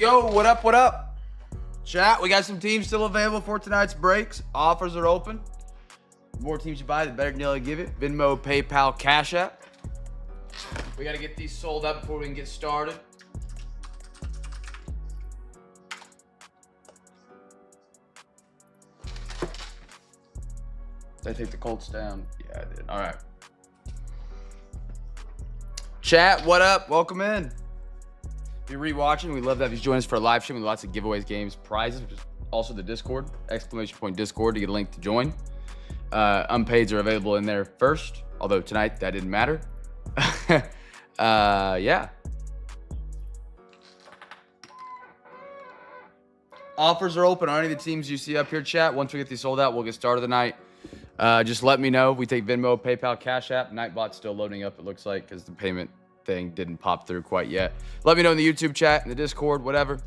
Yo, what up, what up? Chat, we got some teams still available for tonight's breaks. Offers are open. The more teams you buy, the better deal I give it. Venmo, PayPal, Cash App. We got to get these sold up before we can get started. Did I take the Colts down? Yeah, I did. All right. Chat, what up? Welcome in. If you're rewatching, we'd love to have you join us for a live stream with lots of giveaways, games, prizes, which is also the Discord, !Discord to get a link to join. Unpaids are available in there first, although tonight that didn't matter. Yeah. Offers are open on any of the teams you see up here, chat. Once we get these sold out, we'll get started tonight. Just let me know. We take Venmo, PayPal, Cash App. Nightbot's still loading up, it looks like, because the payment thing didn't pop through quite yet. Let me know in the YouTube chat, in the Discord, whatever.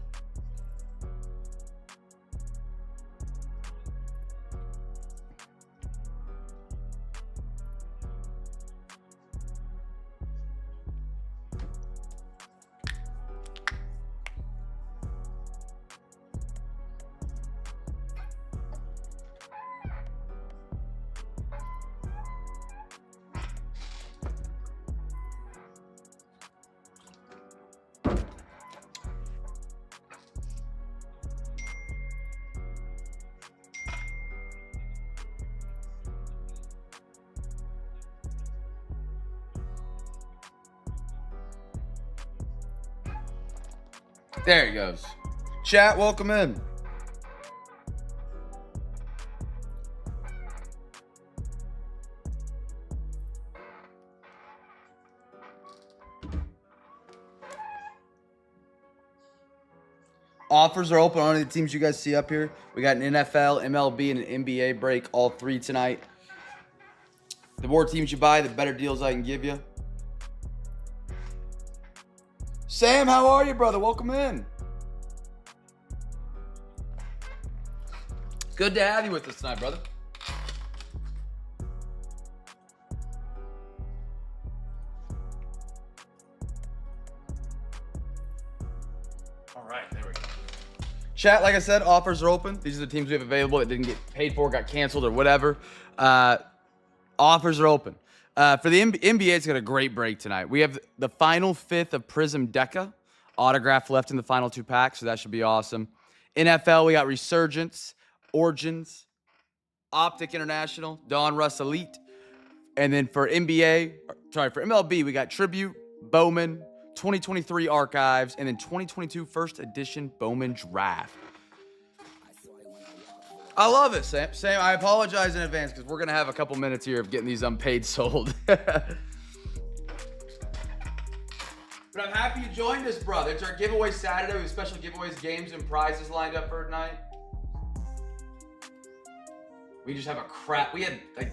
There he goes. Chat, welcome in. Offers are open on any of the teams you guys see up here. We got an NFL, MLB, and an NBA break, all three tonight. The more teams you buy, the better deals I can give you. Sam, how are you, brother? Welcome in. Good to have you with us tonight, brother. All right, there we go. Chat, like I said, offers are open. These are the teams we have available that didn't get paid for, got canceled, or whatever. Offers are open. For the NBA, it's got a great break tonight. We have the final fifth of Prism Deca. Autograph left in the final 2 packs, so that should be awesome. NFL, we got Resurgence, Origins, Optic International, Don Russ Elite. And then for MLB, we got Tribute, Bowman, 2023 Archives, and then 2022 First Edition Bowman Draft. I love it, Sam. Sam, I apologize in advance because we're going to have a couple minutes here of getting these unpaid sold. But I'm happy you joined us, brother. It's our giveaway Saturday. We have special giveaways, games, and prizes lined up for tonight. We just have a crap. We had like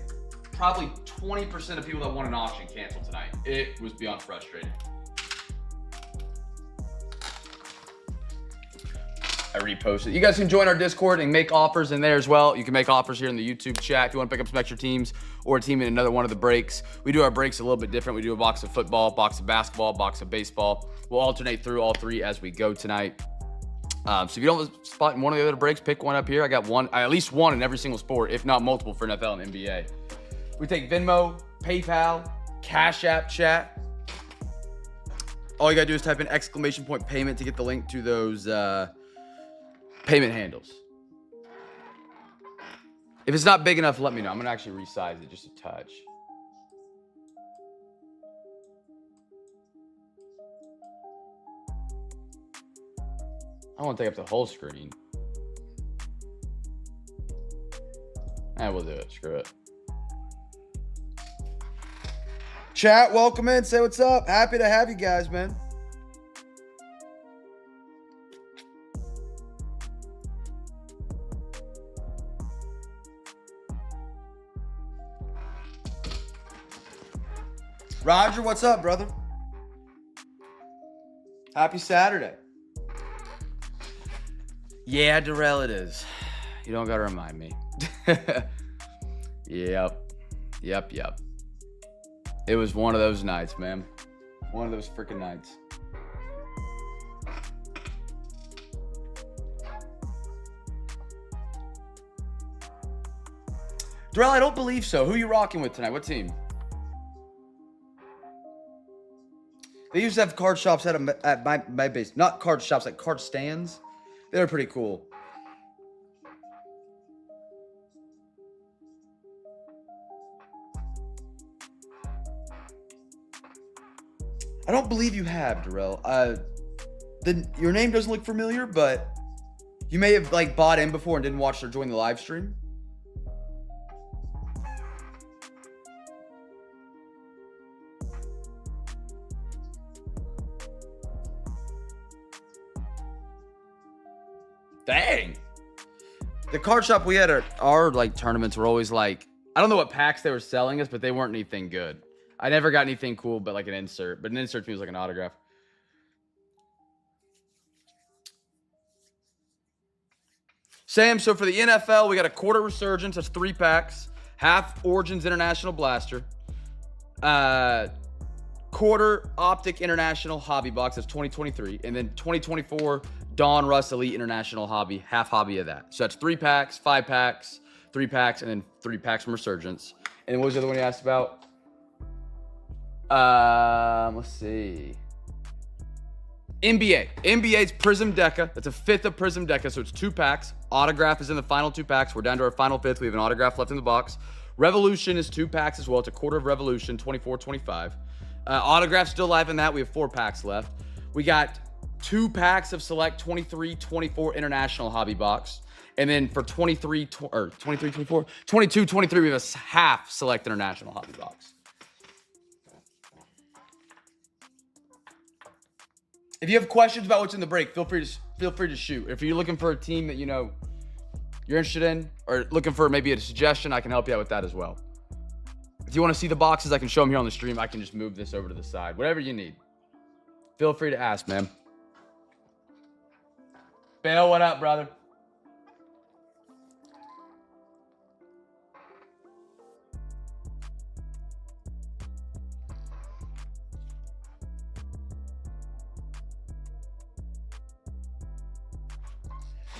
probably 20% of people that won an auction cancel tonight. It was beyond frustrating. I reposted. You guys can join our Discord and make offers in there as well. You can make offers here in the YouTube chat if you want to pick up some extra teams or a team in another one of the breaks. We do our breaks a little bit different. We do a box of football, box of basketball, box of baseball. We'll alternate through all three as we go tonight. So if you don't spot in one of the other breaks, pick one up here. I got one, at least one in every single sport, if not multiple for NFL and NBA. We take Venmo, PayPal, Cash App, chat. All you gotta do is type in !payment to get the link to those payment handles. If it's not big enough, let me know. I'm gonna actually resize it just a touch. I don't want to take up the whole screen. We'll do it. Screw it. Chat, welcome in. Say what's up. Happy to have you guys, man. Roger, what's up, brother? Happy Saturday. Yeah, Darrell, it is. You don't gotta remind me. Yep. It was one of those nights, man. One of those freaking nights. Darrell, I don't believe so. Who are you rocking with tonight? What team? They used to have card shops at my base. Not card shops, like card stands. They were pretty cool. I don't believe you have, Darrell. Your name doesn't look familiar, but you may have like bought in before and didn't watch or join the live stream. Dang. The card shop we had at our like tournaments were always like, I don't know what packs they were selling us, but they weren't anything good. I never got anything cool but like an insert. But an insert to me was like an autograph. Sam, so for the NFL, we got a quarter Resurgence. That's 3 packs. Half Origins International Blaster. Quarter Optic International Hobby Box. That's 2023. And then 2024 Dawn Russ Elite International Hobby. Half hobby of that. So that's 3 packs, 5 packs, 3 packs, and then 3 packs from Resurgence. And what was the other one you asked about? Let's see. NBA's Prism Deca. That's a 5th of Prism Deca, so it's 2 packs. Autograph is in the final 2 packs. We're down to our final 5th. We have an autograph left in the box. Revolution is 2 packs as well. It's a quarter of Revolution, 24-25. Autograph still live in that. We have 4 packs left. We got 2 packs of Select 23-24 International Hobby Box. And then for 22-23, we have a half Select International Hobby Box. If you have questions about what's in the break, feel free to shoot. If you're looking for a team that you know you're interested in, or looking for maybe a suggestion, I can help you out with that as well. If you want to see the boxes, I can show them here on the stream. I can just move this over to the side. Whatever you need. Feel free to ask, man. Bill, what up, brother?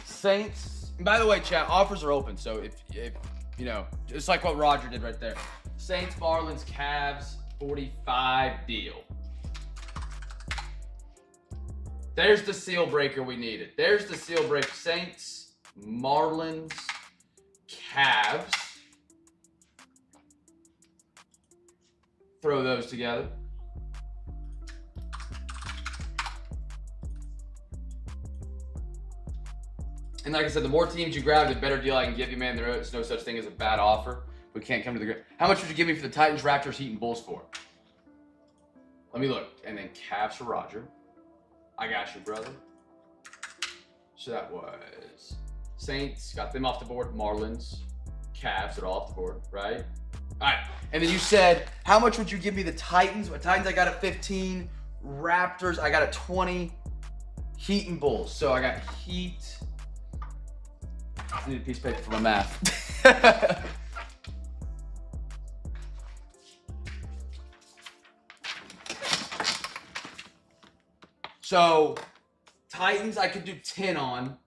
Saints. By the way, chat, offers are open. So if you know, just like what Roger did right there. Saints, Marlins, Cavs, 45 deal. There's the seal breaker we needed. There's the seal breaker. Saints, Marlins, Cavs. Throw those together. And like I said, the more teams you grab, the better deal I can give you, man. There's no such thing as a bad offer. We can't come to the grid. How much would you give me for the Titans, Raptors, Heat, and Bulls for? Let me look. And then Cavs for Roger. I got you, brother. So that was Saints. Got them off the board. Marlins, Cavs are all off the board, right? All right. And then you said, how much would you give me the Titans? Titans I got at 15. Raptors I got at 20. Heat and Bulls. So I got Heat. I need a piece of paper for my math. So, Titans, I could do 10 on.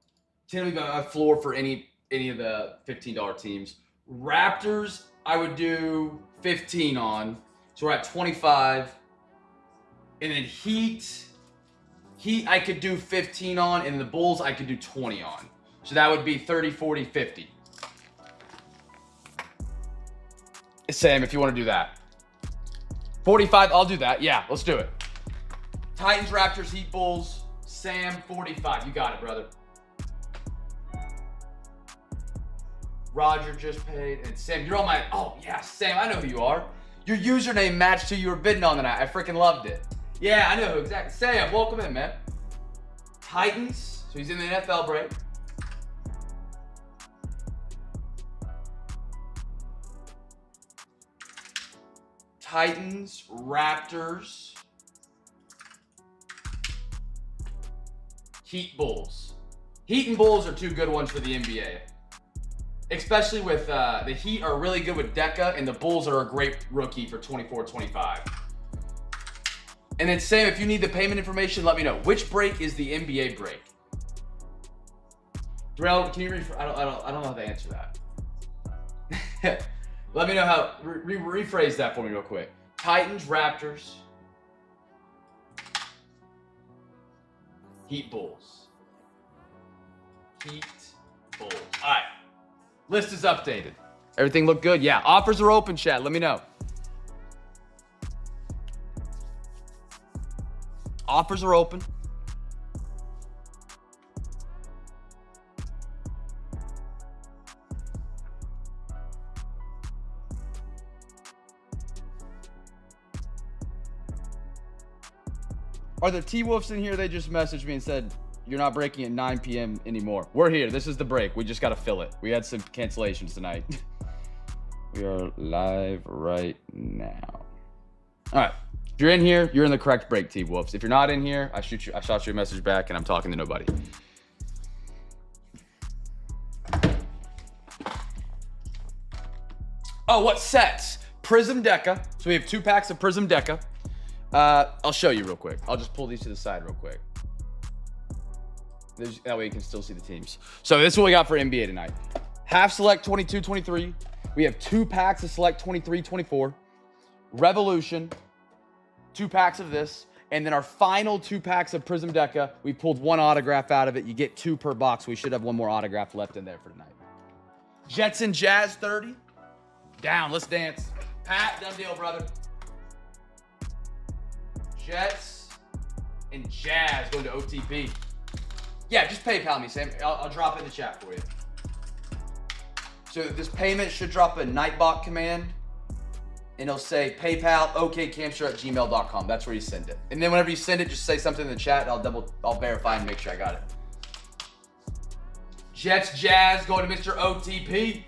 10 would be a floor for any of the $15 teams. Raptors, I would do 15 on. So we're at 25. And then Heat, I could do 15 on. And the Bulls, I could do 20 on. So that would be 30, 40, 50. Sam, if you want to do that. 45, I'll do that. Yeah, let's do it. Titans, Raptors, Heat, Bulls. Sam, 45. You got it, brother. Roger just paid. And Sam, you're on my... Oh, yeah, Sam, I know who you are. Your username matched who you were bidding on tonight. I freaking loved it. Yeah, I know who exactly. Sam, welcome in, man. Titans. So he's in the NFL break. Titans, Raptors, Heat, Bulls. Heat and Bulls are 2 good ones for the NBA. Especially with the Heat are really good with Deca, and the Bulls are a great rookie for 24-25. And then Sam, if you need the payment information, let me know. Which break is the NBA break? Darrell, can you read? I don't know how to answer that. Let me know how. Rephrase that for me real quick. Titans, Raptors, Heat, Bulls. Heat, Bulls. All right. List is updated. Everything look good? Yeah. Offers are open, chat. Let me know. Offers are open. Are the T-Wolves in here? They just messaged me and said, you're not breaking at 9 p.m. anymore. We're here. This is the break. We just got to fill it. We had some cancellations tonight. We are live right now. All right. If you're in here, you're in the correct break, T-Wolves. If you're not in here, I shot you a message back and I'm talking to nobody. Oh, what sets? Prism Deca. So we have 2 packs of Prism Deca. I'll show you real quick. I'll just pull these to the side real quick. That way you can still see the teams. So this is what we got for NBA tonight. Half select 22-23. We have 2 packs of select 23-24. Revolution. 2 packs of this. And then our final 2 packs of Prism Deca. We pulled 1 autograph out of it. You get 2 per box. We should have 1 more autograph left in there for tonight. Jets and Jazz 30. Down. Let's dance. Pat, done deal, brother. Jets and Jazz going to OTP. Yeah, just PayPal me, Sam. I'll drop it in the chat for you. So this payment should drop a Nightbot command, and it'll say PayPal okcamster@gmail.com. That's where you send it. And then whenever you send it, just say something in the chat. I'll verify and make sure I got it. Jets Jazz going to Mr. OTP.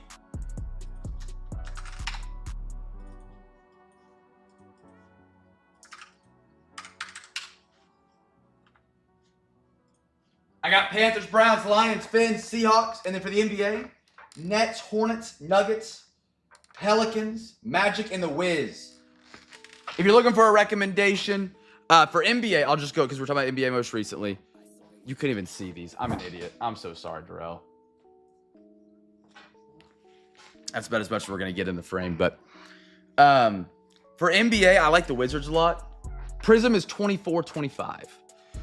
I got Panthers, Browns, Lions, Fins, Seahawks, and then for the NBA, Nets, Hornets, Nuggets, Pelicans, Magic, and the Wiz. If you're looking for a recommendation for NBA, I'll just go because we're talking about NBA most recently. You couldn't even see these. I'm an idiot. I'm so sorry, Darrell. That's about as much as we're going to get in the frame. But for NBA, I like the Wizards a lot. Prism is 24-25.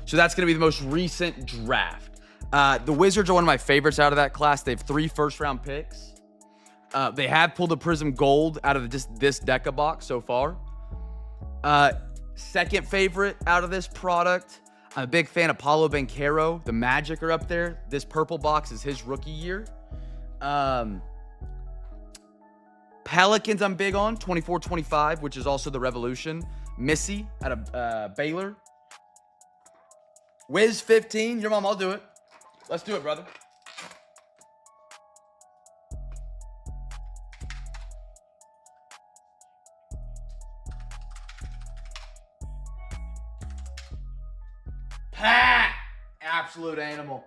So that's going to be the most recent draft. The Wizards are one of my favorites out of that class. They have 3 first-round picks. They have pulled a Prism Gold out of this Deca box so far. Second favorite out of this product, I'm a big fan of Paolo Banchero. The Magic are up there. This purple box is his rookie year. Pelicans I'm big on, 24-25, which is also the Revolution. Missy out of Baylor. Wiz 15. Your mom, I'll do it. Let's do it, brother. Pat! Absolute animal.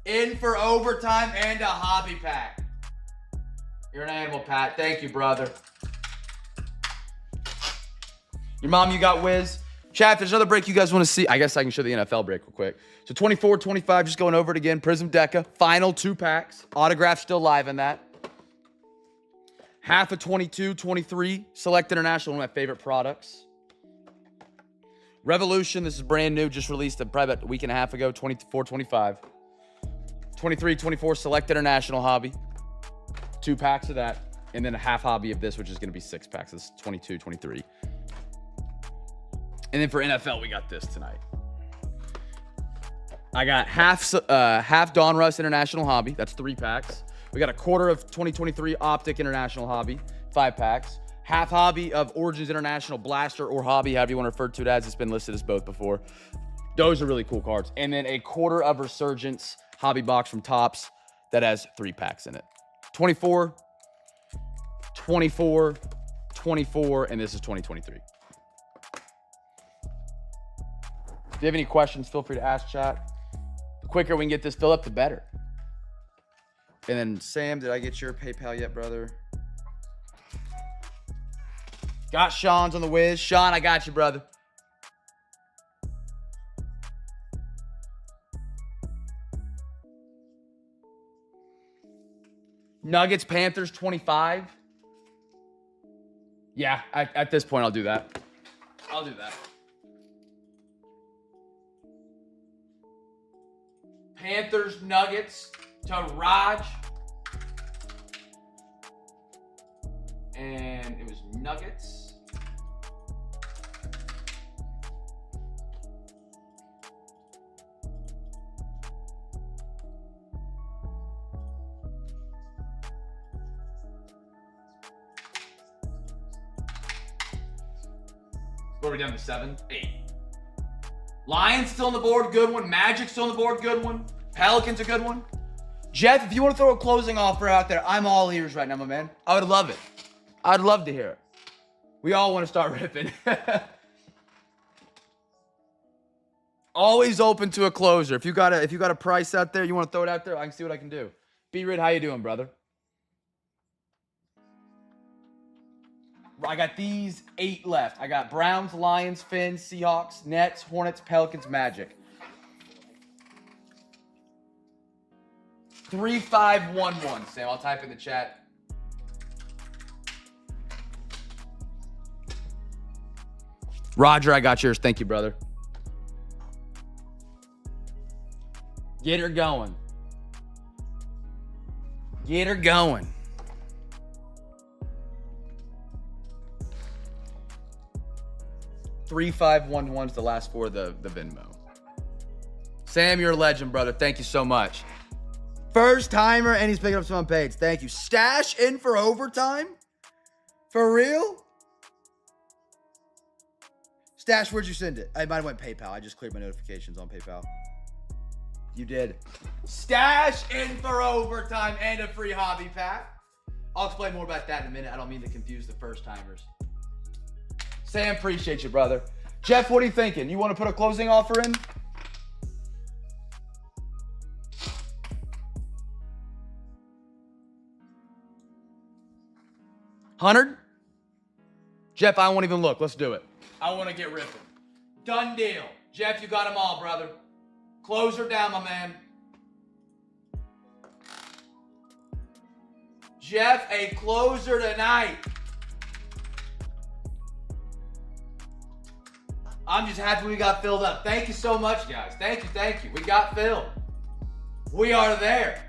In for overtime and a hobby pack. You're an animal, Pat. Thank you, brother. Your mom, you got Wiz. Chat, if there's another break you guys want to see, I guess I can show the NFL break real quick. So 24-25, just going over it again. Prism Deca, final 2 packs. Autograph still live in that. Half of 22-23, Select International, one of my favorite products. Revolution, this is brand new, just released probably about a week and a half ago, 24-25. 23-24, Select International hobby. 2 packs of that. And then a half hobby of this, which is going to be 6 packs. This is 22-23. And then for NFL, we got this tonight. I got half Donruss International Hobby. That's 3 packs. We got a quarter of 2023 Optic International Hobby, 5 packs. Half hobby of Origins International Blaster or Hobby, however you want to refer to it as. It's been listed as both before. Those are really cool cards. And then a quarter of Resurgence Hobby box from Topps that has 3 packs in it. 24, 24, 24, and this is 2023. If you have any questions, feel free to ask, chat. The quicker we can get this filled up, the better. And then, Sam, did I get your PayPal yet, brother? Got Sean's on the Wiz. Sean, I got you, brother. Nuggets, Panthers, 25. Yeah, at this point, I'll do that. I'll do that. Panthers, Nuggets to Raj. And it was Nuggets. What are we down to? 7, 8. Lions still on the board, good one. Magic still on the board, good one. Pelicans a good one. Jeff, if you want to throw a closing offer out there, I'm all ears right now, my man. I would love it. I'd love to hear it. We all want to start ripping. Always open to a closer. If you got a price out there, you want to throw it out there, I can see what I can do. B-Rid, how you doing, brother? I got these 8 left. I got Browns, Lions, Fins, Seahawks, Nets, Hornets, Pelicans, Magic. 3511, Sam. I'll type in the chat. Roger, I got yours. Thank you, brother. Get her going. Get her going. $3511 is the last 4 of the Venmo. Sam, you're a legend, brother. Thank you so much. First timer, and he's picking up some unpaid. Thank you. Stash in for overtime? For real? Stash, where'd you send it? I might have went PayPal. I just cleared my notifications on PayPal. You did. Stash in for overtime and a free hobby pack. I'll explain more about that in a minute. I don't mean to confuse the first timers. Sam, appreciate you, brother. Jeff, what are you thinking? You want to put a closing offer in? $100? Jeff, I won't even look. Let's do it. I want to get ripping. Done deal. Jeff, you got them all, brother. Closer down, my man. Jeff, a closer tonight. I'm just happy we got filled up. Thank you so much, guys. Thank you, thank you. We got filled. We are there.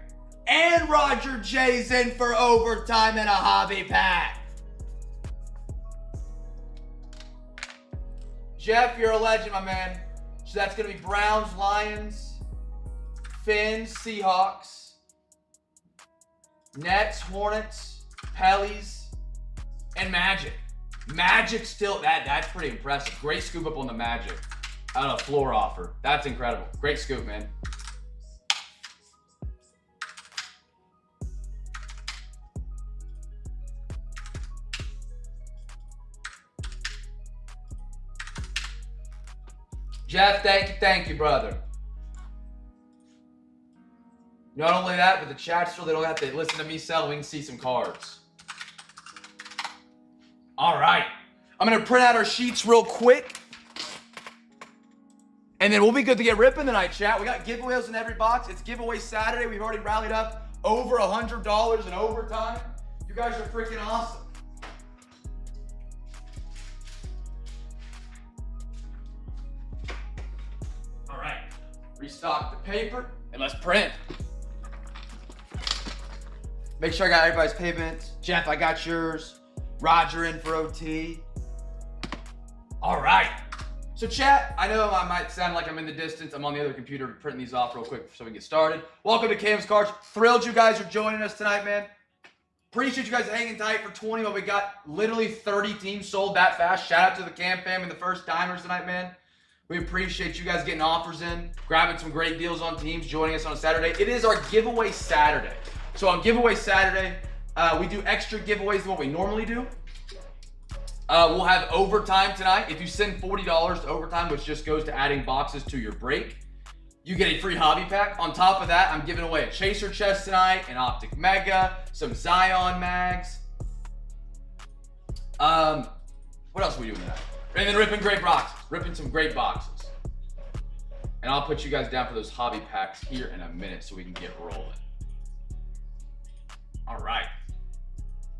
And Roger J's in for overtime and a hobby pack. Jeff, you're a legend, my man. So that's going to be Browns, Lions, Fins, Seahawks, Nets, Hornets, Pellies, and Magic. Magic still, that's pretty impressive. Great scoop up on the Magic. On a floor offer. That's incredible. Great scoop, man. Jeff, thank you, brother. Not only that, but the chat still, they don't have to listen to me sell. We can see some cards. All right. I'm going to print out our sheets real quick. And then we'll be good to get ripping tonight, chat. We got giveaways in every box. It's giveaway Saturday. We've already rallied up over $100 in overtime. You guys are freaking awesome. All right. Restock the paper and let's print. Make sure I got everybody's payments. Jeff, I got yours. Roger in for OT. All right. So chat, I know I might sound like I'm in the distance. I'm on the other computer printing these off real quick so we can get started. Welcome to Cam's Cards. Thrilled you guys are joining us tonight, man. Appreciate you guys hanging tight for 20, but we got literally 30 teams sold that fast. Shout out to the CamFam and the first timers tonight, man. We appreciate you guys getting offers in, grabbing some great deals on teams, joining us on a Saturday. It is our giveaway Saturday. So on giveaway Saturday, we do extra giveaways than what we normally do. We'll have overtime tonight. If you send $40 to overtime, which just goes to adding boxes to your break, you get a free hobby pack. On top of that, I'm giving away a Chaser chest tonight, an Optic Mega, some Zion mags. What else are we doing tonight? And then ripping great boxes. Ripping some great boxes. And I'll put you guys down for those hobby packs here in a minute so we can get rolling. All right.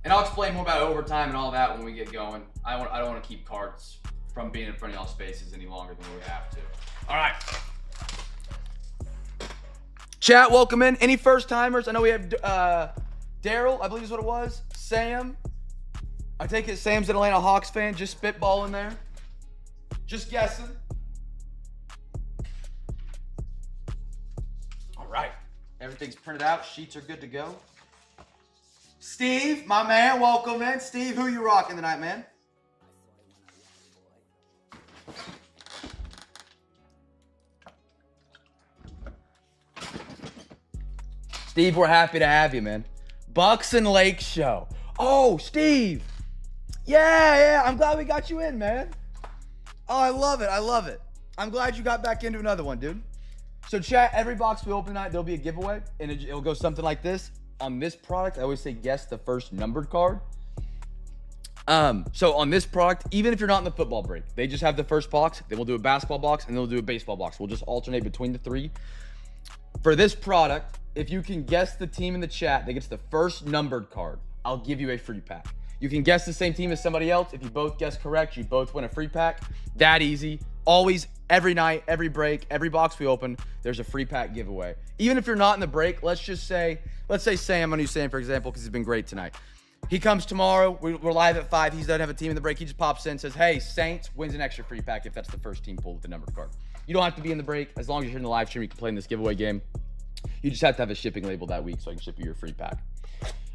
And I'll explain more about overtime and all that when we get going. I don't want to keep cards from being in front of y'all spaces any longer than we have to. All right. Chat, welcome in. Any first timers? I know we have Daryl, I believe is what it was. Sam. I take it Sam's an Atlanta Hawks fan. Just spitballing there. Just guessing. All right. Everything's printed out. Sheets are good to go. Steve, my man, welcome in. Steve, who you rocking tonight, man? Steve, we're happy to have you, man. Bucks and Lake Show. Oh, Steve. Yeah, I'm glad we got you in, man. Oh, I love it. I'm glad you got back into another one, dude. So chat, every box we open tonight, there'll be a giveaway, and it'll go something like this. On this product, I always say guess the first numbered card. So on this product, even if you're not in the football break, they just have the first box, then we'll do a basketball box, and then we'll do a baseball box. We'll just alternate between the three. For this product, if you can guess the team in the chat that gets the first numbered card, I'll give you a free pack. You can guess the same team as somebody else. If you both guess correct, you both win a free pack. That easy. Always, every night, every break, every box we open, there's a free pack giveaway. Even if you're not in the break, let's say Sam, I'm gonna use Sam for example, because he's been great tonight. He comes tomorrow, we're live at 5, he doesn't have a team in the break, he just pops in, says, hey, Saints wins an extra free pack if that's the first team pulled with the numbered card. You don't have to be in the break. As long as you're in the live stream, you can play in this giveaway game. You just have to have a shipping label that week so I can ship you your free pack.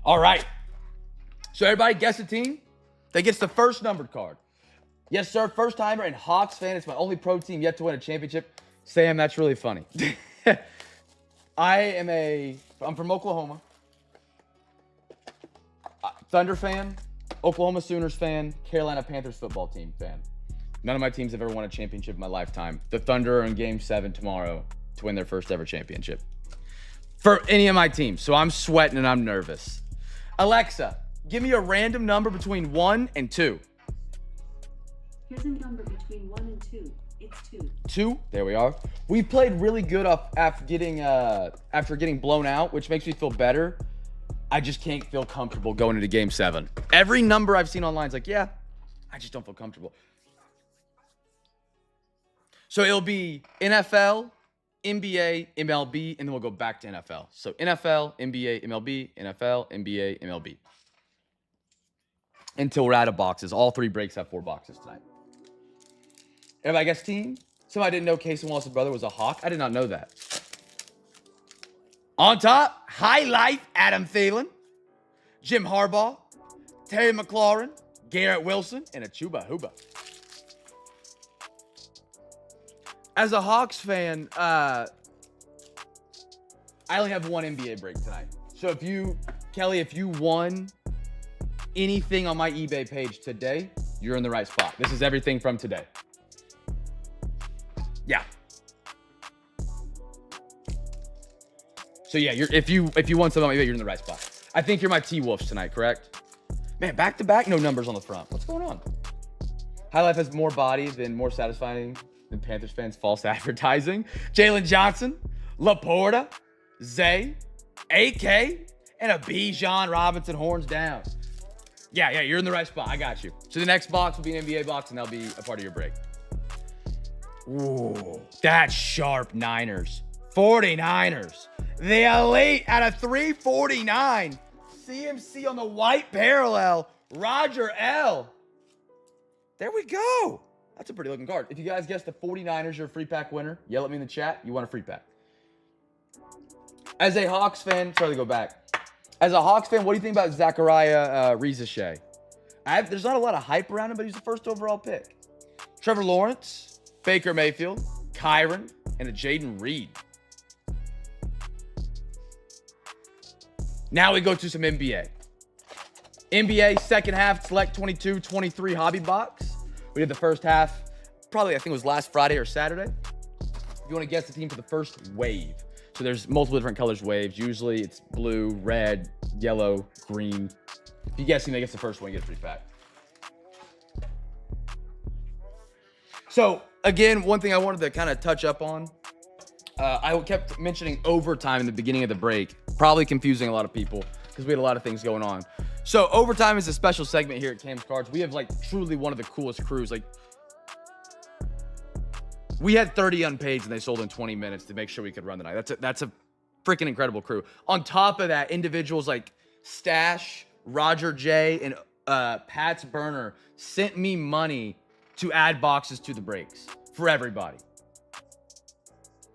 All right. So everybody guess a team that gets the first numbered card. Yes, sir. First timer and Hawks fan. It's my only pro team yet to win a championship. Sam, that's really funny. I'm from Oklahoma. Thunder fan, Oklahoma Sooners fan, Carolina Panthers football team fan. None of my teams have ever won a championship in my lifetime. The Thunder are in Game 7 tomorrow to win their first ever championship. For any of my teams. So I'm sweating and I'm nervous. Alexa, give me a random number between 1 and 2. Here's a number between 1 and 2. It's 2. 2? There we are. We played really good after getting blown out, which makes me feel better. I just can't feel comfortable going into Game 7. Every number I've seen online is like, yeah, I just don't feel comfortable. So it'll be NFL, NBA, MLB, and then we'll go back to NFL. So NFL, NBA, MLB, NFL, NBA, MLB. Until we're out of boxes. All 3 breaks have 4 boxes tonight. Everybody guess team? Somebody didn't know Casey Wallace's brother was a Hawk. I did not know that. On top, High Life, Adam Thielen, Jim Harbaugh, Terry McLaurin, Garrett Wilson, and a Chuba Huba. As a Hawks fan, I only have one NBA break tonight. So Kelly, if you won anything on my eBay page today, you're in the right spot. This is everything from today. Yeah. So yeah, if you won something on eBay, you're in the right spot. I think you're my T-Wolves tonight, correct? Man, back to back, no numbers on the front. What's going on? High Life has more body than more satisfying than Panthers fans' false advertising. Jalen Johnson, Laporta, Zay, AK, and a Bijan Robinson horns down. Yeah, you're in the right spot. I got you. So the next box will be an NBA box, and that'll be a part of your break. Ooh, that's sharp Niners. 49ers. The elite out of 349. CMC on the white parallel. Roger L. There we go. That's a pretty looking card. If you guys guess the 49ers, you're a free pack winner. Yell at me in the chat. You want a free pack. As a Hawks fan, sorry to go back. As a Hawks fan, what do you think about Zachariah Rizachet? There's not a lot of hype around him, but he's the first overall pick. Trevor Lawrence, Baker Mayfield, Kyron, and a Jaden Reed. Now we go to some NBA. NBA second half, select 22-23 hobby box. We did the first half, probably I think it was last Friday or Saturday. If you want to guess the team for the first wave. So there's multiple different colors waves. Usually it's blue, red, yellow, green. If you guess him, they get the first one, you get a free pack. So again, one thing I wanted to kind of touch up on. I kept mentioning overtime in the beginning of the break, probably confusing a lot of people. because we had a lot of things going on. So overtime is a special segment here at Cam's Cards. We have like truly one of the coolest crews. Like we had 30 unpaids and they sold in 20 minutes to make sure we could run the night. That's a freaking incredible crew. On top of that, individuals like Stash, Roger J, and Pat's Burner sent me money to add boxes to the breaks for everybody.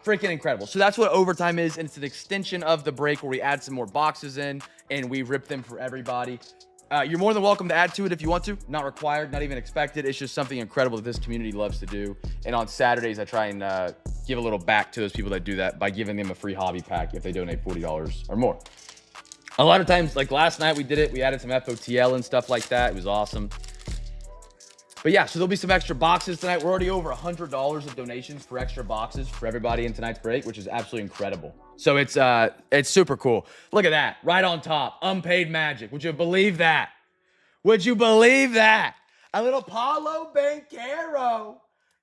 Freaking incredible. So that's what overtime is, and it's an extension of the break where we add some more boxes in and we rip them for everybody. You're more than welcome to add to it if you want to. Not required, not even expected. It's just something incredible that this community loves to do. And on Saturdays, I try and give a little back to those people that do that by giving them a free hobby pack if they donate $40 or more. A lot of times, like last night we did it. We added some FOTL and stuff like that. It was awesome. But yeah, so there'll be some extra boxes tonight. We're already over $100 of donations for extra boxes for everybody in tonight's break, which is absolutely incredible. So it's super cool. Look at that, right on top, unpaid magic. Would you believe that? Would you believe that? A little Paulo Banchero.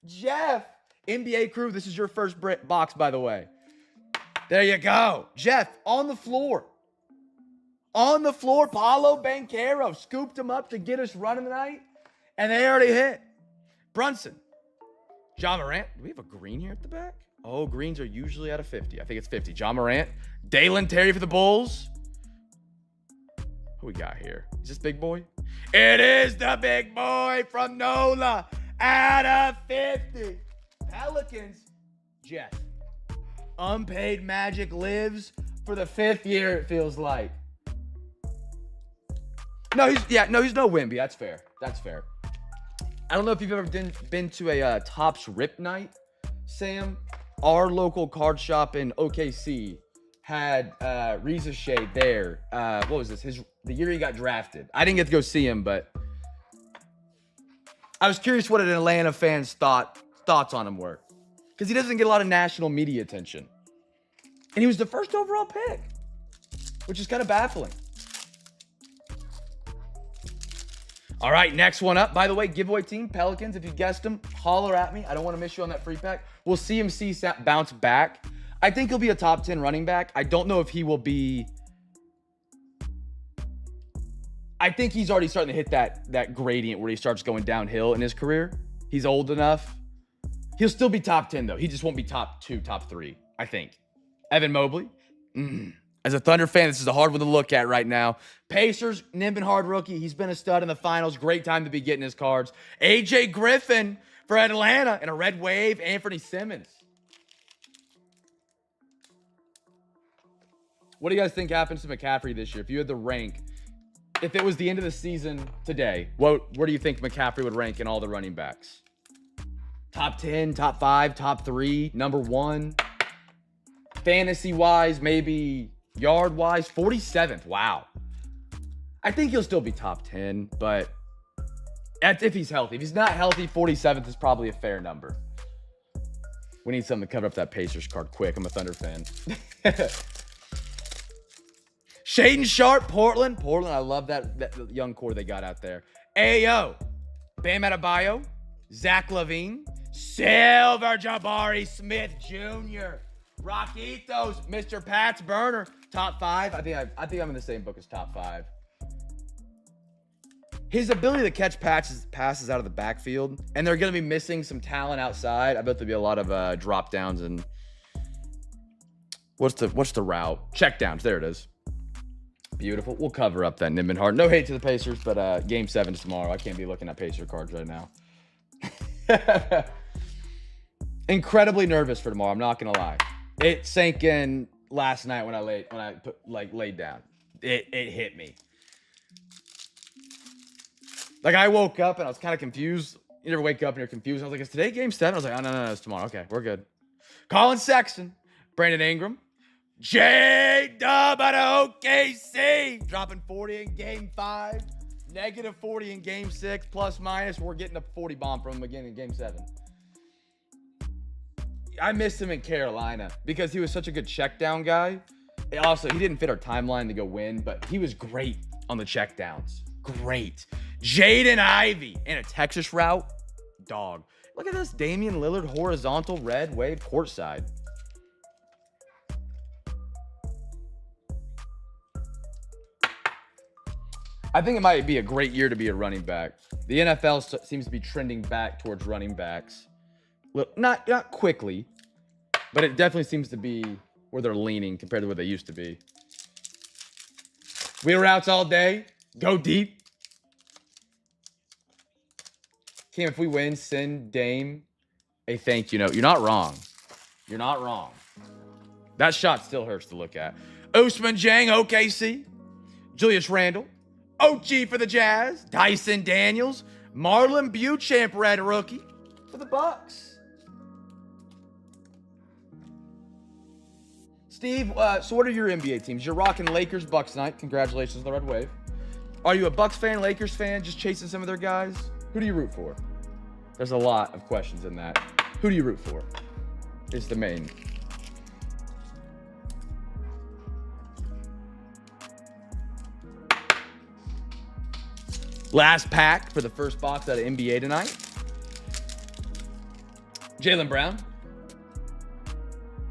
Jeff, NBA crew, this is your first box, by the way. There you go. Jeff, on the floor. On the floor, Paulo Banchero. Scooped him up to get us running tonight. And they already hit. Brunson. John Morant. Do we have a green here at the back? Oh, greens are usually out of 50. I think it's 50. John Morant. Dalen Terry for the Bulls. Who we got here? Is this big boy? It is the big boy from NOLA. Out of 50. Pelicans. Jeff. Unpaid magic lives for the 5th year, it feels like. No, he's no Wimby. That's fair. That's fair. I don't know if you've ever been to a Topps Rip Night, Sam. Our local card shop in OKC had Reza Shade there. What was this? The year he got drafted. I didn't get to go see him, but I was curious what an Atlanta fan's thoughts on him were, because he doesn't get a lot of national media attention, and he was the first overall pick, which is kind of baffling. All right, next one up. By the way, giveaway team, Pelicans. If you guessed them, holler at me. I don't want to miss you on that free pack. Will CMC bounce back? I think he'll be a top 10 running back. I don't know if he will be. I think he's already starting to hit that gradient where he starts going downhill in his career. He's old enough. He'll still be top 10, though. He just won't be top 2, top 3, I think. Evan Mobley. As a Thunder fan, this is a hard one to look at right now. Pacers, Nimbenhard rookie. He's been a stud in the finals. Great time to be getting his cards. AJ Griffin for Atlanta and a red wave. Anthony Simmons. What do you guys think happens to McCaffrey this year? If you had to rank, if it was the end of the season today, where do you think McCaffrey would rank in all the running backs? Top 10, top 5, top 3, number 1. Fantasy-wise, maybe yard-wise, 47th. Wow. I think he'll still be top 10, but that's if he's healthy. If he's not healthy, 47th is probably a fair number. We need something to cover up that Pacers card quick. I'm a Thunder fan. Shaden Sharp, Portland. I love that young core they got out there. Ayo. Bam Adebayo. Zach LaVine. Silver Jabari Smith Jr. Rockitos, Mr. Pat's Burner, top 5. I think I'm in the same book as top 5. His ability to catch passes out of the backfield, and they're going to be missing some talent outside. I bet there'll be a lot of drop downs and what's the route? Check downs. There it is. Beautiful. We'll cover up that Nimbenhard. No hate to the Pacers, but Game 7 is tomorrow. I can't be looking at Pacer cards right now. Incredibly nervous for tomorrow. I'm not gonna lie. It sank in last night when I laid down. It hit me. Like I woke up and I was kind of confused. You never wake up and you're confused. I was like, is today Game 7? I was like, oh no, it's tomorrow. Okay, we're good. Colin Sexton, Brandon Ingram, J-Dub out of OKC, dropping 40 in Game 5, negative 40 in Game 6, plus minus. We're getting a 40 bomb from him again in Game 7. I missed him in Carolina because he was such a good check down guy. And also, he didn't fit our timeline to go win, but he was great on the check downs. Great. Jaden Ivey in a Texas route. Dog. Look at this. Damian Lillard, horizontal, red wave, courtside. I think it might be a great year to be a running back. The NFL seems to be trending back towards running backs. Well, not quickly, but it definitely seems to be where they're leaning compared to where they used to be. Wheel routes all day. Go deep. Cam, if we win, send Dame a thank you note. You're not wrong. You're not wrong. That shot still hurts to look at. Ousmane Dieng, OKC. Julius Randle. Ochi for the Jazz. Dyson Daniels. Marlon Beauchamp, red rookie for the Bucks. Steve, so what are your NBA teams? You're rocking Lakers, Bucks tonight. Congratulations on the Red Wave. Are you a Bucks fan, Lakers fan, just chasing some of their guys? Who do you root for? There's a lot of questions in that. Who do you root for? Is the main. Last pack for the first box out of NBA tonight. Jaylen Brown.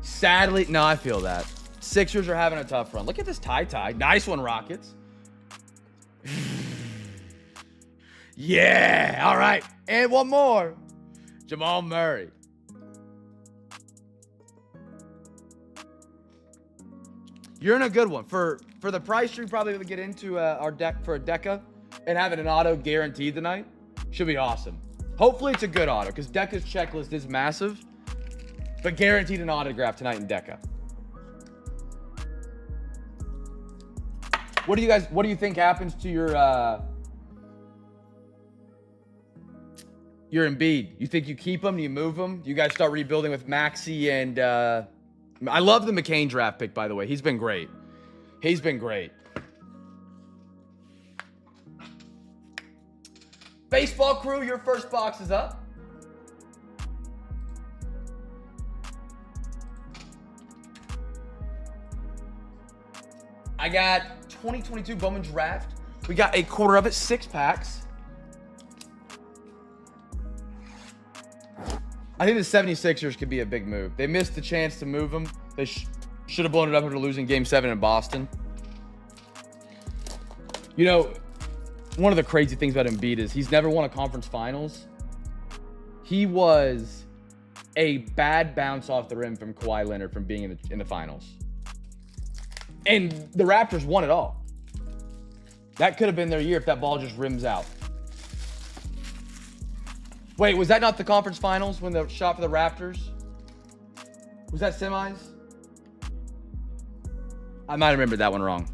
Sadly, no, I feel that. Sixers are having a tough run. Look at this tie. Nice one, Rockets. Yeah, all right. And one more. Jamal Murray. You're in a good one. For the price you're probably going to get into our deck for a Deca and having an auto guaranteed tonight, should be awesome. Hopefully it's a good auto because Deca's checklist is massive, but guaranteed an autograph tonight in Deca. What do you think happens to your Embiid? You think you keep him? Do you move him? Do you guys start rebuilding with Maxey and I love the McCain draft pick, by the way. He's been great. He's been great. Baseball crew, your first box is up. I got 2022 Bowman Draft. We got a quarter of it, 6 packs. I think the 76ers could be a big move. They missed the chance to move them. They should have blown it up after losing Game 7 in Boston. You know, one of the crazy things about Embiid is he's never won a conference finals. He was a bad bounce off the rim from Kawhi Leonard from being in the finals. And the Raptors won it all. That could have been their year if that ball just rims out. Wait, was that not the conference finals when the shot for the Raptors? Was that semis? I might have remembered that one wrong.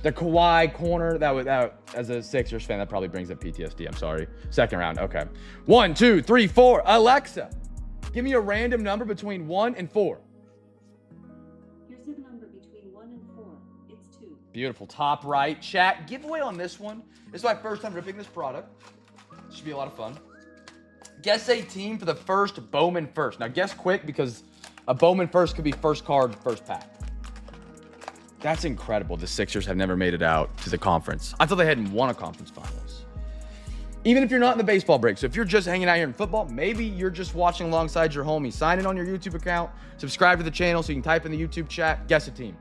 The Kawhi corner, that as a Sixers fan, that probably brings up PTSD. I'm sorry. Second round, okay. 1, 2, 3, 4. Alexa, give me a random number between 1 and 4. Here's a number between 1 and 4. It's 2. Beautiful. Top right. Chat. Giveaway on this one. This is my first time ripping this product. Should be a lot of fun. Guess a team for the first Bowman first. Now guess quick because a Bowman first could be first card, first pack. That's incredible. The Sixers have never made it out to the conference. I thought they hadn't won a conference finals. Even if you're not in the baseball break. So if you're just hanging out here in football, maybe you're just watching alongside your homie. Sign in on your YouTube account. Subscribe to the channel so you can type in the YouTube chat. Guess a team.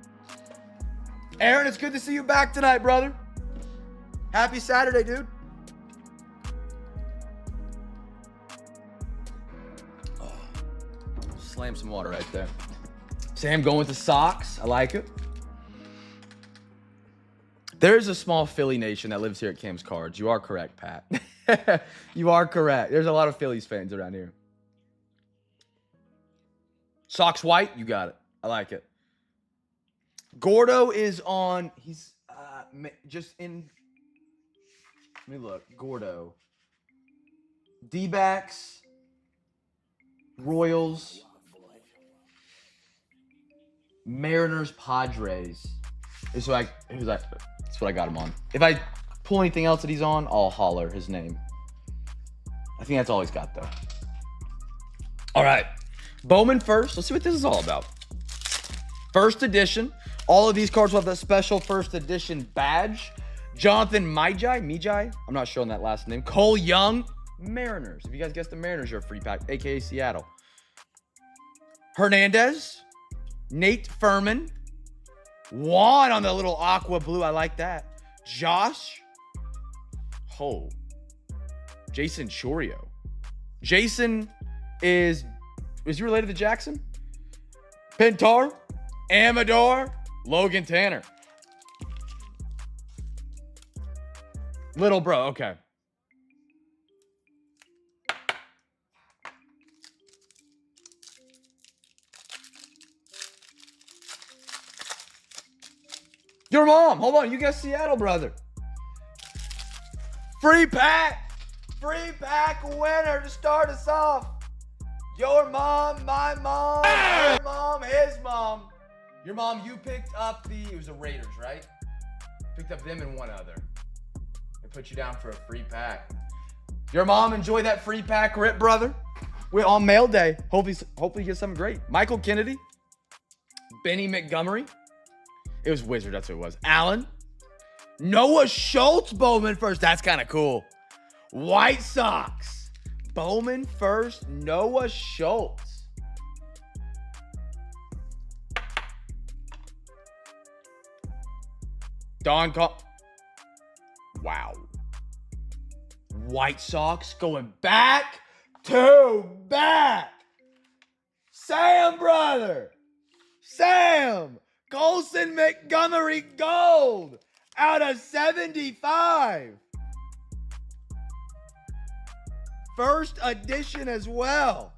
Aaron, it's good to see you back tonight, brother. Happy Saturday, dude. Oh, slam some water right there. Sam going with the socks. I like it. There is a small Philly nation that lives here at Cam's Cards. You are correct, Pat. You are correct. There's a lot of Phillies fans around here. Socks white? You got it. I like it. Gordo is on. He's just in. Let me look. Gordo. D-backs. Royals. Mariners, Padres. It's like, that's what I got him on. If I pull anything else that he's on, I'll holler his name. I think that's all he's got, though. All right. Bowman first. Let's see what this is all about. First edition. All of these cards will have that special first edition badge. Jonathan Mijai. I'm not sure on that last name. Cole Young. Mariners. If you guys guessed the Mariners, you're a free pack, a.k.a. Seattle. Hernandez. Nate Furman. Juan on the little aqua blue. I like that. Josh. Oh. Jason Chorio. Jason is he related to Jackson? Pintar. Amador. Logan Tanner. Little bro. Okay. Your mom. Hold on. You got Seattle, brother. Free pack. Free pack winner to start us off. Your mom, my mom, your mom, his mom. Your mom, you picked up it was the Raiders, right? Picked up them and one other. They put you down for a free pack. Your mom, enjoy that free pack rip, brother. We're on mail day. Hopefully you get something great. Michael Kennedy. Benny Montgomery. It was Wizard, that's what it was. Allen. Noah Schultz, Bowman first. That's kind of cool. White Sox. Bowman first, Noah Schultz. Wow. White Sox going back to back. Sam, brother. Sam. Colson Montgomery gold out of 75. First edition as well.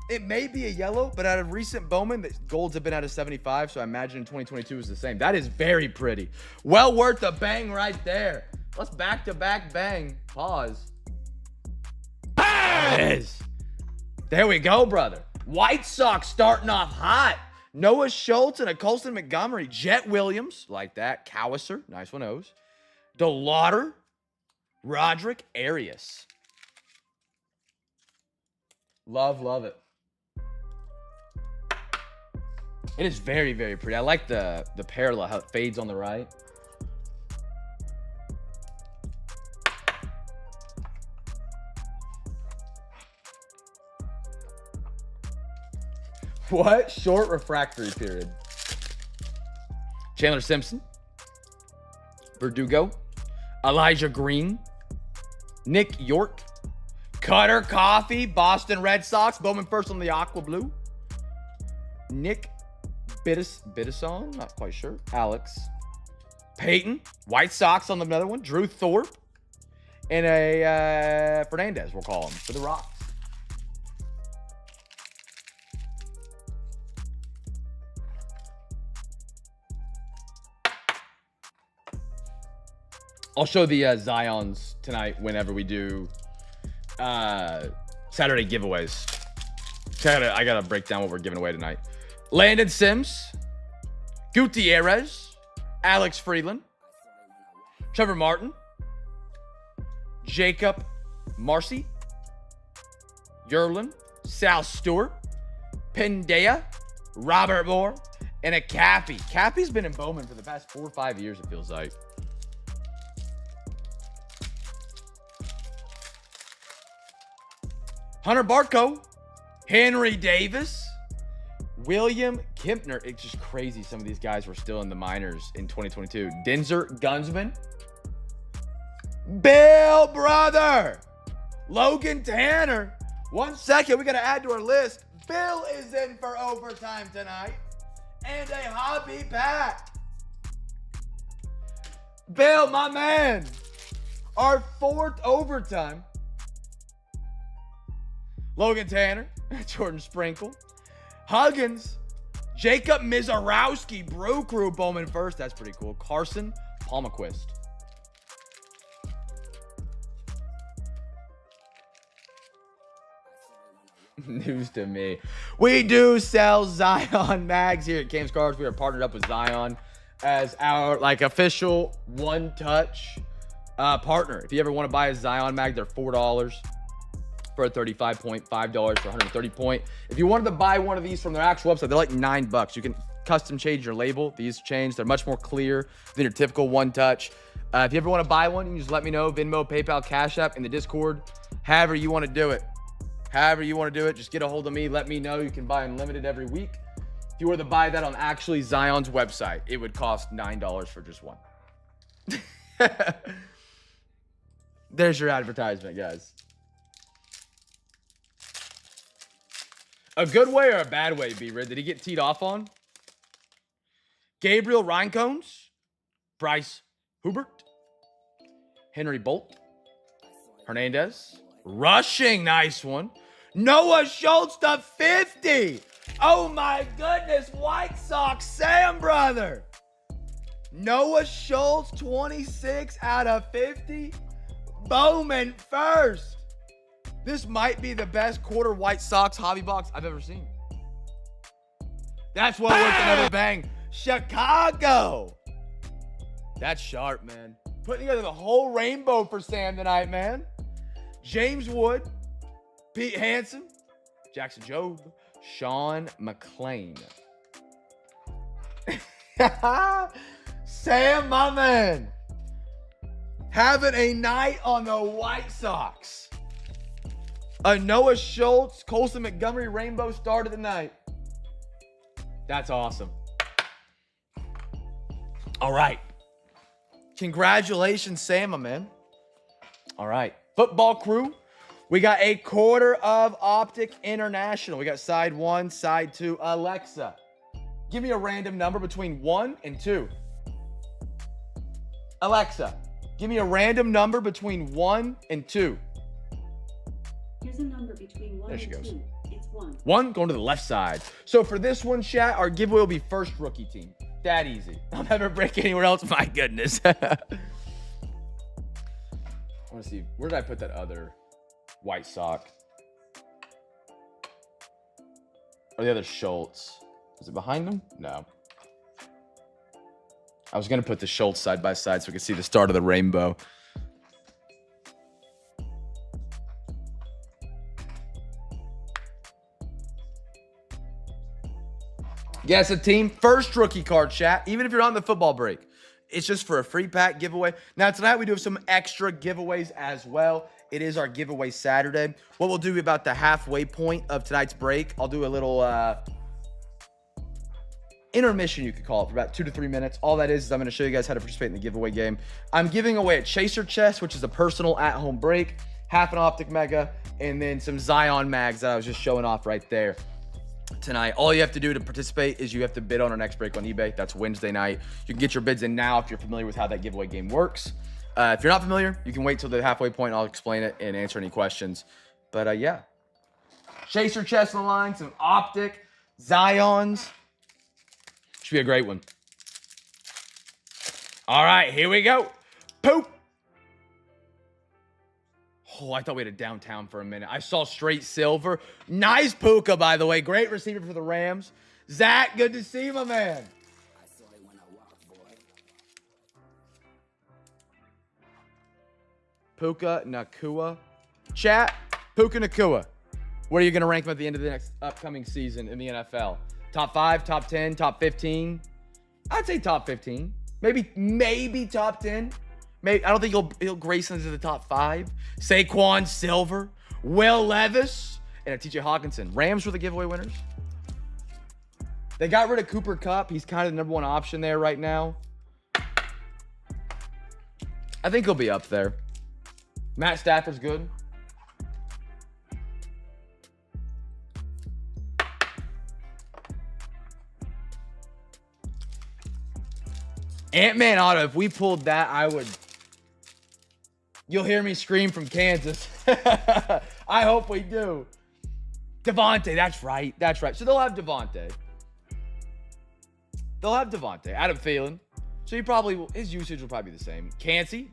It may be a yellow, but out of recent Bowman, the golds have been out of 75, so I imagine 2022 is the same. That is very pretty. Well worth a bang right there. Let's back-to-back bang. Pause. There it is. There we go, brother. White Sox starting off hot. Noah Schultz and a Colson Montgomery. Jet Williams, like that. Cowser, nice one, O's. DeLauder. Roderick Arias. Love it. It is very, very pretty. I like the parallel, how it fades on the right. What? Short refractory period. Chandler Simpson. Verdugo. Elijah Green. Nick York. Cutter Coffee. Boston Red Sox. Bowman first on the aqua blue. Nick Biddison. Not quite sure. Alex. Peyton. White Sox on another one. Drew Thorpe. And a Fernandez, we'll call him, for the Rocks. I'll show the Zions tonight whenever we do Saturday giveaways. I gotta break down what we're giving away tonight. Landon Sims, Gutierrez, Alex Freeland, Trevor Martin, Jacob Marcy, Yerlin, Sal Stewart, Pendea, Robert Moore, and a Cappy. Cappy's been in Bowman for the past 4 or 5 years, it feels like. Hunter Barco, Henry Davis, William Kempner. It's just crazy some of these guys were still in the minors in 2022. Denzer Gunsman. Bill Brother. Logan Tanner. 1 second, we got to add to our list. Bill is in for overtime tonight. And a hobby pack. Bill, my man. Our 4th overtime. Logan Tanner, Jordan Sprinkle, Huggins, Jacob Mizarowski, Brew Crew, Bowman first. That's pretty cool. Carson Palmaquist. News to me. We do sell Zion mags here at Cam's Cards. We are partnered up with Zion as our official one-touch partner. If you ever want to buy a Zion mag, they're $4. For a 35 point, $5 for 130 point. If you wanted to buy one of these from their actual website, they're like $9. You can custom change your label. These change. They're much more clear than your typical one touch. If you ever want to buy one, you can just let me know. Venmo, PayPal, Cash App in the Discord. However you want to do it. Just get a hold of me. Let me know. You can buy unlimited every week. If you were to buy that on actually Zion's website, it would cost $9 for just one. There's your advertisement, guys. A good way or a bad way, B-Rid? Did he get teed off on? Gabriel Reincones, Bryce Hubert, Henry Bolt, Hernandez, rushing, nice one. Noah Schultz to 50. Oh my goodness, White Sox, Sam, brother. Noah Schultz, 26 out of 50. Bowman first. This might be the best quarter White Sox hobby box I've ever seen. That's well worth another bang. Chicago. That's sharp, man. Putting together the whole rainbow for Sam tonight, man. James Wood, Pete Hansen, Jackson Jobe, Sean McClain. Sam, my man. Having a night on the White Sox. A Noah Schultz, Colson Montgomery rainbow started the night. That's awesome. All right. Congratulations, Sam, my man. All right. Football crew. We got a quarter of Optic International. We got side 1, side 2. Alexa, give me a random number between 1 and 2. Alexa, give me a random number between 1 and 2. Here's a number between 1 There she and goes. 2. It's 1. 1 going to the left side. So for this one, chat, our giveaway will be first rookie team. That easy. I'll never break anywhere else. My goodness. I want to see. Where did I put that other White Sox? Or the other Schultz? Is it behind them? No. I was going to put the Schultz side by side so we could see the start of the rainbow. Yes, a team. First rookie card, chat. Even if you're on the football break. It's just for a free pack giveaway. Now, tonight we do have some extra giveaways as well. It is our giveaway Saturday. What we'll do about the halfway point of tonight's break, I'll do a little intermission, you could call it, for about 2 to 3 minutes. All that is I'm going to show you guys how to participate in the giveaway game. I'm giving away a Chaser chest, which is a personal at-home break, half an Optic Mega, and then some Zion mags that I was just showing off right there tonight. All you have to do to participate is you have to bid on our next break on eBay. That's Wednesday night. You can get your bids in now if you're familiar with how that giveaway game works. If you're not familiar, you can wait till the halfway point. I'll explain it and answer any questions. But yeah, Chaser chest on the line, some Optic, Zions. Should be a great one. All right, here we go. Poop. Oh, I thought we had a downtown for a minute. I saw straight silver. Nice Puka, by the way. Great receiver for the Rams. Zach, good to see you, my man. Puka Nakua. Chat, Puka Nakua. Where are you going to rank him at the end of the next upcoming season in the NFL? Top 5, top 10, top 15? I'd say top 15. Maybe top 10. Maybe, I don't think he'll grace into the top 5. Saquon Silver, Will Levis, and a TJ Hawkinson. Rams were the giveaway winners. They got rid of Cooper Kupp. He's kind of the number 1 option there right now. I think he'll be up there. Matt Stafford's good. Ant-Man auto, if we pulled that, I would... You'll hear me scream from Kansas. I hope we do. Devontae, that's right. That's right. So they'll have Devontae. Adam Thielen. So he probably, his usage will probably be the same. Cansey,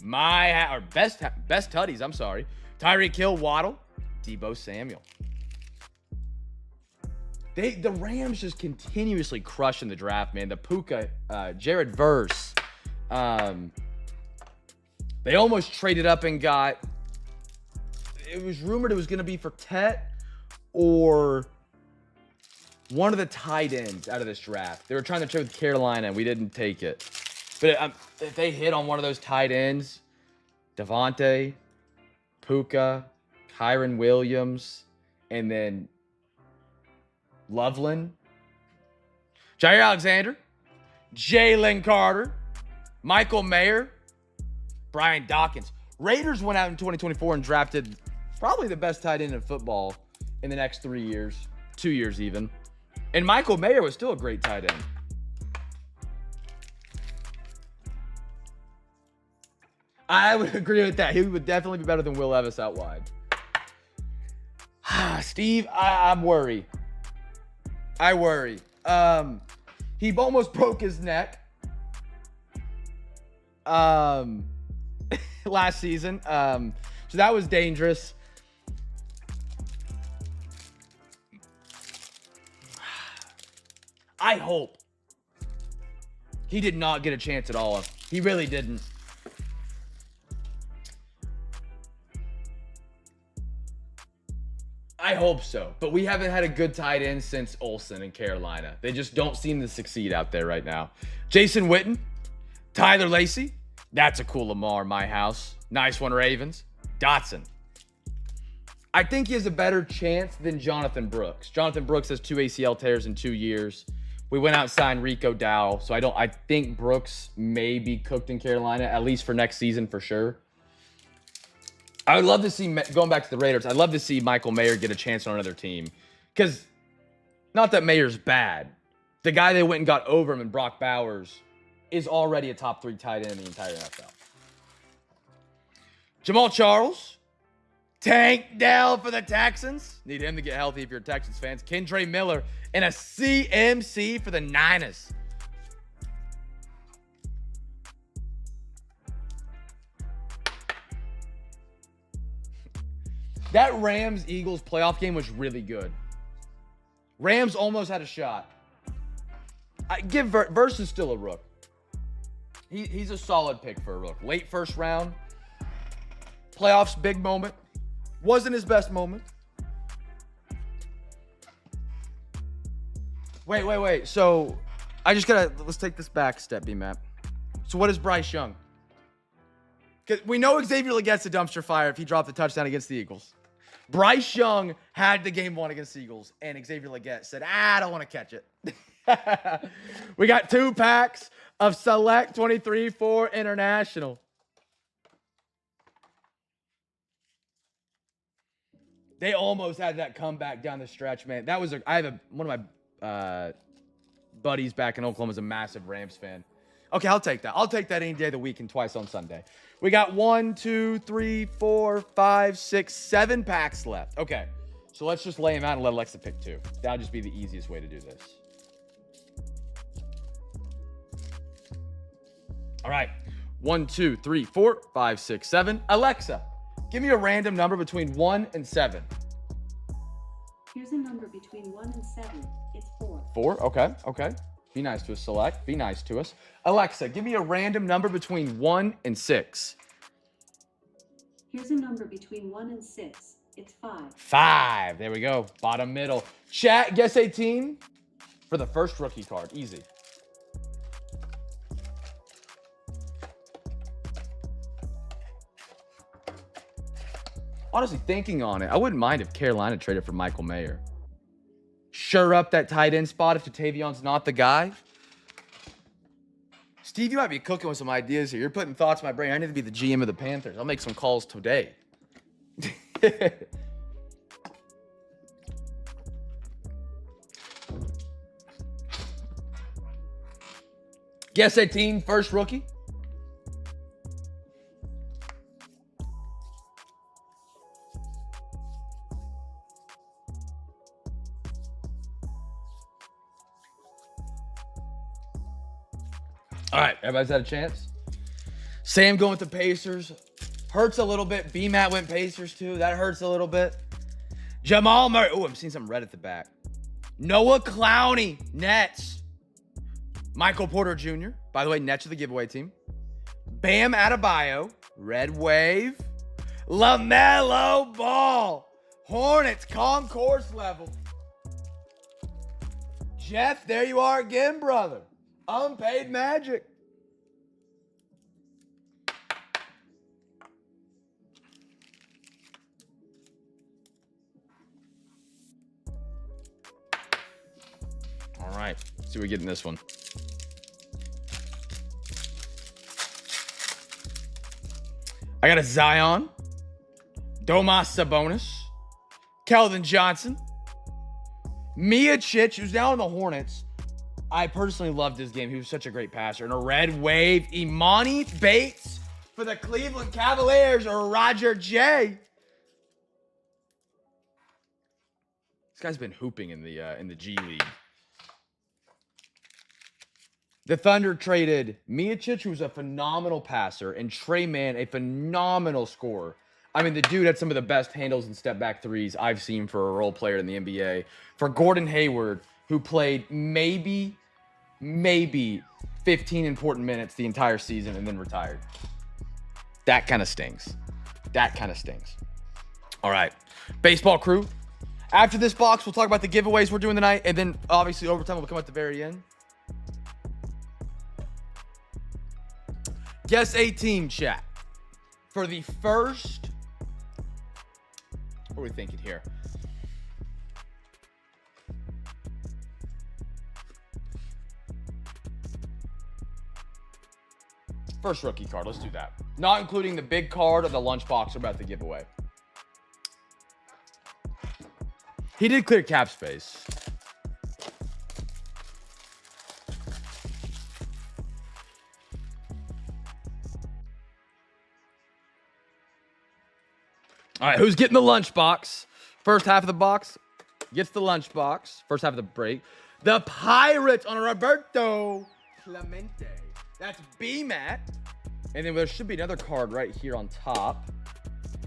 best tutties, I'm sorry. Tyreek Hill, Waddle, Deebo Samuel. The Rams just continuously crushing the draft, man. The Puka, Jared Verse. They almost traded up and got, it was rumored it was going to be for Tet or one of the tight ends out of this draft. They were trying to trade with Carolina, and we didn't take it. But if they hit on one of those tight ends, Devontae, Puka, Kyron Williams, and then Loveland. Jair Alexander, Jalen Carter, Michael Mayer, Brian Dawkins. Raiders went out in 2024 and drafted probably the best tight end in football in the next 3 years, 2 years even. And Michael Mayer was still a great tight end. I would agree with that. He would definitely be better than Will Levis out wide. Steve, I'm worried. I worry. He almost broke his neck last season. So that was dangerous. I hope he did not get a chance at all. He really didn't. I hope so, but we haven't had a good tight end since Olsen in Carolina. They just don't seem to succeed out there right now. Jason Witten, Tyler Lacey. That's a cool Lamar, my house. Nice one, Ravens. Dotson. I think he has a better chance than Jonathan Brooks. Jonathan Brooks has 2 ACL tears in 2 years. We went out and signed Rico Dowell, so I think Brooks may be cooked in Carolina, at least for next season for sure. I would love to see, going back to the Raiders, I'd love to see Michael Mayer get a chance on another team. Because, not that Mayer's bad. The guy they went and got over him in Brock Bowers is already a top 3 tight end in the entire NFL. Jamal Charles. Tank Dell for the Texans. Need him to get healthy if you're Texans fans. Kendre Miller. And a CMC for the Niners. That Rams-Eagles playoff game was really good. Rams almost had a shot. Verse is still a rook. He's a solid pick for a rook. Late first round. Playoffs, big moment. Wasn't his best moment. Wait. So, let's take this back step, B-Map. So what is Bryce Young? Because we know Xavier Leggett's a dumpster fire if he dropped the touchdown against the Eagles. Bryce Young had the game won against the Eagles, and Xavier Leggett said, I don't want to catch it. We got 2 packs of Select 23 for International. They almost had that comeback down the stretch, man. That was one of my buddies back in Oklahoma is a massive Rams fan. Okay, I'll take that. I'll take that any day of the week and twice on Sunday. We got 1, 2, 3, 4, 5, 6, 7 packs left. Okay, so let's just lay them out and let Alexa pick 2. That'll just be the easiest way to do this. All right, 1, 2, 3, 4, 5, 6, 7. Alexa, give me a random number between 1 and 7. Here's a number between 1 and 7. It's 4. 4? Okay. Be nice to us, Select. Be nice to us. Alexa, give me a random number between 1 and 6. Here's a number between 1 and 6. It's 5. 5. There we go. Bottom middle. Chat, guess 18 for the first rookie card. Easy. Honestly, thinking on it, I wouldn't mind if Carolina traded for Michael Mayer. Sure up that tight end spot if Jatavion's not the guy. Steve, you might be cooking with some ideas here. You're putting thoughts in my brain. I need to be the GM of the Panthers. I'll make some calls today. Guess 18, first rookie. All right, everybody's had a chance. Sam going with the Pacers. Hurts a little bit. B-Matt went Pacers too. That hurts a little bit. Jamal Murray. Oh, I'm seeing some red at the back. Noah Clowney, Nets. Michael Porter Jr. By the way, Nets are the giveaway team. Bam Adebayo, Red Wave. LaMelo Ball, Hornets, concourse level. Jeff, there you are again, brother. Unpaid Magic. All right, see what we get in this one. I got a Zion, Domas Sabonis, Keldon Johnson, Miocic, who's now in the Hornets. I personally loved his game. He was such a great passer. And a red wave, Imani Bates for the Cleveland Cavaliers, or Roger J. This guy's been hooping in the G League. The Thunder traded Miocic, who's a phenomenal passer, and Trey Mann, a phenomenal scorer. I mean, the dude had some of the best handles and step-back threes I've seen for a role player in the NBA. For Gordon Hayward, who played maybe 15 important minutes the entire season and then retired. That kind of stings. That kind of stings. All right. Baseball crew. After this box, we'll talk about the giveaways we're doing tonight, and then obviously overtime will come at the very end. Guess a team, chat. For the first... What are we thinking here? First rookie card. Let's do that. Not including the big card or the lunchbox we're about to give away. He did clear cap space. All right, who's getting the lunchbox? First half of the box gets the lunchbox. First half of the break. The Pirates on Roberto Clemente. That's B-Matt. And then there should be another card right here on top.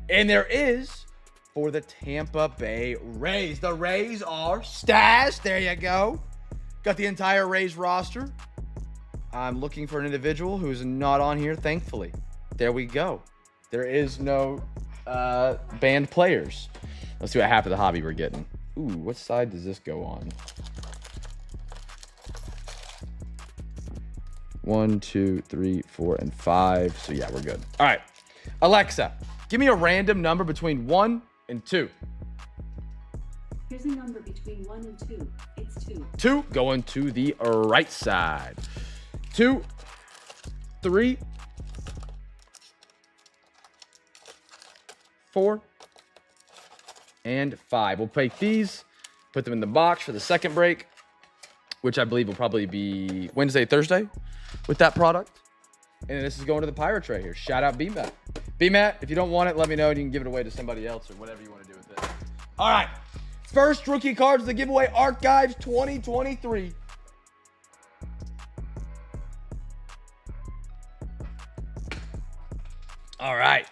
And there is for the Tampa Bay Rays. The Rays are stashed. There you go. Got the entire Rays roster. I'm looking for an individual who's not on here, thankfully. There we go. There is no banned players. Let's see what half of the hobby we're getting. Ooh, what side does this go on? 1, 2, 3, 4, and 5. So yeah, we're good. All right. Alexa, give me a random number between 1 and 2. Here's a number between 1 and 2. It's 2. 2 going to the right side. 2, 3, 4, and 5. We'll take these, put them in the box for the second break, which I believe will probably be Wednesday, Thursday with that product. And then this is going to the Pirates right here. Shout out B-Matt. B-Matt, if you don't want it, let me know and you can give it away to somebody else or whatever you want to do with it. All right. First rookie cards of the giveaway, Archives 2023. All right.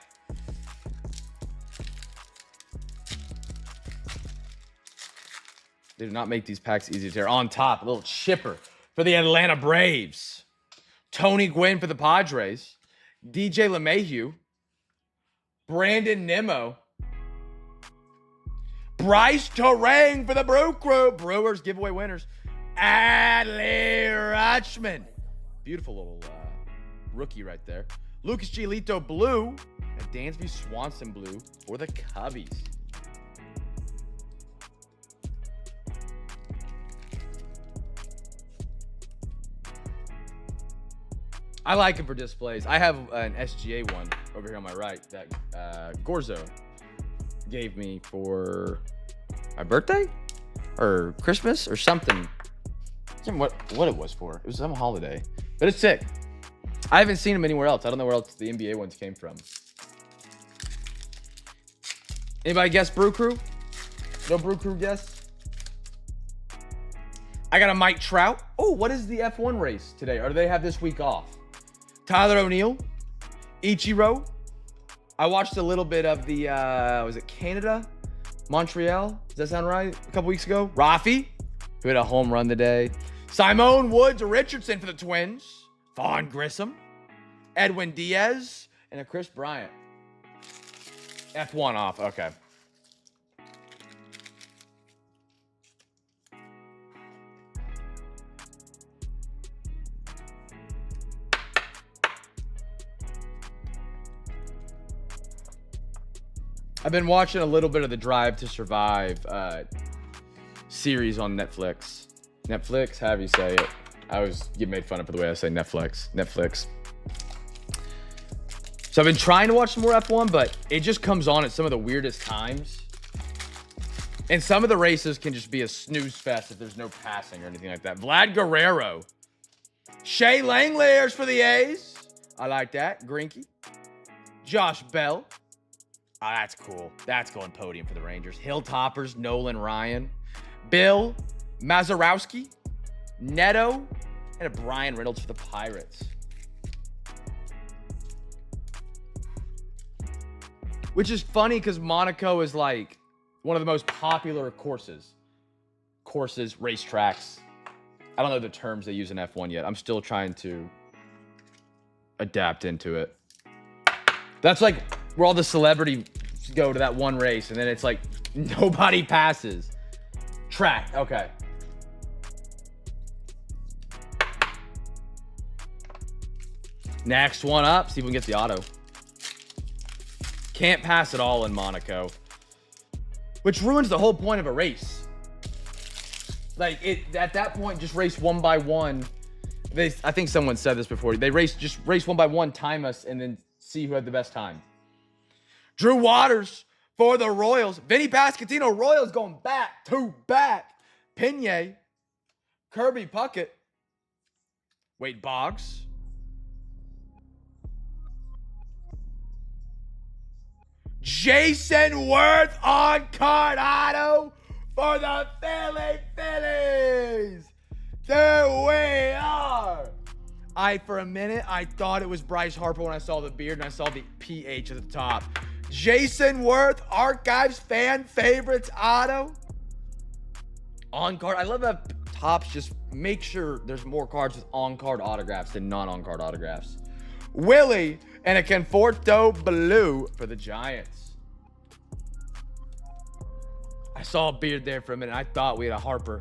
They do not make these packs easy to tear. On top, a little chipper for the Atlanta Braves. Tony Gwynn for the Padres. DJ LeMahieu. Brandon Nimmo. Bryce Terang for the Brew Crew. Brewers giveaway winners. Adley Rutschman. Beautiful little rookie right there. Lucas Giolito blue. And Dansby Swanson blue for the Cubbies. I like him for displays. I have an SGA one over here on my right that Gorzo gave me for my birthday or Christmas or something. I can't remember what it was for. It was some holiday, but it's sick. I haven't seen him anywhere else. I don't know where else the NBA ones came from. Anybody guess Brew Crew? No Brew Crew guess? I got a Mike Trout. Oh, what is the F1 race today? Or do they have this week off? Tyler O'Neill, Ichiro. I watched a little bit of the, was it Canada? Montreal? Does that sound right? A couple weeks ago. Rafi, who had a home run today. Simone Woods Richardson for the Twins. Vaughn Grissom. Edwin Diaz. And a Chris Bryant. F1 off. Okay. I've been watching a little bit of the Drive to Survive series on Netflix. Netflix, however you say it. I always get made fun of for the way I say Netflix. So I've been trying to watch some more F1, but it just comes on at some of the weirdest times. And some of the races can just be a snooze fest if there's no passing or anything like that. Vlad Guerrero. Shea Langlayers for the A's. I like that. Grinky. Josh Bell. Oh, that's cool. That's going podium for the Rangers. Hilltoppers, Nolan Ryan. Bill Mazurowski. Neto. And a Brian Reynolds for the Pirates. Which is funny because Monaco is like one of the most popular courses, racetracks. I don't know the terms they use in F1 yet. I'm still trying to adapt into it. That's like where all the celebrities go to that one race, and then it's like nobody passes. Track, okay. Next one up, see if we can get the auto. Can't pass at all in Monaco, which ruins the whole point of a race. Like at that point, just race one by one. I think someone said this before. They just race one by one, time us, and then see who had the best time. Drew Waters for the Royals. Vinny Pasquantino, Royals going back to back. Pinier, Kirby Puckett, Wade Boggs. Jason Worth on card auto for the Phillies. There we are. For a minute, I thought it was Bryce Harper when I saw the beard and I saw the PH at the top. Jason Worth, Archives fan favorites auto. On card. I love that Topps just make sure there's more cards with on-card autographs than non-on-card autographs. Willie and a Conforto Blue for the Giants. I saw a beard there for a minute. I thought we had a Harper.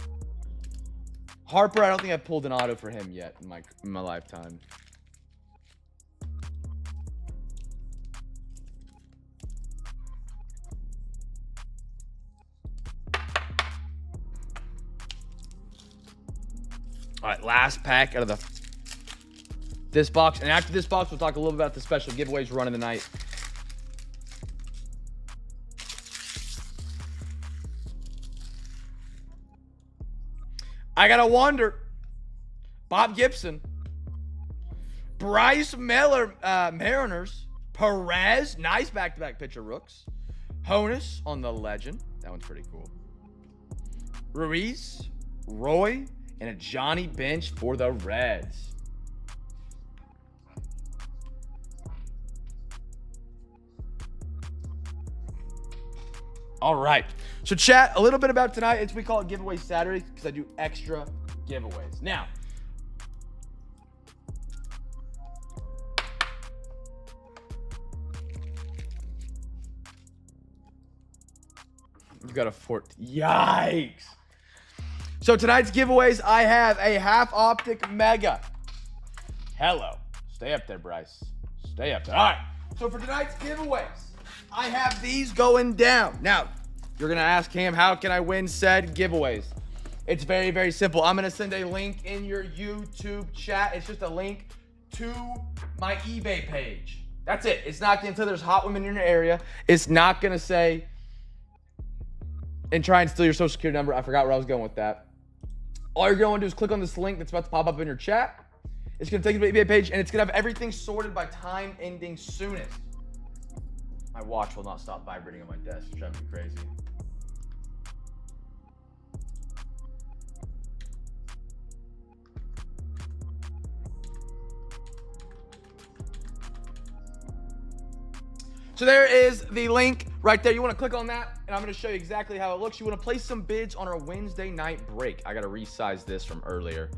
Harper, I don't think I've pulled an auto for him yet in my lifetime. All right, last pack out of this box. And after this box, we'll talk a little bit about the special giveaways running the night. I gotta wonder. Bob Gibson. Bryce Miller, Mariners. Perez, nice back-to-back pitcher rooks. Honus on the Legend. That one's pretty cool. Ruiz, Roy, and a Johnny Bench for the Reds. All right. So chat, a little bit about tonight. We call it Giveaway Saturday because I do extra giveaways. Now, we've got a fort. Yikes. So tonight's giveaways, I have a half optic mega. Hello. Stay up there, Bryce. Stay up there. All right. So for tonight's giveaways, I have these going down. Now, you're going to ask Cam, how can I win said giveaways? It's very, very simple. I'm going to send a link in your YouTube chat. It's just a link to my eBay page. That's it. It's not going to say there's hot women in your area. It's not going to say and try and steal your social security number. I forgot where I was going with that. All you're going to do is click on this link that's about to pop up in your chat. It's going to take you to the eBay page, and it's going to have everything sorted by time ending soonest. My watch will not stop vibrating on my desk. It's driving me crazy. So there is the link right there. You want to click on that, and I'm going to show you exactly how it looks. You want to place some bids on our Wednesday night break. I got to resize this from earlier.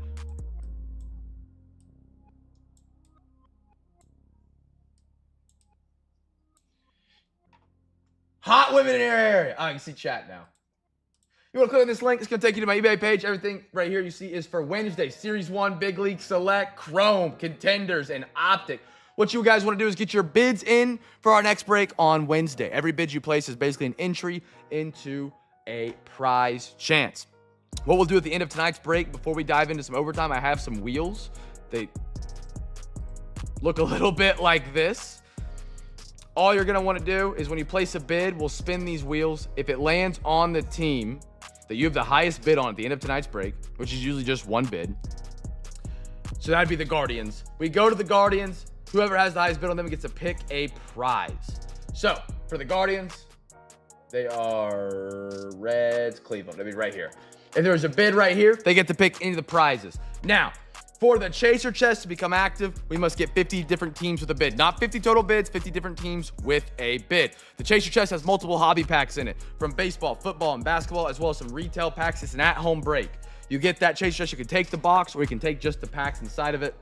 Hot women in your area. Oh, I can see chat now. You want to click on this link. It's going to take you to my eBay page. Everything right here you see is for Wednesday. Series 1, Big League Select, Chrome, Contenders, and Optic. What you guys want to do is get your bids in for our next break on Wednesday. Every bid you place is basically an entry into a prize chance. What we'll do at the end of tonight's break, before we dive into some overtime, I have some wheels. They look a little bit like this. All you're going to want to do is when you place a bid, we'll spin these wheels. If it lands on the team that you have the highest bid on at the end of tonight's break, which is usually just one bid, so that'd be the Guardians. We go to the Guardians. Whoever has the highest bid on them gets to pick a prize. So for the Guardians, they are Reds, Cleveland. They'll be right here. If there's a bid right here, they get to pick any of the prizes. Now, for the Chaser Chest to become active, we must get 50 different teams with a bid. Not 50 total bids, 50 different teams with a bid. The Chaser Chest has multiple hobby packs in it, from baseball, football, and basketball, as well as some retail packs. It's an at-home break. You get that Chaser Chest, you can take the box, or you can take just the packs inside of it.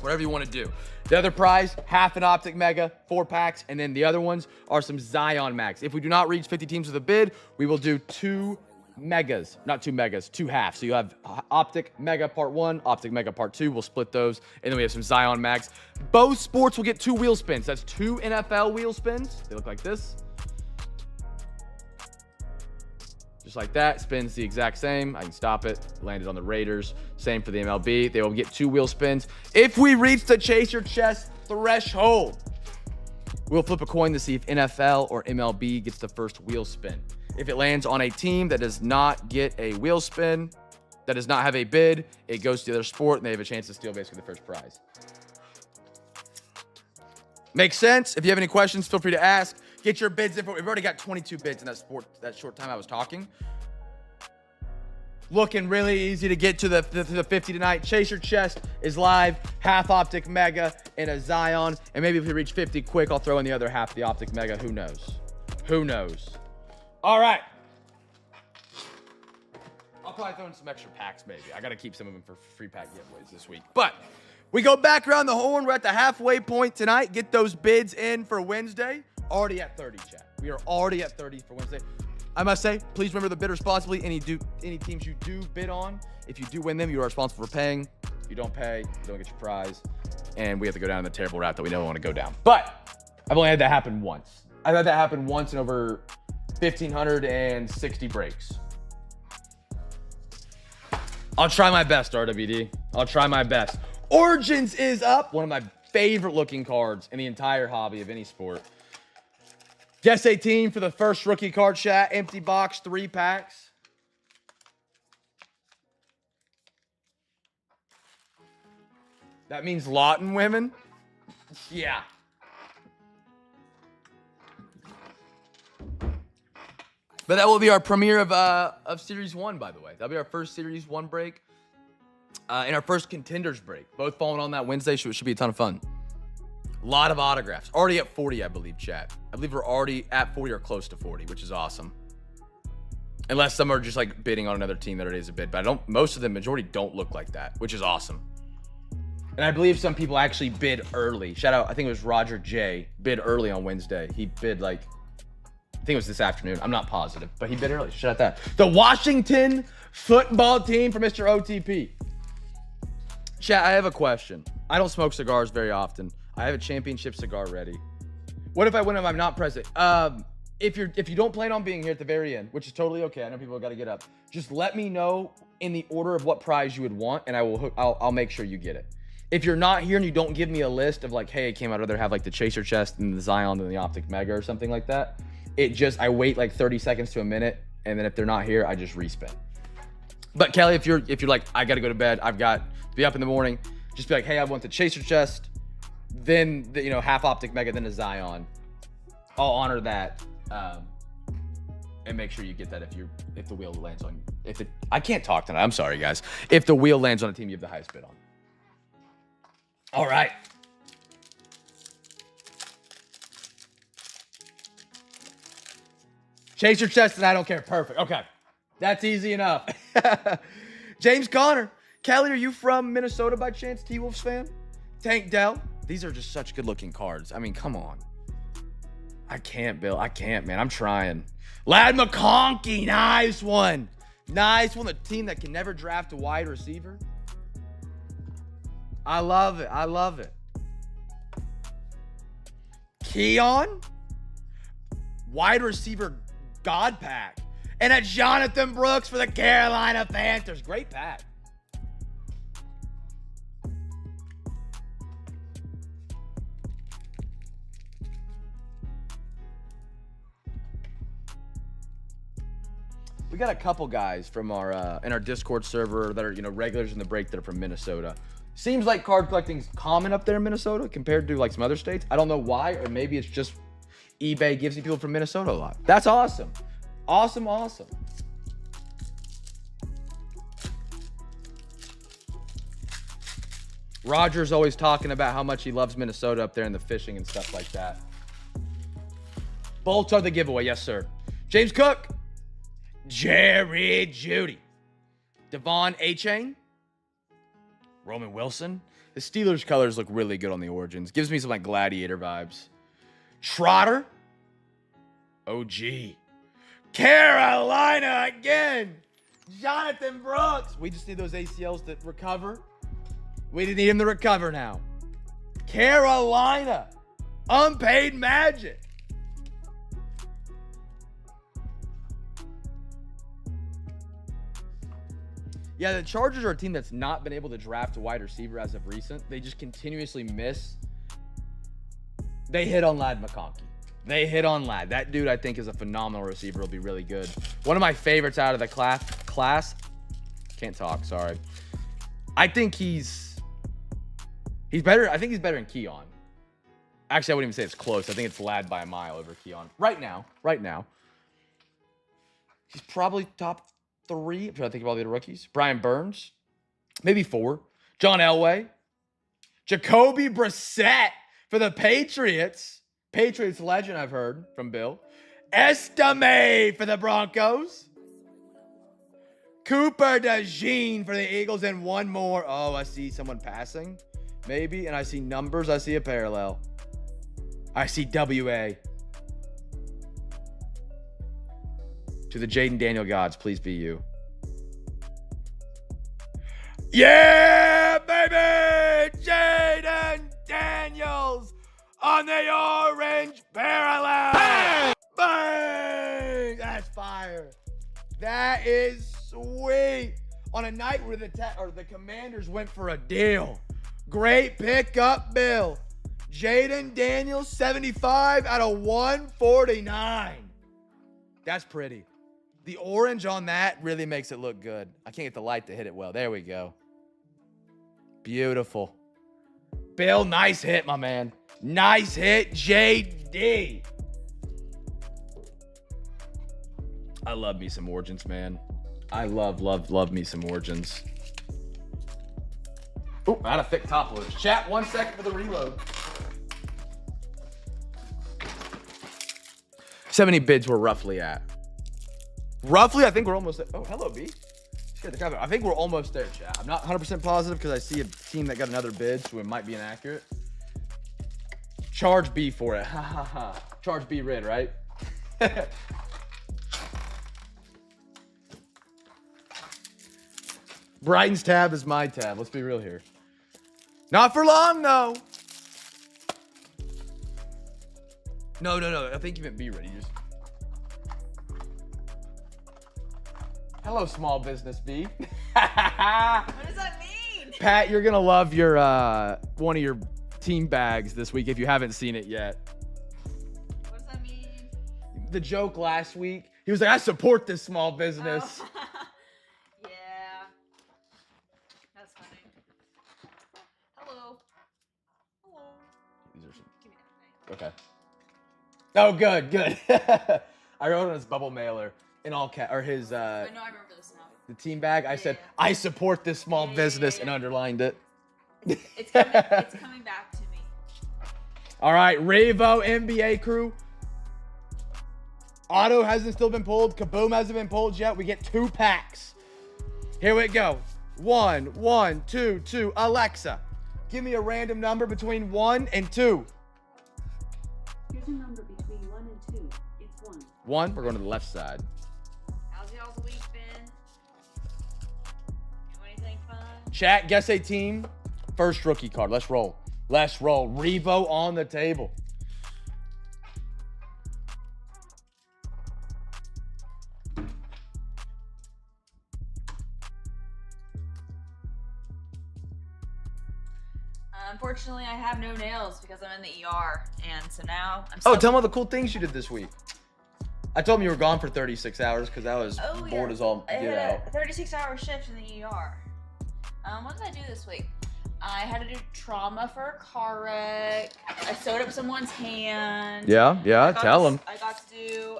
Whatever you want to do. The other prize, half an Optic Mega, 4 packs, and then the other ones are some Zion Mags. If we do not reach 50 teams with a bid, we will do 2 megas, not 2 megas, 2 halves. So you have Optic Mega Part 1, Optic Mega Part 2. We'll split those, and then we have some Zion Mags. Both sports will get 2 wheel spins. That's 2 NFL wheel spins. They look like this. Just like that, spins the exact same. I can stop it. Landed on the Raiders. Same for the MLB. They will get 2 wheel spins. If we reach the Chaser Chest threshold, we'll flip a coin to see if NFL or MLB gets the first wheel spin. If it lands on a team that does not get a wheel spin, that does not have a bid, it goes to the other sport, and they have a chance to steal basically the first prize. Makes sense? If you have any questions, feel free to ask. Get your bids in. We've already got 22 bids in that short time I was talking. Looking really easy to get to the 50 tonight. Chaser Chest is live. Half Optic Mega and a Zion. And maybe if we reach 50 quick, I'll throw in the other half of the Optic Mega. Who knows? Who knows? All right. I'll probably throw in some extra packs maybe. I got to keep some of them for free pack giveaways this week. But we go back around the horn. We're at the halfway point tonight. Get those bids in for Wednesday. Already at 30, chat. We are already at 30 for Wednesday. I must say, please remember to bid responsibly. Any teams you do bid on, if you do win them, you are responsible for paying. If you don't pay, you don't get your prize. And we have to go down the terrible route that we never want to go down. But I've only had that happen once. I've had that happen once in over 1,560 breaks. I'll try my best, RWD. I'll try my best. Origins is up. One of my favorite looking cards in the entire hobby of any sport. Guess 18 for the first rookie card, chat. Empty box, 3 packs. That means Lawton women? Yeah. But that will be our premiere of Series 1, by the way. That'll be our first Series 1 break. And our first Contenders break. Both falling on that Wednesday, so it should be a ton of fun. A lot of autographs. Already at 40, I believe, chat. I believe we're already at 40 or close to 40, which is awesome. Unless some are just like bidding on another team that already is a bid. But most of the majority don't look like that, which is awesome. And I believe some people actually bid early. Shout out, I think it was Roger J. Bid early on Wednesday. He bid like, I think it was this afternoon. I'm not positive, but he bid early. Shout out that. The Washington football team for Mr. OTP. Chat, I have a question. I don't smoke cigars very often. I have a championship cigar ready. What if I win if I'm not present? If you don't plan on being here at the very end, which is totally okay. I know people got to get up. Just let me know in the order of what prize you would want, and I'll make sure you get it. If you're not here and you don't give me a list of like, hey, Cam, I'd rather have like the Chaser Chest and the Zion than the Optic Mega or something like that. I wait like 30 seconds to a minute, and then if they're not here, I just respin. But Kelly, if you're like, I got to go to bed, I've got to be up in the morning, just be like, hey, I want the Chaser Chest, then the, half Optic Mega, then a Zion. I'll honor that, and make sure you get that if the wheel lands on. I can't talk tonight. I'm sorry, guys. If the wheel lands on a team you have the highest bid on. All right. Chaser Chest and I don't care. Perfect. Okay. That's easy enough. James Connor. Kelly, are you from Minnesota by chance? T-Wolves fan? Tank Dell. These are just such good-looking cards. I mean, come on. I can't, Bill. I can't, man. I'm trying. Lad McConkey. Nice one. Nice one. The team that can never draft a wide receiver. I love it. I love it. Keon. Wide receiver God pack. And a Jonathan Brooks for the Carolina Panthers. Great pack. We got a couple guys from our in our Discord server that are, you know, regulars in the break that are from Minnesota. Seems like card collecting's common up there in Minnesota compared to like some other states. I don't know why, or maybe it's just eBay gives you people from Minnesota a lot. That's awesome. Awesome, awesome. Roger's always talking about how much he loves Minnesota up there and the fishing and stuff like that. Bolts are the giveaway. Yes, sir. James Cook. Jerry Jeudy. Devon A-Chain. Roman Wilson. The Steelers colors look really good on the Origins. Gives me some like gladiator vibes. Trotter. OG. Carolina again. Jonathan Brooks. We just need those ACLs to recover. We need him to recover now. Carolina. Unpaid Magic. Yeah, the Chargers are a team that's not been able to draft a wide receiver as of recent. They just continuously miss. They hit on Ladd McConkey. They hit on Ladd. That dude, I think, is a phenomenal receiver. He'll be really good. One of my favorites out of the class. Can't talk, sorry. I think he's better. I think he's better than Keon. Actually, I wouldn't even say it's close. I think it's Ladd by a mile over Keon. Right now. He's probably top 3. I'm trying to think of all the other rookies. Brian Burns. Maybe 4. John Elway. Jacoby Brissett for the Patriots. Patriots legend, I've heard from Bill. Estime for the Broncos. Cooper DeJean for the Eagles. And one more. Oh, I see someone passing. Maybe. And I see numbers. I see a parallel. I see WA. To the Jaden Daniel gods, please be you. Yeah, baby! Jaden Daniels on the orange parallel. Bang! Bang! That's fire. That is sweet. On a night where the Commanders went for a deal. Great pickup, Bill. Jaden Daniels, 75 out of 149. That's pretty. The orange on that really makes it look good. I can't get the light to hit it well. There we go. Beautiful. Bill, nice hit, my man. Nice hit, JD. I love me some Origins, man. I love me some Origins. Oh, I had a thick top load. Chat, 1 second for the reload. 70 bids we're roughly at. Roughly, I think we're almost there. Oh, hello, B. I think we're almost there, chat. I'm not 100% positive because I see a team that got another bid, so it might be inaccurate. Charge B for it. Ha, ha, ha. Charge B red, right? Brighton's tab is my tab. Let's be real here. Not for long, though. No. I think you meant B ready. Hello, small business B. What does that mean? Pat, you're gonna love your one of your team bags this week if you haven't seen it yet. What does that mean? The joke last week, he was like, "I support this small business." Oh. Yeah. That's funny. Hello. These are some... Give me that thing. Okay. Oh, good. I wrote on his bubble mailer in all or his I know, I remember this now. the team bag. I said, "I support this small business," and underlined it. It's coming back to me. All right, Revo NBA crew. Auto hasn't still been pulled. Kaboom hasn't been pulled yet. We get 2 packs. Here we go. 1, 2, 2. Alexa, give me a random number between 1 and 2. Here's a number between 1 and 2. It's 1. 1. We're going to the left side. How's y'all's week been? Do anything fun? Chat, guess a team. First rookie card. Let's roll. Revo on the table. Unfortunately, I have no nails because I'm in the ER, and so now I'm. Oh, tell me all the cool things you did this week. I told him you were gone for 36 hours because I was bored as all I get had out. a 36-hour shift in the ER. What did I do this week? I had to do trauma for a car wreck. I sewed up someone's hand. Yeah, tell him. I got to do.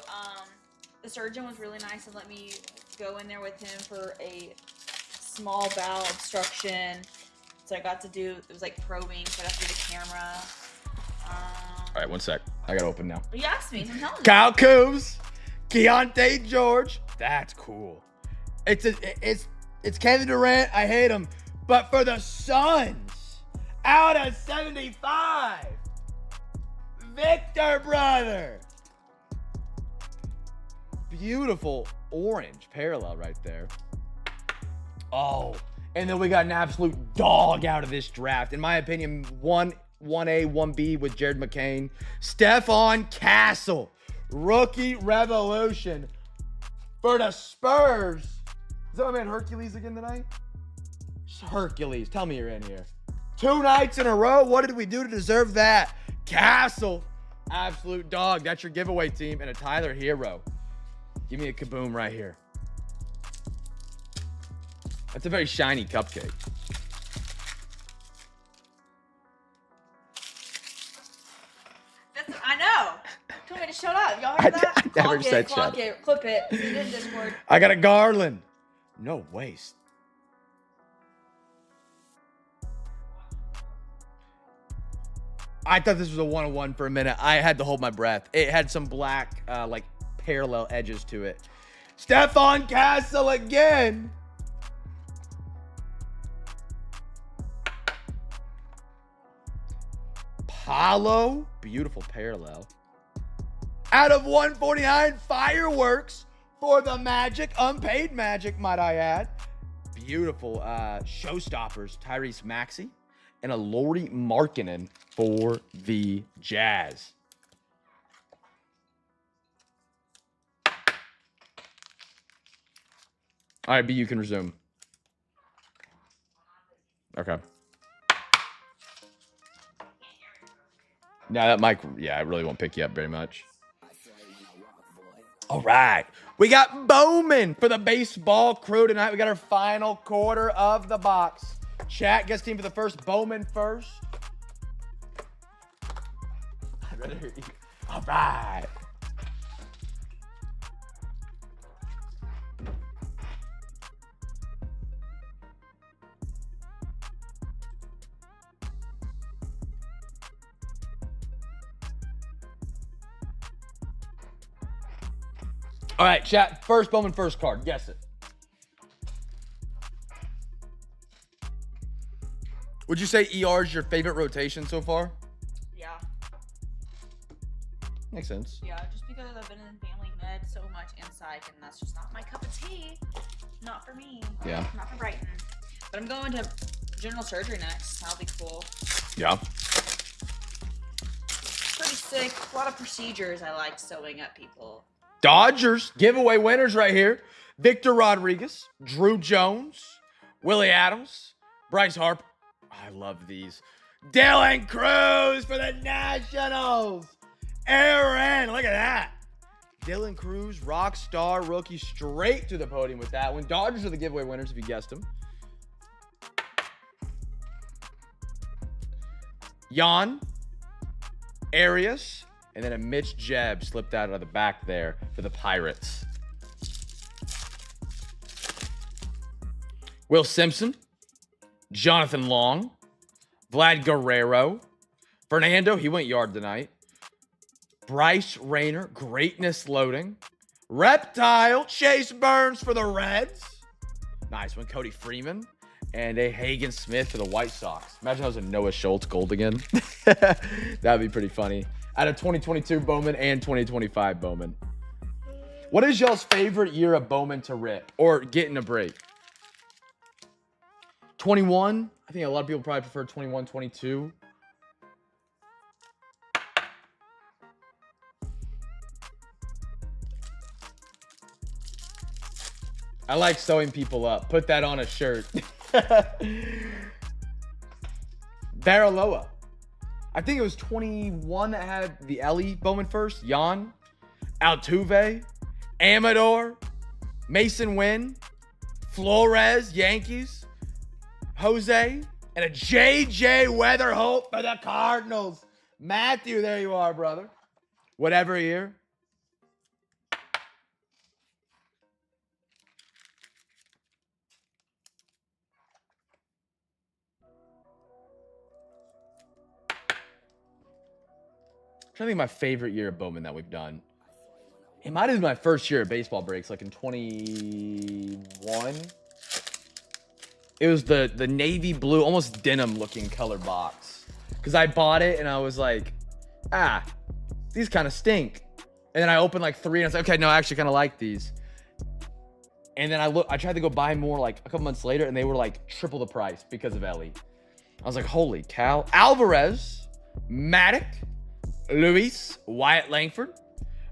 The surgeon was really nice and let me go in there with him for a small bowel obstruction. So I got to do. It was like probing. So I got to do the camera. All right, one sec. I got to open now. You asked me, so I'm telling you. Kyle Coombs, Keontae George. That's cool. It's Kevin Durant. I hate him. But for the Suns, out of 75, Victor, brother. Beautiful orange parallel right there. Oh, and then we got an absolute dog out of this draft. In my opinion, 1A, 1B with Jared McCain. Stephon Castle, rookie revolution for the Spurs. Is that my man Hercules again tonight? Hercules, tell me you're in here. 2 nights in a row. What did we do to deserve that? Castle, absolute dog. That's your giveaway team and a Tyler Hero. Give me a kaboom right here. That's a very shiny cupcake. I know. Told me to shut up. Y'all heard that? I never said shut up. Clock it. Clip it. Put it in Discord. I got a Garland. No waste. I thought this was a 101 for a minute. I had to hold my breath. It had some black, like, parallel edges to it. Stephon Castle again. Paulo. Beautiful parallel. Out of 149, fireworks for the Magic. Unpaid Magic, might I add. Beautiful showstoppers. Tyrese Maxey and a Lauri Markkanen for the Jazz. All right, B, you can resume. Okay. Now that mic, yeah, I really won't pick you up very much. All right. We got Bowman for the baseball crew tonight. We got our final quarter of the box. Chat, guest team for the first. Bowman first. I'd rather hear you. All right. All right, chat. First Bowman, first card. Guess it. Would you say ER is your favorite rotation so far? Yeah. Makes sense. Yeah, just because I've been in family med so much and psych, and that's just not my cup of tea. Not for me. Yeah. Not for Brighton. But I'm going to general surgery next. That'll be cool. Yeah. Pretty sick. A lot of procedures. I like sewing up people. Dodgers giveaway winners right here. Victor Rodriguez, Drew Jones, Willie Adams, Bryce Harper. I love these. Dylan Cruz for the Nationals. Aaron, look at that. Dylan Cruz, rock star rookie, straight to the podium with that one. Dodgers are the giveaway winners if you guessed them. Jan, Arias, and then a Mitch Jeb slipped out of the back there for the Pirates. Will Simpson, Jonathan Long, Vlad Guerrero, Fernando, he went yard tonight. Bryce Rayner, greatness loading. Reptile, Chase Burns for the Reds. Nice one, Cody Freeman. And a Hagen Smith for the White Sox. Imagine that was a Noah Schultz gold again. That'd be pretty funny. Out of 2022 Bowman and 2025 Bowman. What is y'all's favorite year of Bowman to rip or getting a break? 21. I think a lot of people probably prefer 21, 22. I like sewing people up. Put that on a shirt. Bariloa. I think it was 21 that had the Ellie Bowman first. Jan, Altuve, Amador, Mason Wynn, Flores, Yankees, Jose, and a JJ Weatherholt for the Cardinals. Matthew, there you are, brother. Whatever year. I'm trying to think of my favorite year of Bowman that we've done. It might have been my first year at baseball breaks, like in 21. It was the navy blue, almost denim looking color box. Because I bought it and I was like, these kind of stink. And then I opened like 3 and I was like, okay, no, I actually kind of like these. And then I tried to go buy more like a couple months later and they were like triple the price because of Ellie. I was like, holy cow. Alvarez, Maddox, Luis, Wyatt Langford,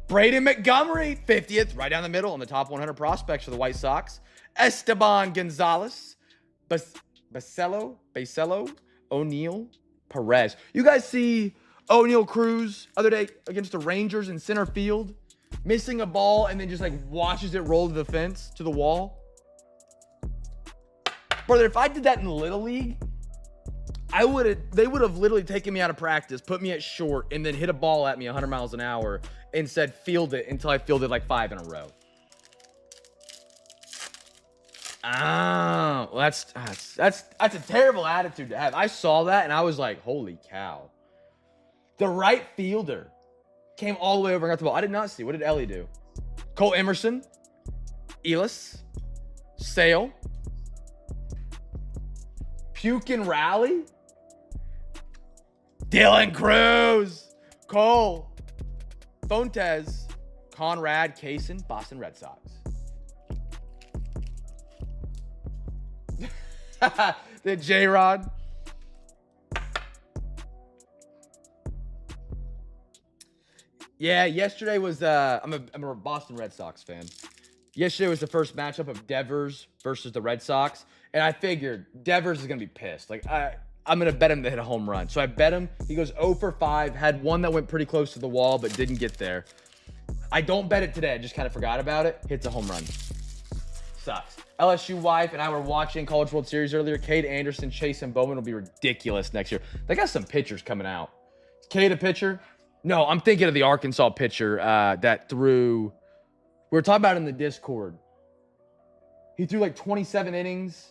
Braden Montgomery, 50th, right down the middle on the top 100 prospects for the White Sox. Esteban Gonzalez, Bacello, O'Neal, Perez. You guys see O'Neal Cruz other day against the Rangers in center field, missing a ball and then just like watches it roll to the fence, to the wall? Brother, if I did that in Little League, they would have literally taken me out of practice, put me at short, and then hit a ball at me 100 miles an hour and said, field it, until I fielded like 5 in a row. Well, that's a terrible attitude to have. I saw that and I was like, holy cow. The right fielder came all the way over and got the ball. I did not see. What did Ellie do? Cole Emerson, Elis, Sale, Puke and Rally, Dylan Cruz, Cole, Fontes, Conrad, Kaysen, Boston Red Sox. The J-Rod. Yeah, yesterday was, I'm a Boston Red Sox fan. Yesterday was the first matchup of Devers versus the Red Sox. And I figured Devers is going to be pissed. Like, I'm going to bet him to hit a home run. So I bet him. He goes 0 for 5. Had one that went pretty close to the wall, but didn't get there. I don't bet it today. I just kind of forgot about it. Hits a home run. Sucks. LSU wife and I were watching College World Series earlier. Cade Anderson, Chase, and Bowman will be ridiculous next year. They got some pitchers coming out. Is Cade a pitcher? No, I'm thinking of the Arkansas pitcher that threw. We were talking about it in the Discord. He threw like 27 innings.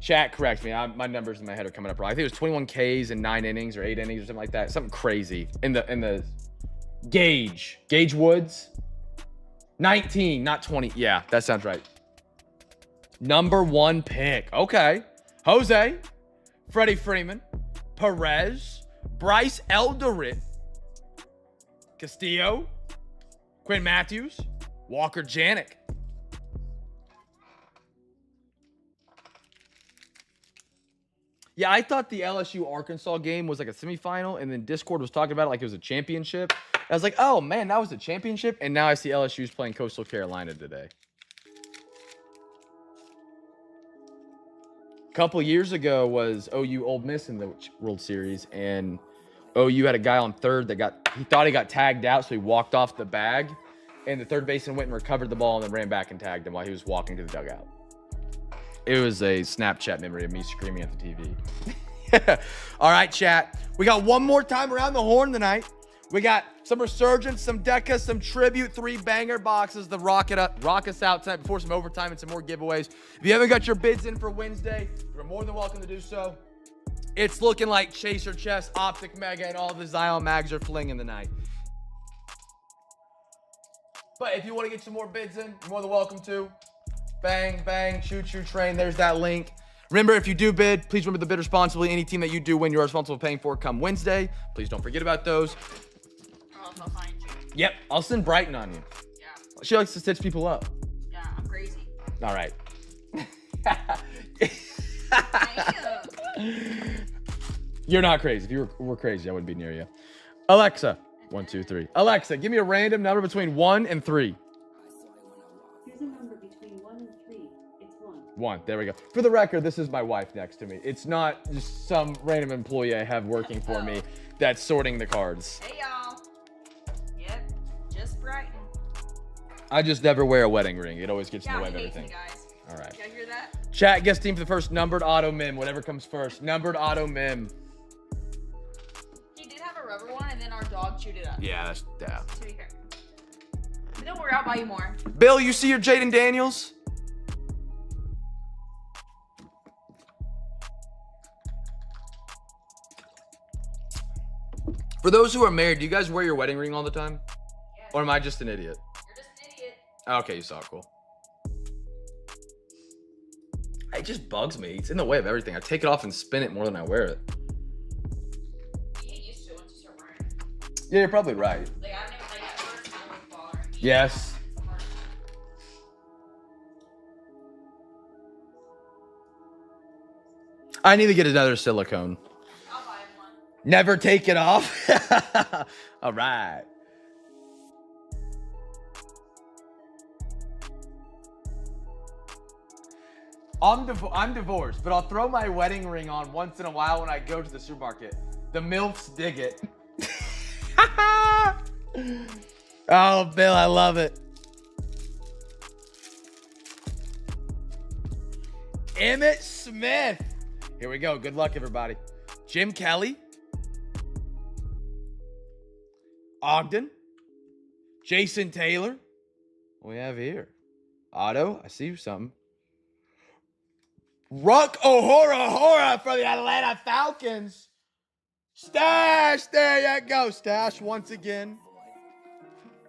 Chat correct me. My numbers in my head are coming up wrong. I think it was 21 Ks in 9 innings or 8 innings or something like that. Something crazy. In the Gage Woods. 19, not 20. Yeah, that sounds right. Number 1 pick. Okay. Jose, Freddie Freeman, Perez, Bryce Elderit, Castillo, Quinn Matthews, Walker Janik. Yeah, I thought the LSU-Arkansas game was like a semifinal, and then Discord was talking about it like it was a championship. I was like, oh, man, that was a championship, and now I see LSU's playing Coastal Carolina today. A couple years ago was OU Ole Miss in the World Series, and OU had a guy on third that he thought he got tagged out, so he walked off the bag, and the third baseman went and recovered the ball and then ran back and tagged him while he was walking to the dugout. It was a Snapchat memory of me screaming at the TV. All right, chat. We got one more time around the horn tonight. We got some Resurgence, some Deca, some Tribute, 3 banger boxes to rock us out tonight before some overtime and some more giveaways. If you haven't got your bids in for Wednesday, you're more than welcome to do so. It's looking like Chaser Chess, Optic Mega, and all the Zion mags are flinging tonight. But if you want to get some more bids in, you're more than welcome to. Bang, bang, choo-choo train. There's that link. Remember, if you do bid, please remember to bid responsibly. Any team that you do win, you're responsible for paying for come Wednesday. Please don't forget about those. I'll find you. Yep, I'll send Brighton on you. Yeah. She likes to stitch people up. Yeah, I'm crazy. All right. You're not crazy. If you were crazy, I wouldn't be near you. Alexa, 1, 2, 3. Alexa, give me a random number between 1 and 3. Here's a number between 1 and 3. It's 1. 1. There we go. For the record, this is my wife next to me. It's not just some random employee I have working for me that's sorting the cards. Hey, y'all. Yep, just Brighton. I just never wear a wedding ring. It always gets in the Yeah, way he of hates me, everything. guys. All right. You guys hear that? Chat, guess team for the first numbered auto mim. Whatever comes first. Numbered auto mim. He did have a rubber one, and then our dog chewed it up. Yeah, that's yeah. To be fair. But don't worry, I'll buy you more. Bill, you see your Jaden Daniels? For those who are married, do you guys wear your wedding ring all the time? Yes. Or am I just an idiot? You're just an idiot. Okay, you saw it. Cool. It just bugs me. It's in the way of everything. I take it off and spin it more than I wear it. You get used to it once you start wearing it. Yeah, you're probably right. Like, I never, like, at first, I don't bother me. Yes. It's hard. I need to get another silicone. I'll buy him one. Never take it off. All right. I'm divorced, but I'll throw my wedding ring on once in a while when I go to the supermarket. The MILFs dig it. Oh, Bill, I love it. Emmett Smith. Here we go. Good luck, everybody. Jim Kelly. Ogden. Jason Taylor. What we have here? Otto. I see you something. Ruck Ohora for the Atlanta Falcons. Stash. There you go. Stash once again.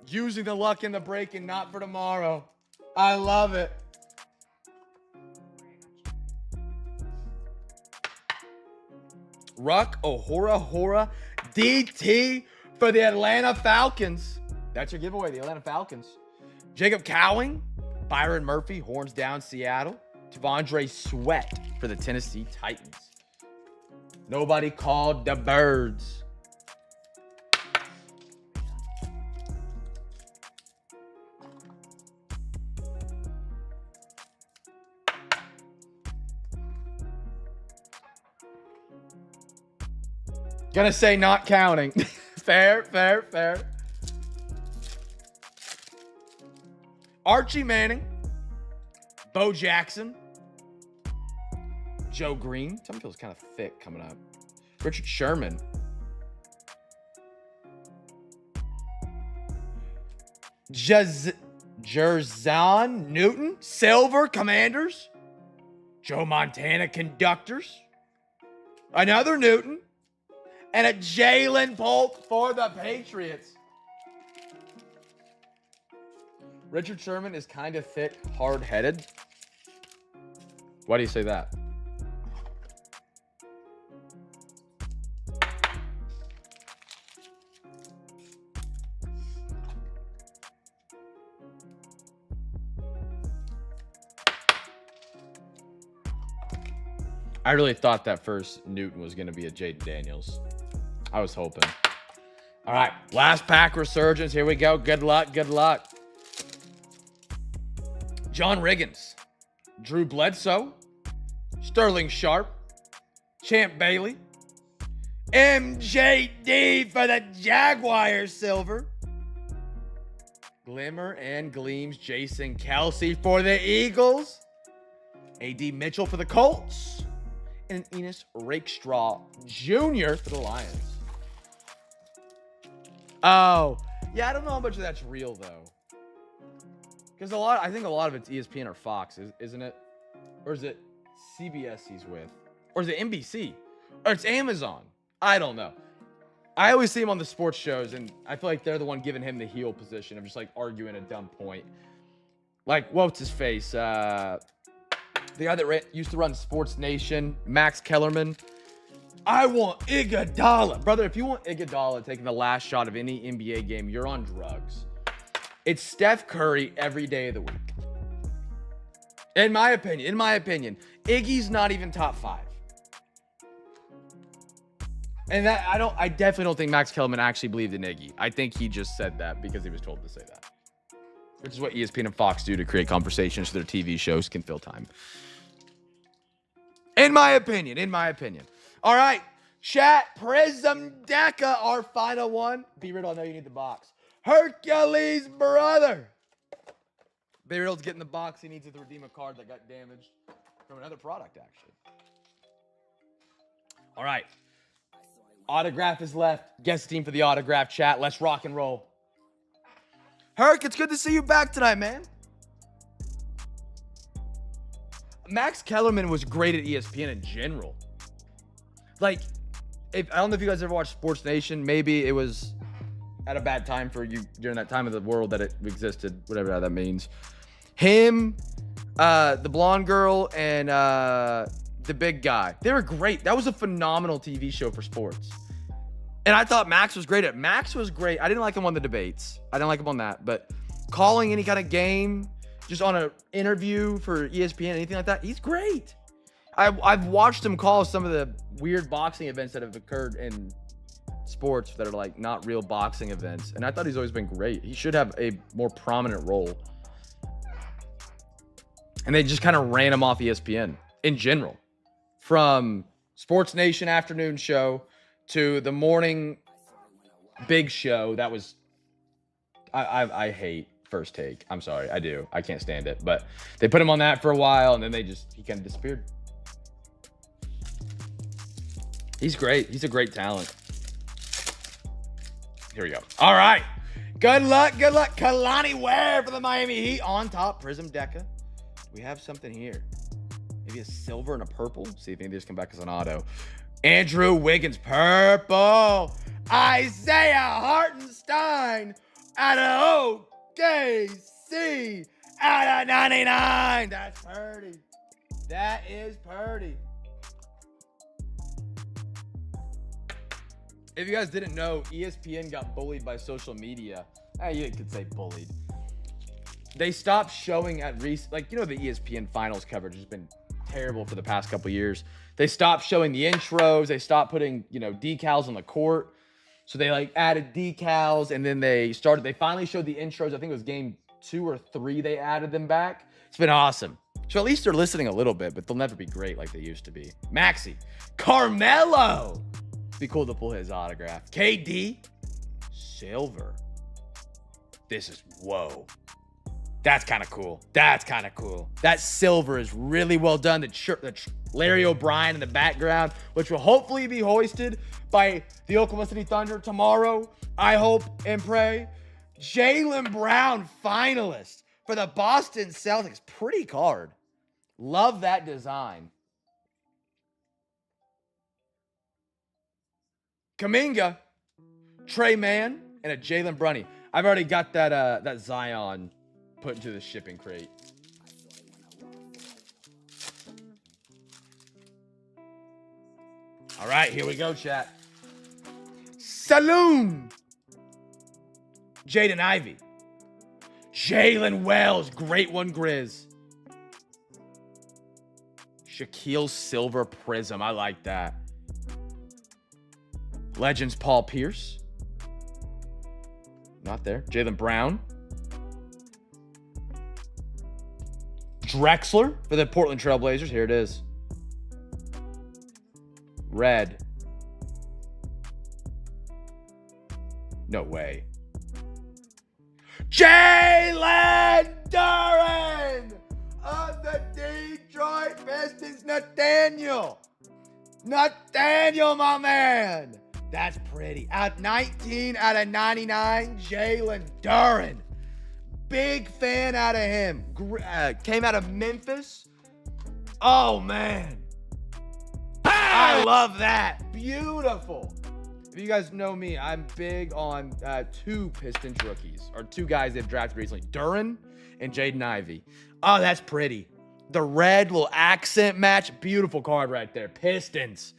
Using the luck in the break and not for tomorrow. I love it. Ruck Ohora DT for the Atlanta Falcons. That's your giveaway, the Atlanta Falcons. Jacob Cowing, Byron Murphy, horns down Seattle. T'Vondre Sweat for the Tennessee Titans. Nobody called the Birds. Gonna say not counting. Fair. Archie Manning. Bo Jackson. Joe Green. Something feels kind of thick coming up. Richard Sherman. Jerzon Newton. Silver Commanders. Joe Montana Conductors. Another Newton. And a Jalen Polk for the Patriots. Richard Sherman is kind of thick, hard-headed. Why do you say that? I really thought that first Newton was going to be a Jaden Daniels. I was hoping. All right, last pack Resurgence. Here we go. Good luck. John Riggins, Drew Bledsoe, Sterling Sharp, Champ Bailey, MJD for the Jaguars silver. Glimmer and Gleams, Jason Kelsey for the Eagles. A.D. Mitchell for the Colts. And an Enos Rakestraw Jr. for the Lions. Oh, yeah, I don't know how much of that's real, though. Because I think a lot of it's ESPN or Fox, isn't it? Or is it CBS he's with? Or is it NBC? Or it's Amazon? I don't know. I always see him on the sports shows, and I feel like they're the one giving him the heel position of just, like, arguing a dumb point. Like, what's his face? The guy that used to run Sports Nation, Max Kellerman. I want Iguodala. Brother, if you want Iguodala taking the last shot of any NBA game, you're on drugs. It's Steph Curry every day of the week. In my opinion, Iggy's not even top 5. And that I definitely don't think Max Kellerman actually believed in Iggy. I think he just said that because he was told to say that. Which is what ESPN and Fox do to create conversations so their TV shows can fill time. In my opinion. All right, chat, Prism Deca, our final one. B-Riddle, I know you need the box. Hercules, brother. B-Riddle's getting the box. He needs to redeem a card that got damaged from another product, actually. All right. Autograph is left. Guess the team for the autograph, chat. Let's rock and roll. Herc, it's good to see you back tonight, man. Max Kellerman was great at ESPN in general. Like, I don't know if you guys ever watched Sports Nation. Maybe it was at a bad time for you during that time of the world that it existed, whatever that means. Him, the blonde girl, and the big guy. They were great. That was a phenomenal TV show for sports. And I thought Max was great at it. Max was great. I didn't like him on the debates. I didn't like him on that. But calling any kind of game, just on an interview for ESPN, anything like that, he's great. I've watched him call some of the weird boxing events that have occurred in sports that are like not real boxing events. And I thought he's always been great. He should have a more prominent role. And they just kind of ran him off ESPN in general. From Sports Nation afternoon show to the morning big show. That was, I hate First Take. I'm sorry, I do. I can't stand it. But they put him on that for a while, and then he kind of disappeared. He's great. He's a great talent. Here we go. All right. Good luck. Kalani Ware for the Miami Heat on top. Prism Deca. We have something here. Maybe a silver and a purple. See if any of these come back as an auto. Andrew Wiggins, purple. Isaiah Hartenstein out of OKC out of 99. That's Purdy. That is Purdy. If you guys didn't know, ESPN got bullied by social media. You could say bullied. They stopped showing at the ESPN finals coverage has been terrible for the past couple years. They stopped showing the intros. They stopped putting, decals on the court. So they added decals, and then they finally showed the intros. I think it was game 2 or 3 they added them back. It's been awesome. So at least they're listening a little bit, but they'll never be great like they used to be. Maxi. Carmelo. Be cool to pull his autograph. KD. Silver. This is, whoa. That's kind of cool. That silver is really well done. The Larry O'Brien in the background, which will hopefully be hoisted by the Oklahoma City Thunder tomorrow. I hope and pray. Jaylen Brown, finalist for the Boston Celtics. Pretty card. Love that design. Kuminga, Trey Mann, and a Jalen Brunny. I've already got that Zion put into the shipping crate. All right, here we go, chat. Saloon. Jaden Ivey. Jalen Wells, great one, Grizz. Shaquille Silver Prism, I like that. Legends Paul Pierce. Not there. Jaylen Brown. Drexler for the Portland Trailblazers. Here it is. Red. No way. Jalen Duren of the Detroit Pistons. Nathaniel, my man. That's pretty. 19 out of 99, Jalen Duren. Big fan out of him. Came out of Memphis. Oh, man. I love that. Beautiful. If you guys know me, I'm big on 2 Pistons rookies, or 2 guys they've drafted recently. Duren and Jaden Ivey. Oh, that's pretty. The red little accent match. Beautiful card right there. Pistons.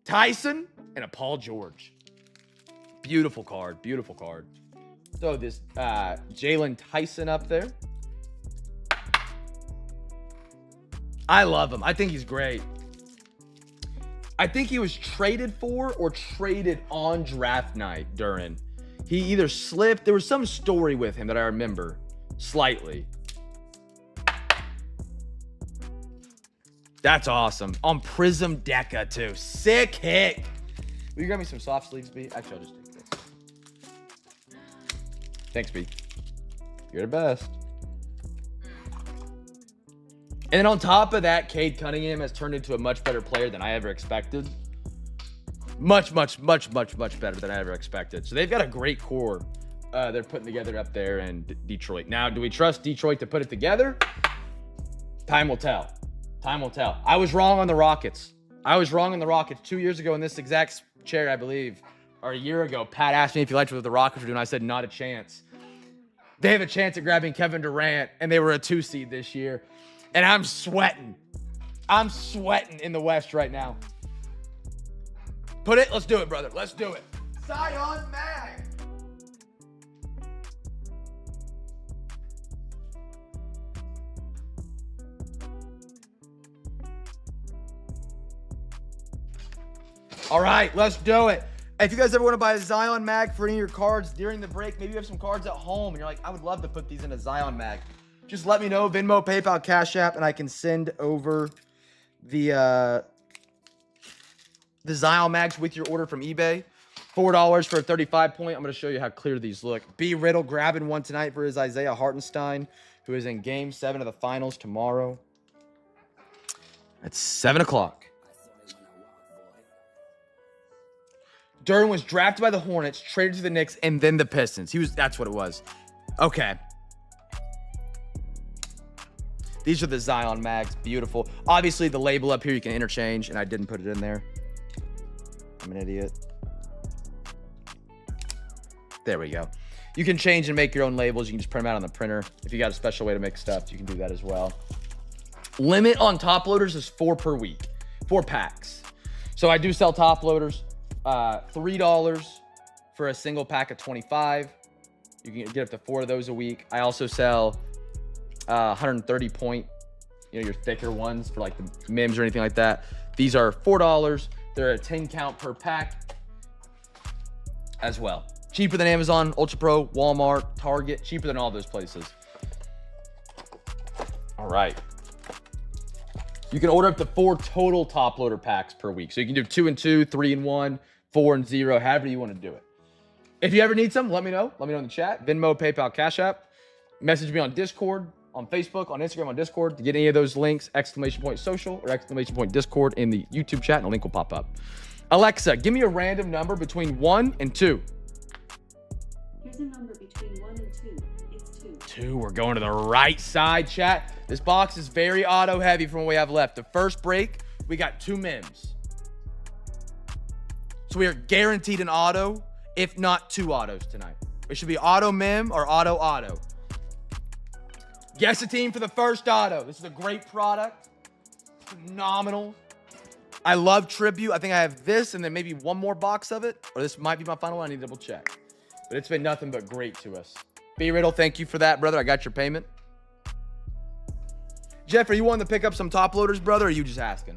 Tyson and a Paul George. Beautiful card. So this Jalen Tyson up there. I love him. I think he's great. I think he was traded for or traded on draft night, Duren. He either slipped. There was some story with him that I remember slightly. That's awesome. On Prism Deca, too. Sick hit. Will you grab me some soft sleeves, B? Actually, I'll just take this. Thanks, B. You're the best. And then on top of that, Cade Cunningham has turned into a much better player than I ever expected. Much better than I ever expected. So they've got a great core they're putting together up there in Detroit. Now, do we trust Detroit to put it together? Time will tell. Time will tell. I was wrong on the Rockets. 2 years ago in this exact chair, I believe, or a year ago. Pat asked me if you liked what the Rockets were doing. I said, not a chance. They have a chance at grabbing Kevin Durant, and they were a 2 seed this year. And I'm sweating. I'm sweating in the West right now. Put it. Let's do it, brother. Let's do it. Zion Mag. All right, let's do it. If you guys ever want to buy a Zion Mag for any of your cards during the break, maybe you have some cards at home and you're like, I would love to put these in a Zion Mag. Just let me know, Venmo, PayPal, Cash App, and I can send over the Zion Mags with your order from eBay. $4 for a 35-point. I'm going to show you how clear these look. B. Riddle grabbing one tonight for his Isaiah Hartenstein, who is in Game 7 of the Finals tomorrow. It's 7 o'clock. Duren was drafted by the Hornets, traded to the Knicks, and then the Pistons. That's what it was. Okay. These are the Zion Mags. Beautiful. Obviously, the label up here you can interchange, and I didn't put it in there. I'm an idiot. There we go. You can change and make your own labels. You can just print them out on the printer. If you got a special way to make stuff, you can do that as well. Limit on top loaders is 4 per week. 4 packs. So I do sell top loaders. $3 for a single pack of 25. You can get up to 4 of those a week. I also sell 130 point, your thicker ones for like the Mims or anything like that. These are $4. They're a 10 count per pack as well. Cheaper than Amazon, Ultra Pro, Walmart, Target, cheaper than all those places. All right. You can order up to 4 total top loader packs per week. So you can do 2 and 2, 3 and 1, 4 and 0, however you want to do it. If you ever need some, let me know. Let me know in the chat. Venmo, PayPal, Cash App. Message me on Discord, on Facebook, on Instagram, on Discord to get any of those links, !social or !Discord in the YouTube chat, and a link will pop up. Alexa, give me a random number between 1 and 2. Here's a number between 1 and 2. It's 2. 2. We're going to the right side, chat. This box is very auto heavy from what we have left. The first break, we got 2 Mims. So we are guaranteed an auto, if not 2 autos tonight. It should be auto Mim or auto. Guess a team for the first auto. This is a great product. Phenomenal. I love Tribute. I think I have this and then maybe one more box of it. Or this might be my final one. I need to double check. But it's been nothing but great to us. B. Riddle, thank you for that, brother. I got your payment. Jeff, are you wanting to pick up some top loaders, brother, or are you just asking?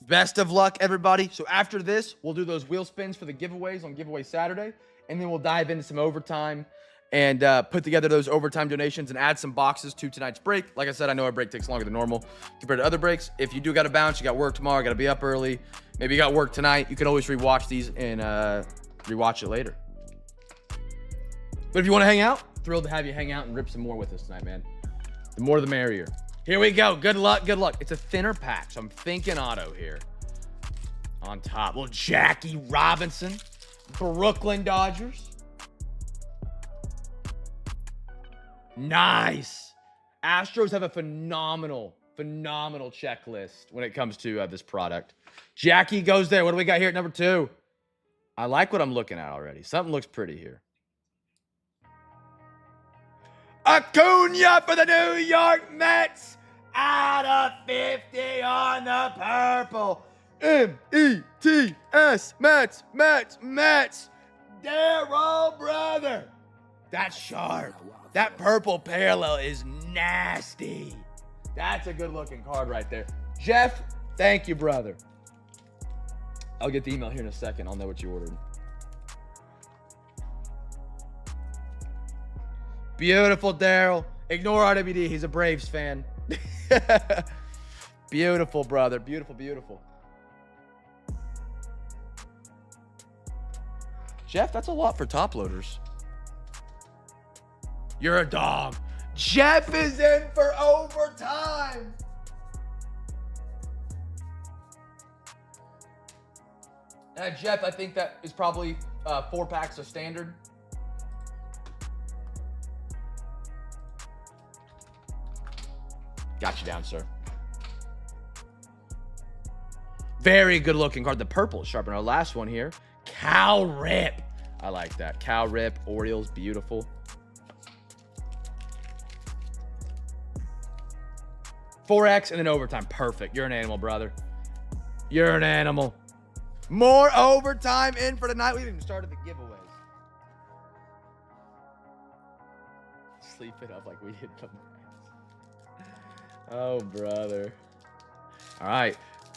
Best of luck, everybody. So after this, we'll do those wheel spins for the giveaways on Giveaway Saturday, and then we'll dive into some overtime and put together those overtime donations and add some boxes to tonight's break. Like I said, I know our break takes longer than normal compared to other breaks. If you do got to bounce, you got work tomorrow, got to be up early, maybe you got work tonight, you can always rewatch these and rewatch it later. But if you want to hang out, thrilled to have you hang out and rip some more with us tonight, man. The more the merrier. Here we go. Good luck. Good luck. It's a thinner pack, so I'm thinking auto here. On top, little Jackie Robinson, Brooklyn Dodgers. Nice. Astros have a phenomenal checklist when it comes to this product. Jackie goes there. What do we got here at number 2? I like what I'm looking at already. Something looks pretty here. Acuna for the New York Mets. Out of 50 on the purple. M-E-T-S. Mets. Darryl, brother. That's sharp. That purple parallel is nasty. That's a good looking card right there. Jeff, thank you, brother. I'll get the email here in a second. I'll know what you ordered. Beautiful, Daryl. Ignore RWD. He's a Braves fan. Beautiful, brother. Beautiful, beautiful. Jeff, that's a lot for top loaders. You're a dog. Jeff is in for overtime. Jeff, I think that is probably 4 packs of standard. Got you down, sir. Very good looking card. The purple is sharper. Our last one here. Cal Rip. I like that. Cal Rip. Orioles. Beautiful. $4X and then overtime. Perfect. You're an animal, brother. You're an animal. More overtime in for tonight. We haven't even started the giveaways. Sleep it up like we did the Oh, brother. All right.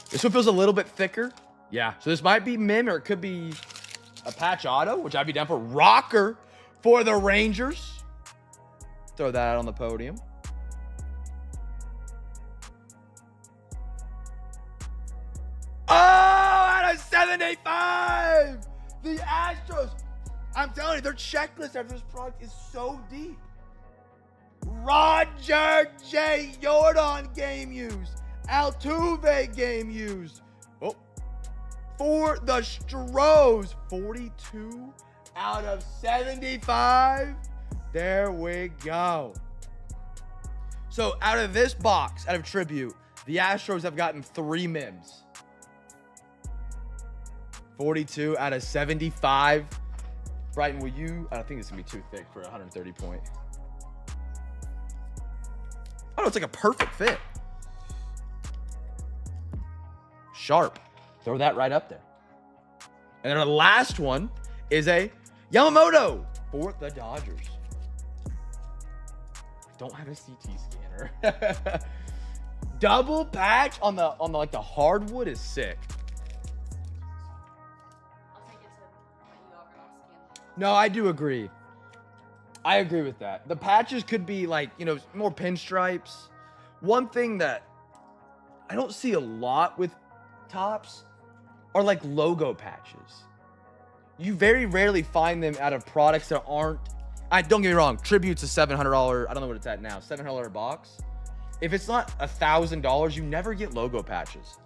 This one feels a little bit thicker. Yeah. So this might be Mim or it could be a patch auto, which I'd be down for. Rocker for the Rangers. Throw that out on the podium. Oh, out of 75. The Astros. I'm telling you, their checklist after this product is so deep. Roger J. Jordan game used. Altuve game used. Oh, for the Stros, 42 out of 75. There we go. So out of this box, out of tribute, the Astros have gotten 3 Mims. 42 out of 75. Brighton, will you? I don't think it's going to be too thick for a 130 point. Oh, no, it's like a perfect fit. Sharp. Throw that right up there. And then our last one is a Yamamoto for the Dodgers. Don't have a CT scanner. Double patch on the like the hardwood is sick. I'll take it to let you scan. No, I do agree. I agree with that. The patches could be like, you know, more pinstripes. One thing that I don't see a lot with tops are like logo patches. You very rarely find them out of products that aren't. Don't get me wrong. Tribute's a $700. I don't know what it's at now. $700 box. If it's not $1,000, you never get logo patches.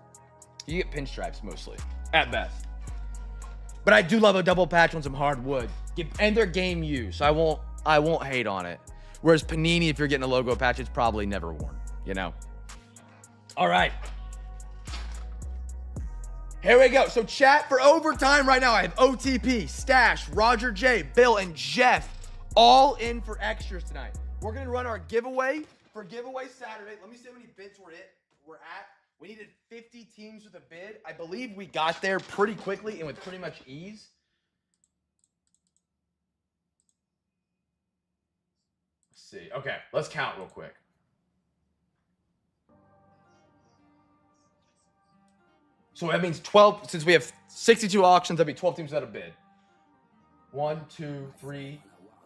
You get pinstripes mostly, at best. But I do love a double patch on some hardwood, and they're game used, so I won't hate on it. Whereas Panini, if you're getting a logo patch, it's probably never worn, you know? All right. Here we go. So chat for overtime right now. I have OTP, Stash, Roger J, Bill, and Jeff all in for extras tonight. We're going to run our giveaway for Giveaway Saturday. Let me see how many bids we're at. We needed 50 teams with a bid. I believe we got there pretty quickly and with pretty much ease. Let's see. Okay, let's count real quick. So that means 12, since we have 62 auctions, that'd be 12 teams that have bid. 1, 2, 3,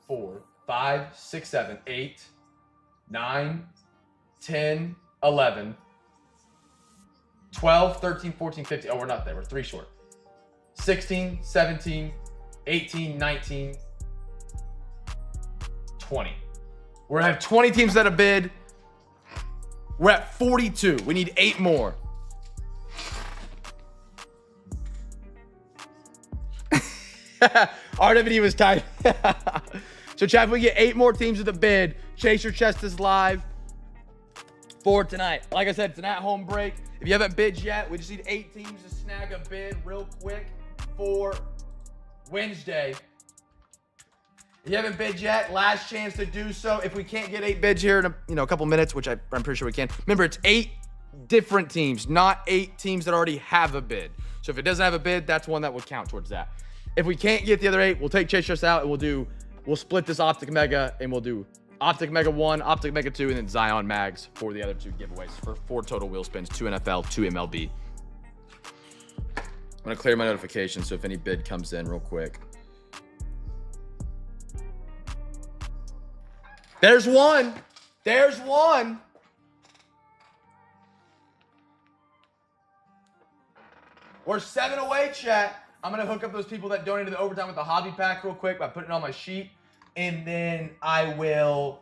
4, 5, 6, 7, 8, 9, 10, 11, 12, 13, 14, 15. Oh, we're not there. We're 3 short. 16, 17, 18, 19, 20. We're going to have 20 teams that have bid. We're at 42. We need 8 more. RWD was tight. So, chat, if we get 8 more teams with a bid, Chase Your Chest is live for tonight. Like I said, it's an at-home break. If you haven't bid yet, we just need 8 teams to snag a bid real quick for Wednesday. If you haven't bid yet, last chance to do so. If we can't get 8 bids here in a couple minutes, which I'm pretty sure we can. Remember, it's 8 different teams, not 8 teams that already have a bid. So if it doesn't have a bid, that's one that would count towards that. If we can't get the other 8, we'll take Chase Us out and we'll split this Optic Mega and we'll do Optic Mega 1, Optic Mega 2, and then Zion Mags for the other 2 giveaways for 4 total wheel spins, 2 NFL, 2 MLB. I'm gonna clear my notifications so if any bid comes in real quick. There's one. There's one. We're 7 away, chat. I'm going to hook up those people that donated the overtime with the hobby pack real quick by putting it on my sheet. And then I will,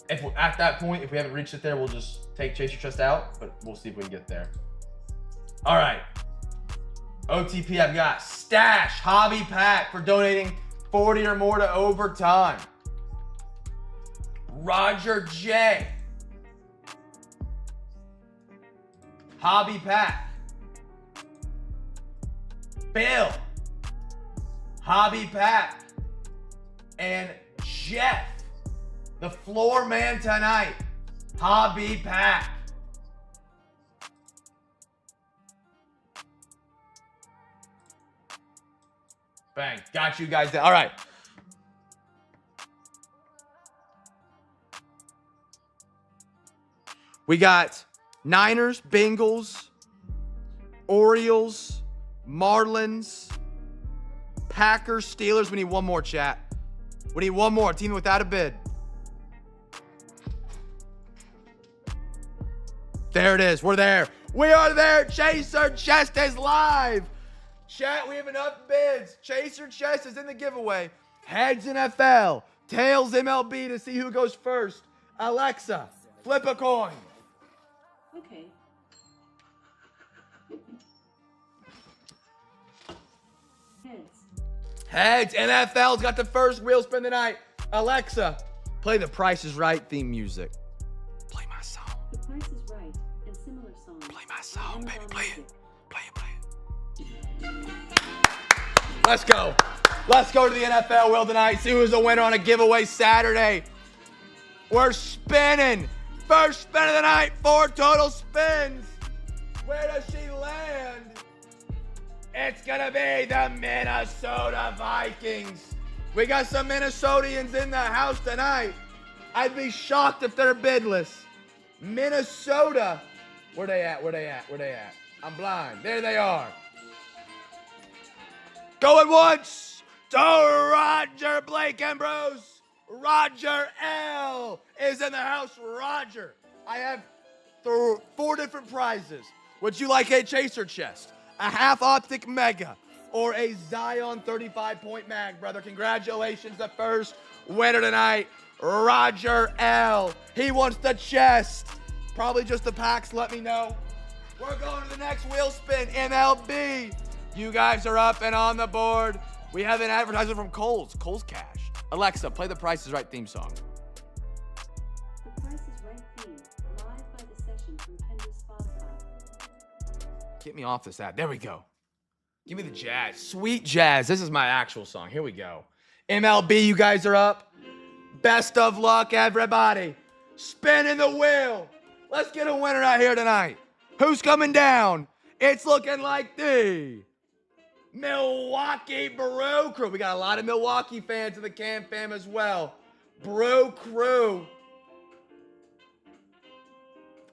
if we're at that point, if we haven't reached it there, we'll just take Chase Your Trust out. But we'll see if we can get there. All right. OTP, I've got Stash Hobby Pack for donating 40 or more to overtime. Roger J. Hobby Pack. Bill. Hobby Pack. And Jeff, the floor man tonight. Hobby Pack. Bang. Got you guys there. All right. We got Niners, Bengals, Orioles, Marlins, Packers, Steelers. We need one more, chat. We need one more. Team without a bid. There it is. We're there. We are there. Chaser Chest is live. Chat, we have enough bids. Chaser Chest is in the giveaway. Heads NFL, tails MLB to see who goes first. Alexa, flip a coin. Okay. Heads. Heads. NFL's got the first wheel spin tonight. Alexa, play the Price is Right theme music. Play my song. The Price is Right and similar songs. Play my song, baby. Amazon Play it. Music. Play it. Let's go. Let's go to the NFL wheel tonight. See who's the winner on a giveaway Saturday. We're spinning. First spin of the night. 4 total spins. Where does she land? It's going to be the Minnesota Vikings. We got some Minnesotians in the house tonight. I'd be shocked if they're bidless. Minnesota. Where they at? Where they at? Where they at? I'm blind. There they are. Going once to Roger Blake Ambrose. Roger L is in the house. Roger, I have 4 different prizes. Would you like a Chaser Chest, a half optic Mega, or a Zion 35-point mag, brother? Congratulations, the first winner tonight, Roger L. He wants the chest. Probably just the packs, let me know. We're going to the next wheel spin, MLB. You guys are up and on the board. We have an advertisement from Kohl's Cash. Alexa, play the Price is Right theme song. The Price is Right theme, live by the session from Kendra's Spotify. Get me off this app. There we go. Give me the jazz. Sweet jazz. This is my actual song. Here we go. MLB, you guys are up. Best of luck, everybody. Spinning the wheel. Let's get a winner out here tonight. Who's coming down? It's looking like the Milwaukee Bro Crew. We got a lot of Milwaukee fans in the CamFam as well. Bro Crew.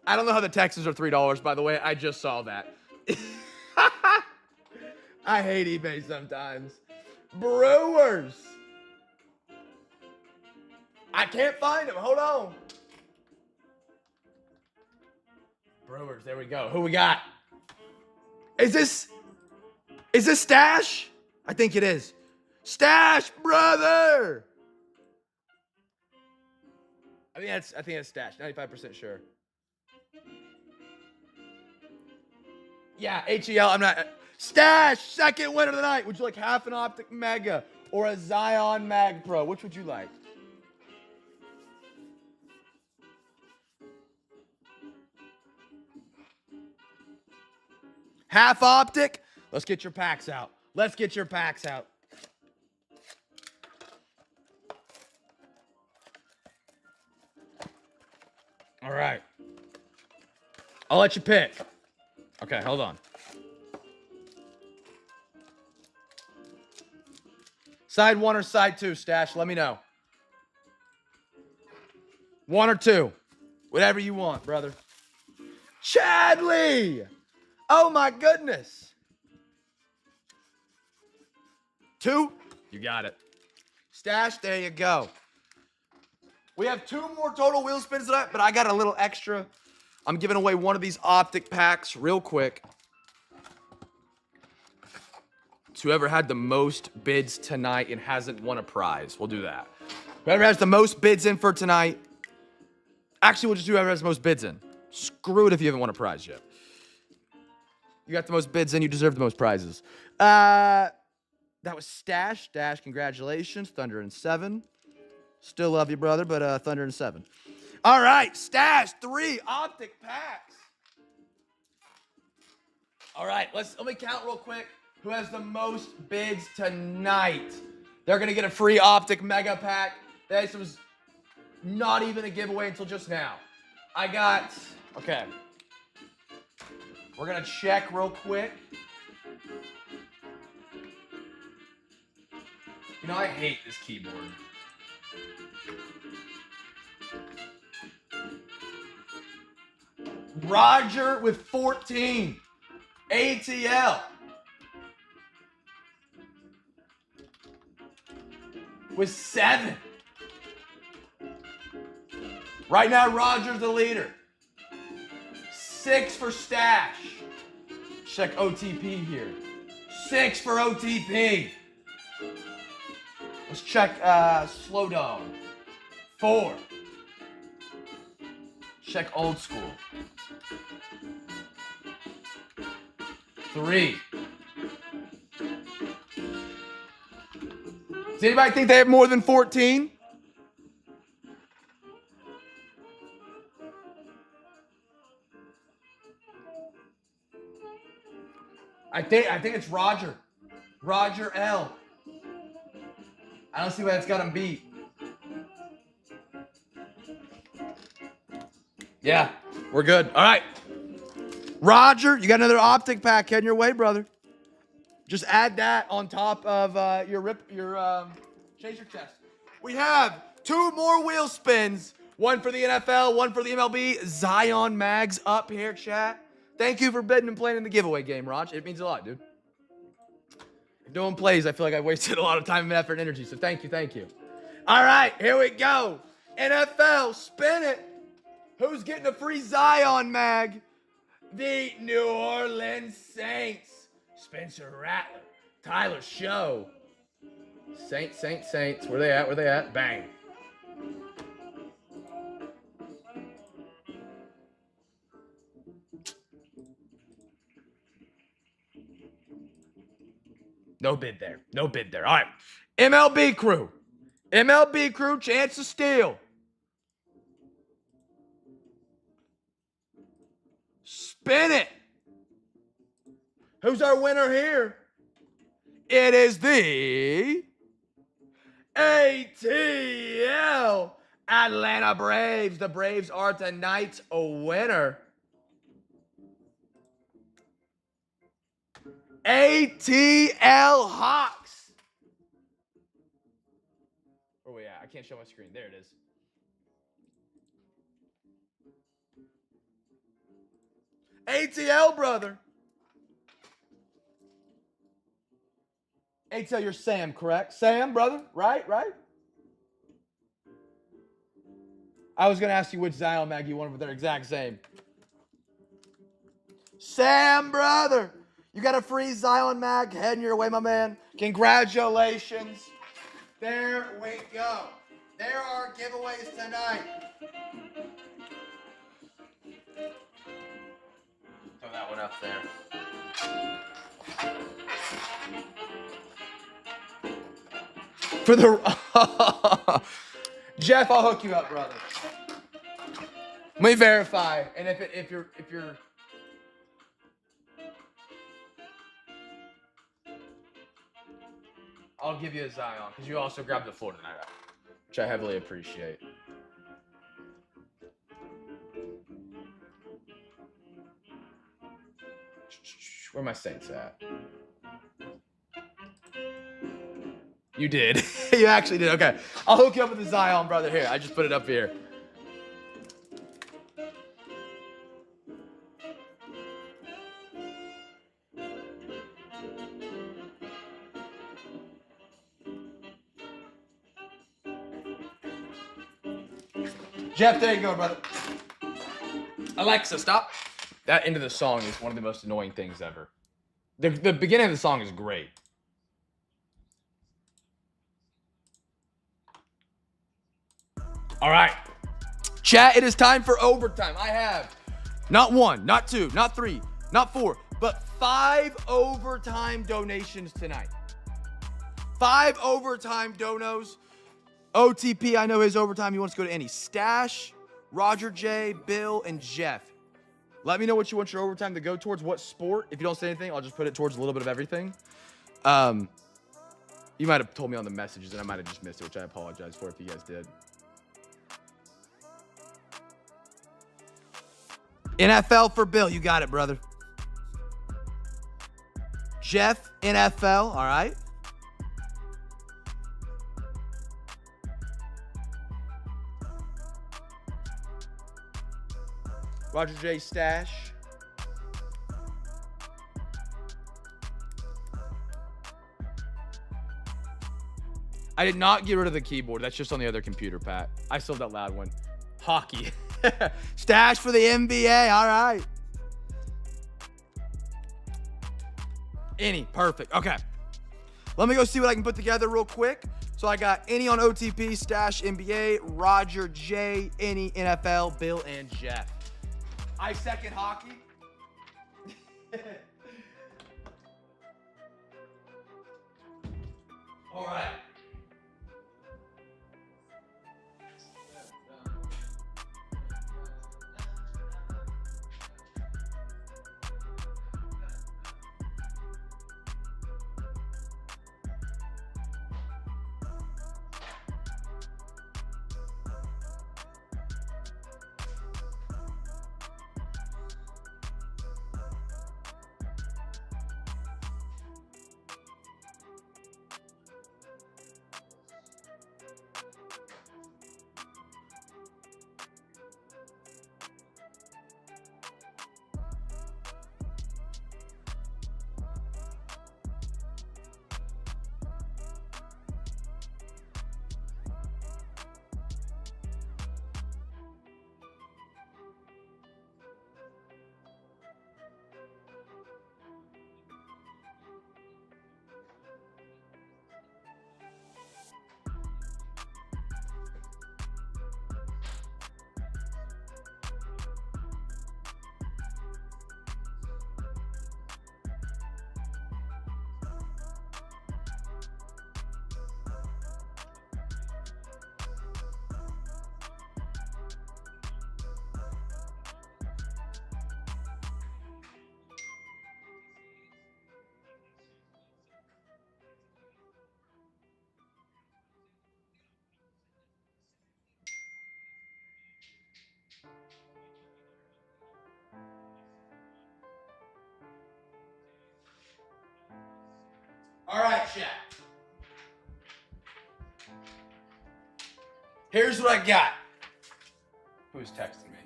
I don't know how the Texans are $3, by the way. I just saw that. I hate eBay sometimes. Brewers. I can't find them. Hold on. Brewers. There we go. Who we got? Is this Stash? I think it is. Stash, brother. I think that's Stash. 95% sure. Yeah, HEL. I'm not. Stash, second winner of the night. Would you like half an optic Mega or a Zion Mag Pro? Which would you like? Half optic? Let's get your packs out. Let's get your packs out. All right. I'll let you pick. Okay, hold on. Side 1 or side 2, Stash? Let me know. 1 or 2. Whatever you want, brother. Chadley! Oh my goodness. 2? You got it. Stash, there you go. We have 2 more total wheel spins tonight, but I got a little extra. I'm giving away one of these optic packs real quick. It's whoever had the most bids tonight and hasn't won a prize. We'll do that. Whoever has the most bids in for tonight. Actually, we'll just do whoever has the most bids in. Screw it if you haven't won a prize yet. You got the most bids in, you deserve the most prizes. That was Stash. Dash, congratulations. Thunder and 7. Still love you, brother, but Thunder and 7. All right, Stash, 3 optic packs. All right, let me count real quick who has the most bids tonight. They're going to get a free optic mega pack. This was not even a giveaway until just now. Okay. We're going to check real quick. You know, I hate this keyboard. Roger with 14. ATL. With 7. Right now, Roger's the leader. 6 for Stash. Check OTP here. 6 for OTP. Let's check Slow Dog. 4. Check Old School. 3. Does anybody think they have more than 14? I think it's Roger. Roger L. I don't see why that's got him beat. Yeah, we're good. All right. Roger, you got another optic pack heading your way, brother. Just add that on top of your chaser chest. We have 2 more wheel spins. One for the NFL, one for the MLB. Zion Mags up here, chat. Thank you for bidding and playing in the giveaway game, Raj. It means a lot, dude. If no one plays, I feel like I wasted a lot of time and effort and energy, so thank you, thank you. All right, here we go. NFL, spin it. Who's getting a free Zion mag? The New Orleans Saints. Spencer Rattler. Tyler Show. Saints. Where they at? Where they at? Bang. No bid there. No bid there. All right. MLB crew. MLB crew, chance to steal. Spin it. Who's our winner here? It is the ATL Atlanta Braves. The Braves are tonight's winner. ATL Hawks. Where are we at? I can't show my screen. There it is. ATL, brother. ATL, you're Sam, correct? Sam, brother? Right? I was going to ask you which Zion mag you wanted, but they're exact same. Sam, brother. You got a free Zion mag heading your way, my man. Congratulations. There we go. There are giveaways tonight. Throw that one up there. For the Jeff, I'll hook you up, brother. Let me verify, and if you're I'll give you a Zion because you also grabbed the floor tonight, which I heavily appreciate. Where are my Saints at? You did. You actually did. Okay. I'll hook you up with the Zion, brother. Here. I just put it up here. Jeff, there you go, brother. Alexa, stop. That end of the song is one of the most annoying things ever. The beginning of the song is great. All right. Chat, it is time for overtime. I have not 1, not 2, not 3, not 4, but 5 overtime donations tonight. 5 overtime donos. OTP, I know his overtime. He wants to go to any. Stash, Roger J, Bill, and Jeff. Let me know what you want your overtime to go towards. What sport? If you don't say anything, I'll just put it towards a little bit of everything. You might have told me on the messages, and I might have just missed it, which I apologize for if you guys did. NFL for Bill. You got it, brother. Jeff, NFL. All right. Roger J, Stash. I did not get rid of the keyboard. That's just on the other computer, Pat. I still have that loud one. Hockey. Stash for the NBA. All right. Any. Perfect. Okay. Let me go see what I can put together real quick. So I got any on OTP, Stash, NBA, Roger J, any NFL, Bill, and Jeff. I second hockey. All right. All right, chat. Here's what I got. Who's texting me?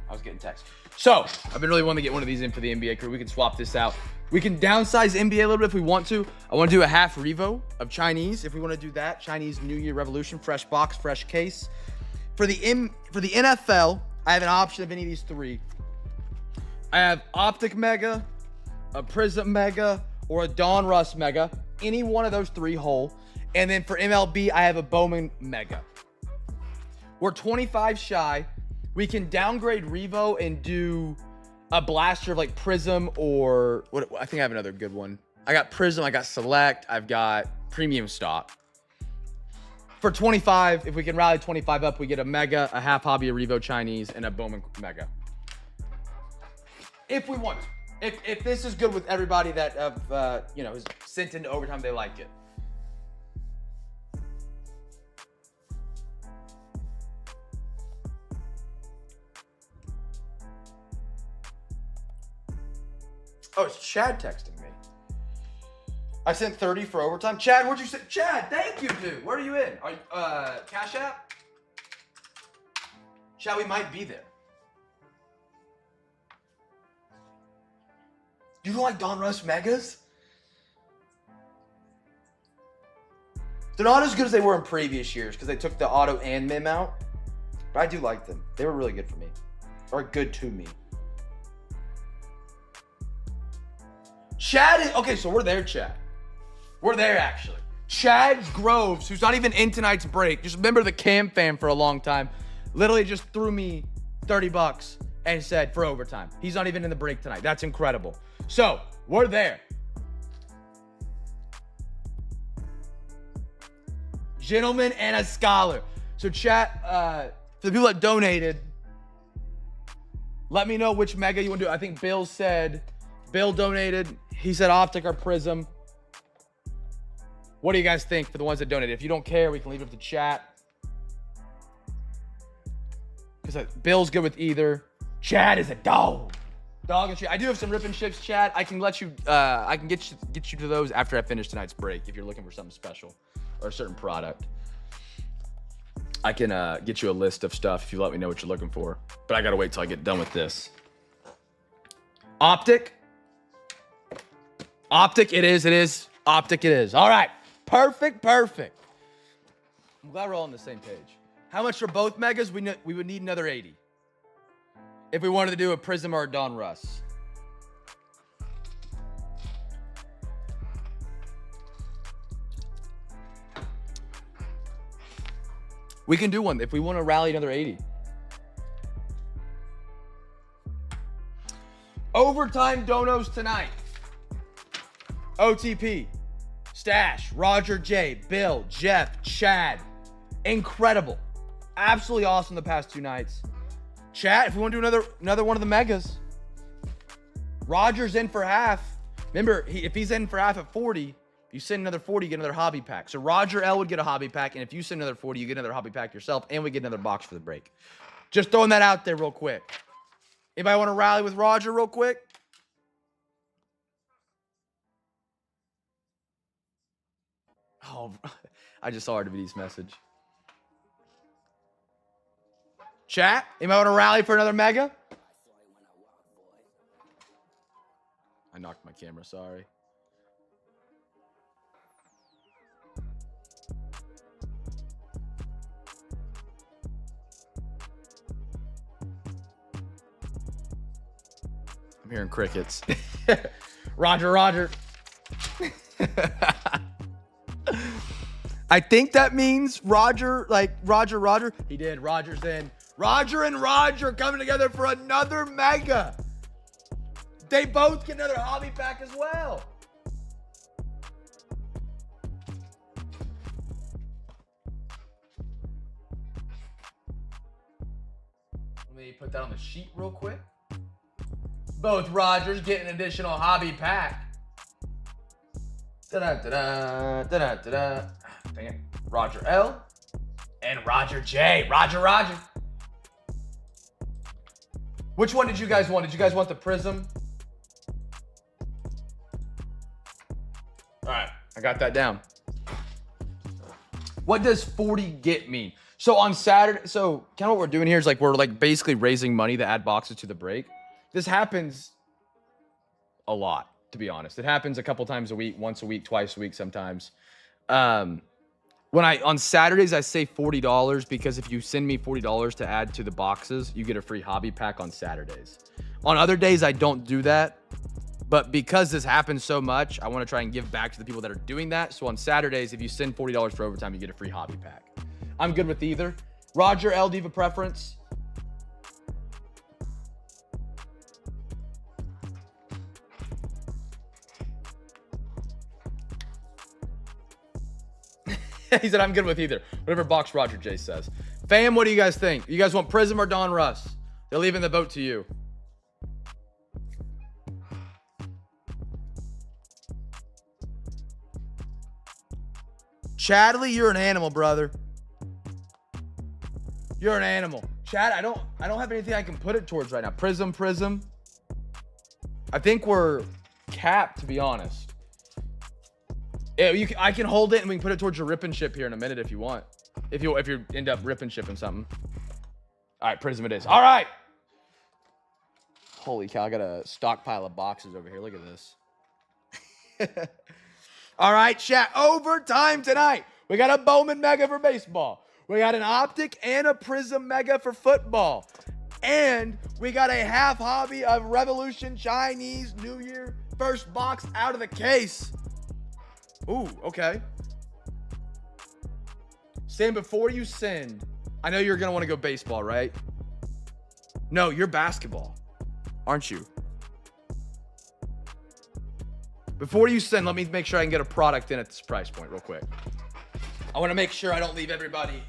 I was getting text. So, I've been really wanting to get one of these in for the NBA crew. We can swap this out. We can downsize NBA a little bit if we want to. I want to do a half Revo of Chinese if we want to do that. Chinese New Year Revolution, fresh box, fresh case. For the NFL, I have an option of any of these 3. I have Optic Mega, a Prism Mega, or a Don Russ Mega. Any one of those 3 whole. And then for MLB, I have a Bowman Mega. We're 25 shy. We can downgrade Revo and do a blaster of like Prism or what? I think I have another good one. I got Prism, I got Select, I've got Premium Stock. For 25, if we can rally 25 up, we get a Mega, a half hobby, a Revo Chinese, and a Bowman Mega. If we want to. If this is good with everybody that has sent into overtime, they like it. Oh, it's Chad texting me. I sent 30 for overtime. Chad, where'd you send? Chad, thank you, dude. Where are you in? Are you, Cash App? Chad, we might be there. You like Don Russ Megas? They're not as good as they were in previous years because they took the auto and mim out. But I do like them. They were really good for me. Or good to me. Chad is, okay, so we're there, Chad. We're there, actually. Chad Groves, who's not even in tonight's break, just remember the CamFam for a long time, literally just threw me $30 and said for overtime. He's not even in the break tonight. That's incredible. So, we're there. Gentleman and a scholar. So, chat, for the people that donated, let me know which mega you want to do. I think Bill donated. He said Optic or Prism. What do you guys think for the ones that donated? If you don't care, we can leave it up to chat. Because Bill's good with either. Chad is a dog. Dog and shit. I do have some rip and ships, Chad. I can let you. I can get you to those after I finish tonight's break. If you're looking for something special or a certain product, I can get you a list of stuff if you let me know what you're looking for. But I gotta wait till I get done with this. Optic. Optic. It is. It is. Optic. It is. All right. Perfect. Perfect. I'm glad we're all on the same page. How much for both megas? We would need another 80. If we wanted to do a Prism or a Don Russ. We can do one if we want to rally another 80. Overtime donos tonight. OTP. Stash. Roger J. Bill. Jeff. Chad. Incredible. Absolutely awesome the past 2 nights. Chat, if we want to do another one of the megas. Roger's in for half. Remember, if he's in for half at 40, you send another 40, you get another hobby pack. So Roger L would get a hobby pack, and if you send another 40, you get another hobby pack yourself, and we get another box for the break. Just throwing that out there real quick. Anybody want to rally with Roger real quick? Oh, I just saw RWD's message. Chat, anybody want to rally for another mega? I knocked my camera, sorry. I'm hearing crickets. Roger, Roger. I think that means Roger, like Roger. He did. Roger's in. Roger and Roger coming together for another mega. They both get another hobby pack as well. Let me put that on the sheet real quick. Both Rogers get an additional hobby pack. Da-da-da-da, da-da-da-da. Dang it. Roger L and Roger J. Roger. Which one did you guys want? Did you guys want the Prism? All right, I got that down. What does 40 get mean? So on Saturday, so kind of what we're doing here is like we're like basically raising money to add boxes to the break. This happens a lot, to be honest. It happens a couple times a week, once a week, twice a week sometimes. On Saturdays, I say $40 because if you send me $40 to add to the boxes, you get a free hobby pack on Saturdays. On other days, I don't do that. But because this happens so much, I want to try and give back to the people that are doing that. So on Saturdays, if you send $40 for overtime, you get a free hobby pack. I'm good with either. Roger L, do you have a preference? He said, I'm good with either. Whatever box Roger J says. Fam, what do you guys think? You guys want Prism or Don Russ? They're leaving the vote to you. Chadley, you're an animal, brother. You're an animal. Chad, I don't have anything I can put it towards right now. Prism. I think we're capped, to be honest. Yeah, I can hold it and we can put it towards your rip and ship here in a minute if you want. If you end up rip and shipping something. All right, Prism it is. All right. Holy cow, I got a stockpile of boxes over here. Look at this. All right, chat. Overtime tonight. We got a Bowman Mega for baseball. We got an Optic and a Prism Mega for football. And we got a half hobby of Revolution Chinese New Year first box out of the case. Ooh, okay. Sam, before you send, I know you're going to want to go baseball, right? No, you're basketball, aren't you? Before you send, let me make sure I can get a product in at this price point real quick. I want to make sure I don't leave everybody.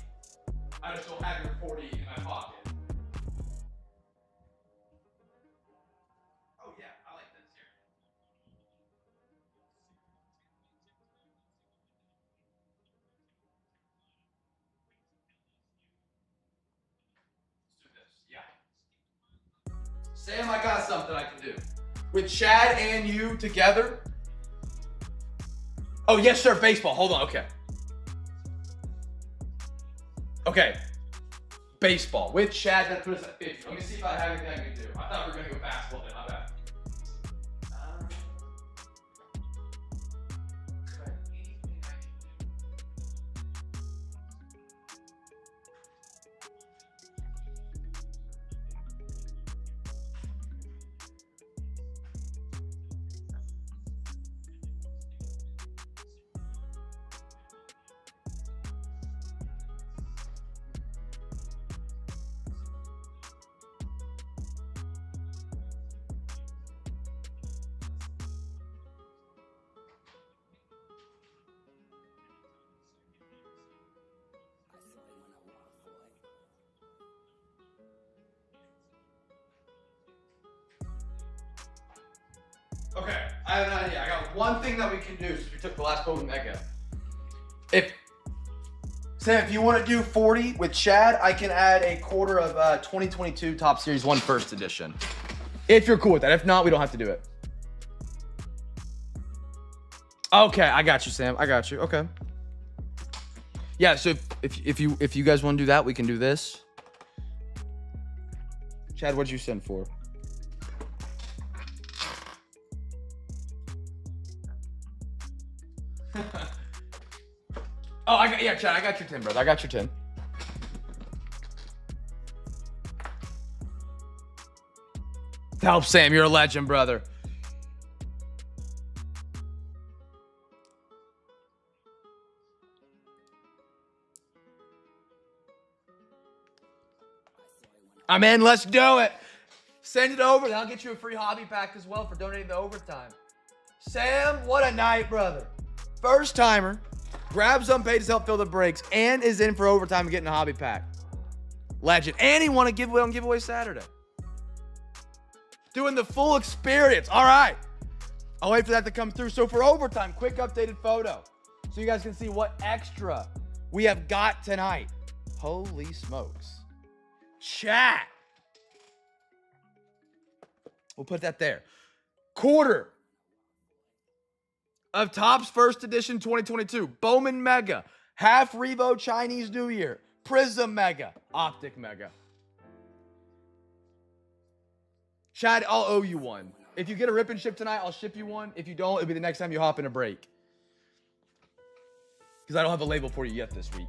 I just don't have your 40 in my pocket. Oh yeah, I like this here. Let's do this. Yeah. Sam, I got something I can do. With Chad and you together. Oh, yes, sir. Baseball. Hold on. Okay. Okay. Baseball. With Chad, that puts us at 50. Let me see if I have anything I can do. I thought we were going to go basketball then. My bad. Okay, I have an idea. I got one thing that we can do since we took the last Bowman Mega. Sam, if you want to do 40 with Chad, I can add a quarter of 2022 Top Series 1 First Edition. If you're cool with that. If not, we don't have to do it. Okay, I got you, Sam. I got you. Okay. Yeah, so if you guys want to do that, we can do this. Chad, what'd you send for? Oh, Chad, I got your 10, brother. I got your 10. Help, Sam. You're a legend, brother. I'm in. Let's do it. Send it over, and I'll get you a free hobby pack as well for donating the overtime. Sam, what a night, brother. First timer. Grabs unpaid to help fill the breaks and is in for overtime and getting a hobby pack. Legend. And he won a giveaway on giveaway Saturday. Doing the full experience. All right. I'll wait for that to come through. So for overtime, quick updated photo. So you guys can see what extra we have got tonight. Holy smokes. Chat. We'll put that there. Quarter of Topps First Edition 2022. Bowman Mega. Half Revo Chinese New Year. Prism Mega. Optic Mega. Chad, I'll owe you one. If you get a rip and ship tonight, I'll ship you one. If you don't, it'll be the next time you hop in a break. Because I don't have a label for you yet this week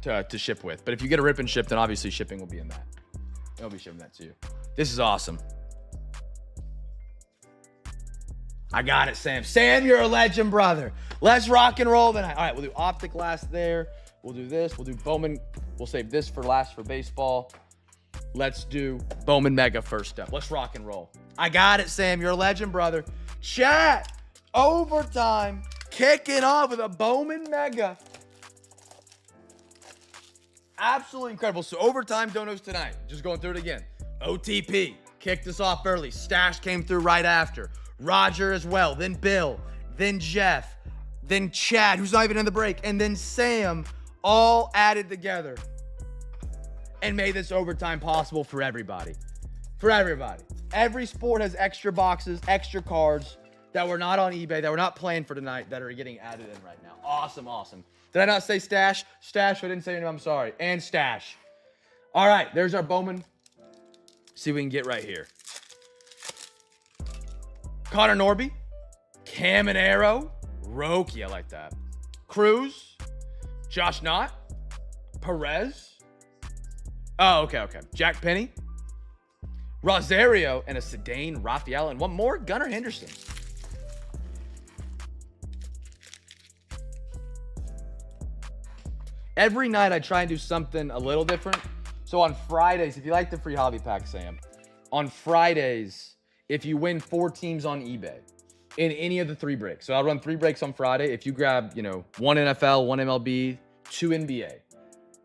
to ship with. But if you get a rip and ship, then obviously shipping will be in that. I'll be shipping that to you. This is awesome. I got it, Sam. Sam, you're a legend, brother. Let's rock and roll tonight. All right, we'll do Optic last there. We'll do this. We'll do Bowman. We'll save this for last for baseball. Let's do Bowman Mega first up. Let's rock and roll. I got it, Sam. You're a legend, brother. Chat. Overtime. Kicking off with a Bowman Mega. Absolutely incredible. So overtime donos tonight. Just going through it again. OTP. Kicked us off early. Stash came through right after. Roger as well, then Bill, then Jeff, then Chad, who's not even in the break, and then Sam, all added together and made this overtime possible for everybody. For everybody. Every sport has extra boxes, extra cards that were not on eBay, that were not planned for tonight, that are getting added in right now. Awesome, awesome. Did I not say Stash? Stash, I didn't say anything, I'm sorry. And Stash. All right, there's our Bowman. See what we can get right here. Connor Norby, Caminero, Roki, I like that. Cruz, Josh Knott, Perez. Oh, okay. Jack Penny. Rosario and a Sedane Raphael and one more, Gunnar Henderson. Every night I try and do something a little different. So on Fridays, if you like the free hobby pack, Sam, on Fridays, if you win 4 teams on eBay in any of the 3 breaks. So I'll run 3 breaks on Friday. If you grab, 1 NFL, 1 MLB, 2 NBA,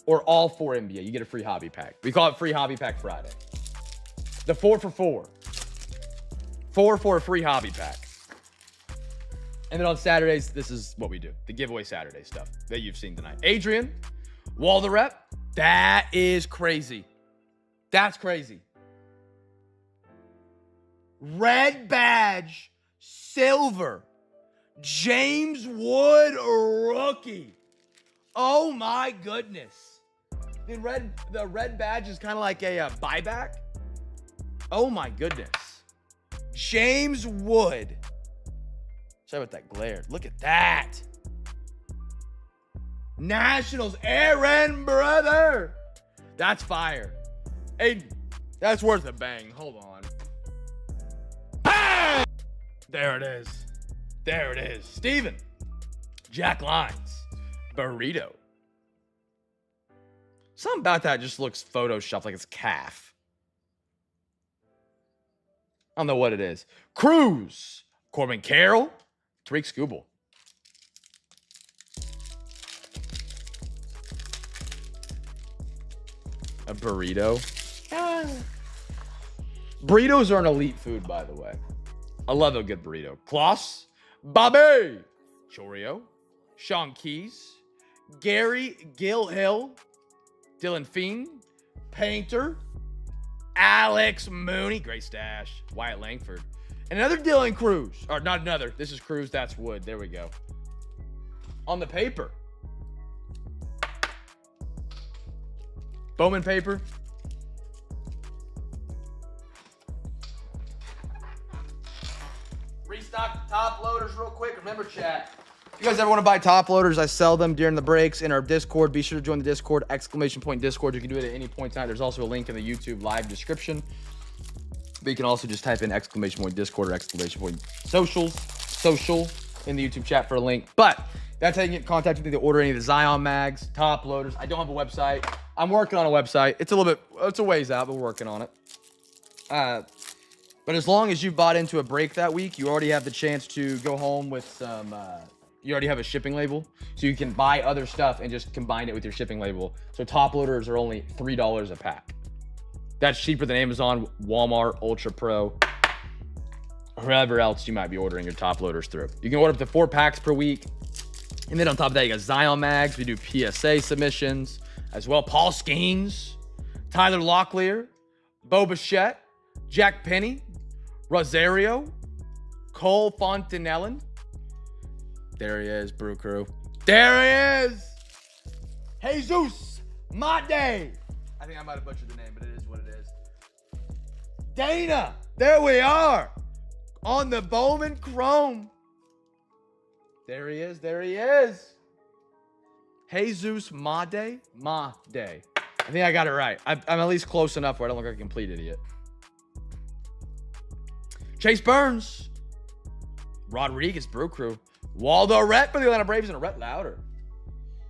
or all 4 NBA, you get a free hobby pack. We call it Free Hobby Pack Friday. The 4 for 4. 4 for a free hobby pack. And then on Saturdays, this is what we do. The giveaway Saturday stuff that you've seen tonight. Adrian, Wall the Rep. That is crazy. That's crazy. Red badge, silver. James Wood rookie. Oh my goodness. The red badge is kind of like a buyback. Oh my goodness. James Wood. Sorry about that glare. Look at that. Nationals, Aaron, brother. That's fire. Hey, that's worth a bang. Hold on. Bang! There it is. There it is. Steven. Jack Lines. Burrito. Something about that just looks photoshopped like it's calf. I don't know what it is. Cruz. Corbin Carroll. Tariq Skubal. A burrito. Burritos are an elite food, by the way. I love a good burrito. Kloss. Bobby. Chorio. Sean Keys. Gary Gilhill. Dylan Fiend. Painter. Alex Mooney. Great stash. Wyatt Langford. And another Dylan Cruz. Or not another. This is Cruz. That's Wood. There we go. On the paper. Bowman paper. Restock the top loaders real quick. Remember, chat. If you guys ever want to buy top loaders, I sell them during the breaks in our Discord. Be sure to join the Discord, ! Discord. You can do it at any point in time. There's also a link in the YouTube live description. But you can also just type in ! Discord or ! Social in the YouTube chat for a link. But that's how you get in contact with me to order any of the Zion mags, top loaders. I don't have a website. I'm working on a website. It's a ways out, but we're working on it. But as long as you bought into a break that week, you already have the chance to go home with some, you already have a shipping label. So you can buy other stuff and just combine it with your shipping label. So top loaders are only $3 a pack. That's cheaper than Amazon, Walmart, Ultra Pro, or whoever else you might be ordering your top loaders through. You can order up to 4 packs per week. And then on top of that, you got Zion mags. We do PSA submissions as well. Paul Skeens, Tyler Locklear, Bo Bichette, Jack Penny, Rosario, Cole Fontanellen. There he is, Brew Crew. There he is. Jesus Mate. I think I might have butchered the name, but it is what it is. Dana. There we are. On the Bowman Chrome. There he is. There he is. Jesus Made. Made. I think I got it right. I'm at least close enough where I don't look like a complete idiot. Chase Burns. Rodriguez, Brew Crew. Waldo Rhett for the Atlanta Braves and a Rhett Louder.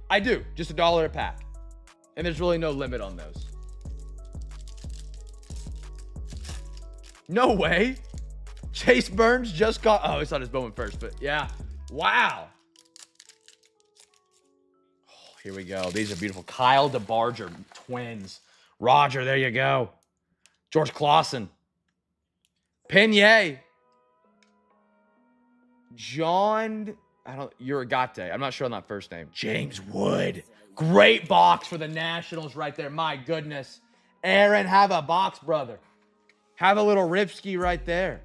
I do. Just $1 a pack. And there's really no limit on those. No way. Chase Burns just got... Oh, I thought it was Bowman first, but yeah. Wow. Oh, here we go. These are beautiful. Kyle DeBarger, Twins. Roger, there you go. George Clausen. Pinier. John... Uragate. I'm not sure on that first name. James Wood. Great box for the Nationals right there. My goodness. Aaron, have a box, brother. Have a little Ripsky right there.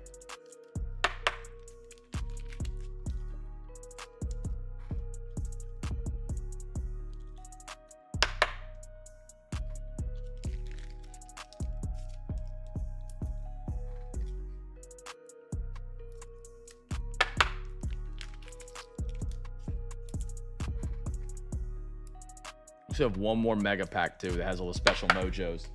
also have one more mega pack too that has all the special mojos.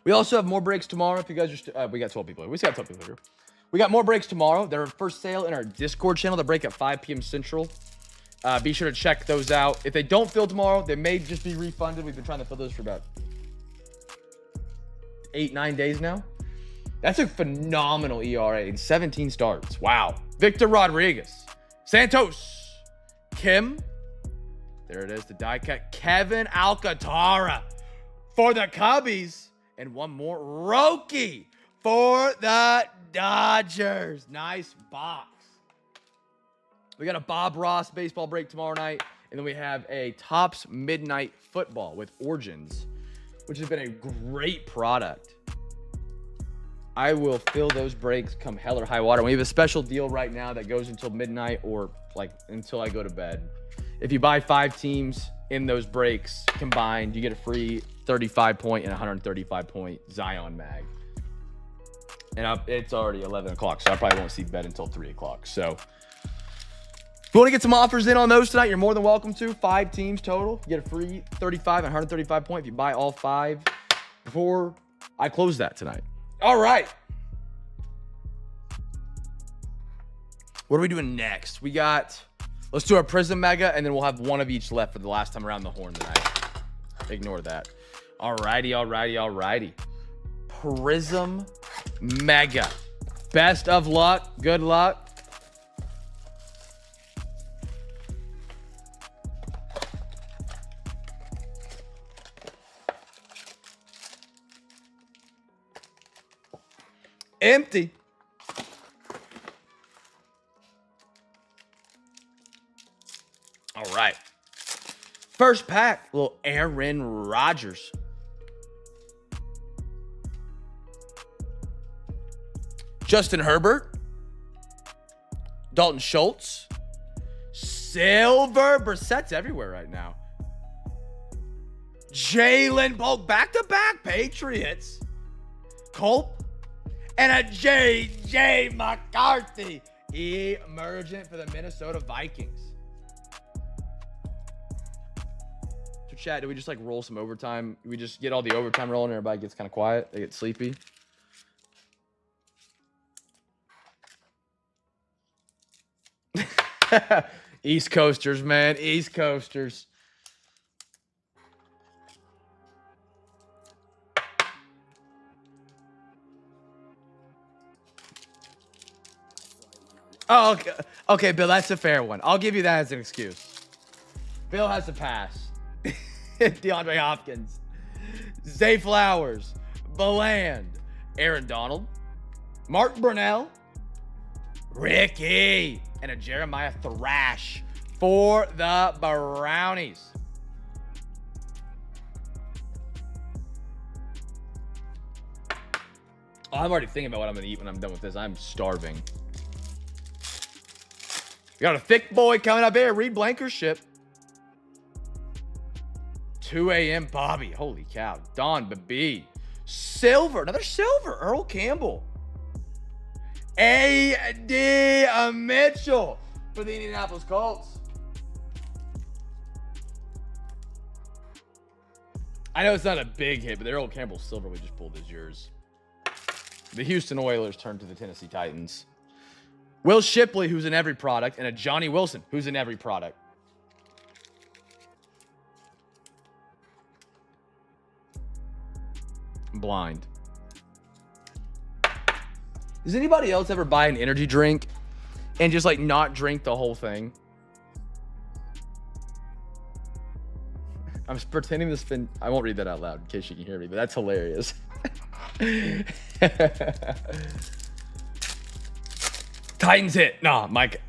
We also have more breaks tomorrow. If you guys are, we got 12 people here. We still got 12 people here. We got more breaks tomorrow. They're for sale in our Discord channel. They break at 5 p.m. Central. Be sure to check those out. If they don't fill tomorrow, they may just be refunded. We've been trying to fill those for about 8-9 days now. That's a phenomenal ERA in 17 starts. Wow. Victor Rodriguez, Santos, Kim. There it is, the die cut. Kevin Alcantara for the Cubbies. And one more, Roki for the Dodgers. Nice box. We got a Bob Ross baseball break tomorrow night. And then we have a Topps Midnight Football with Origins, which has been a great product. I will fill those breaks come hell or high water. We have a special deal right now that goes until midnight or like until I go to bed. If you buy 5 teams in those breaks combined, you get a free 35-point and 135-point Zion mag. And it's already 11 o'clock, so I probably won't see bed until 3 o'clock. So if you want to get some offers in on those tonight, you're more than welcome to. 5 teams total. You get a free 35 and 135-point if you buy all 5 before I close that tonight. All right. What are we doing next? We got, let's do our Prism Mega, and then we'll have one of each left for the last time around the horn tonight. Ignore that. Alrighty. Prism Mega. Best of luck. Good luck. Empty. All right. First pack, little Aaron Rodgers. Justin Herbert. Dalton Schultz. Silver. Brissett's everywhere right now. Jalen Polk. Back-to-back Patriots. Culp. And a J.J. McCarthy. Emergent for the Minnesota Vikings. So chat, do we just like roll some overtime? We just get all the overtime rolling and everybody gets kind of quiet? They get sleepy? East Coasters, man. East Coasters. Oh, okay. Okay, Bill, that's a fair one. I'll give you that as an excuse. Bill has to pass. DeAndre Hopkins. Zay Flowers. Beland. Aaron Donald. Mark Brunell. Ricky. And a Jeremiah Thrash for the Brownies. Oh, I'm already thinking about what I'm going to eat when I'm done with this. I'm starving. We got a thick boy coming up here. Reed Blankenship. 2 a.m. Bobby. Holy cow. Don Baby. Silver. Another silver. Earl Campbell. A.D. Mitchell for the Indianapolis Colts. I know it's not a big hit, but the Earl Campbell silver we just pulled is yours. The Houston Oilers turned to the Tennessee Titans. Will Shipley, who's in every product, and a Johnny Wilson, who's in every product. I'm blind. Does anybody else ever buy an energy drink and just like not drink the whole thing? I'm pretending to spin. I won't read that out loud in case you can hear me, but that's hilarious. Titans hit. Nah, Mike.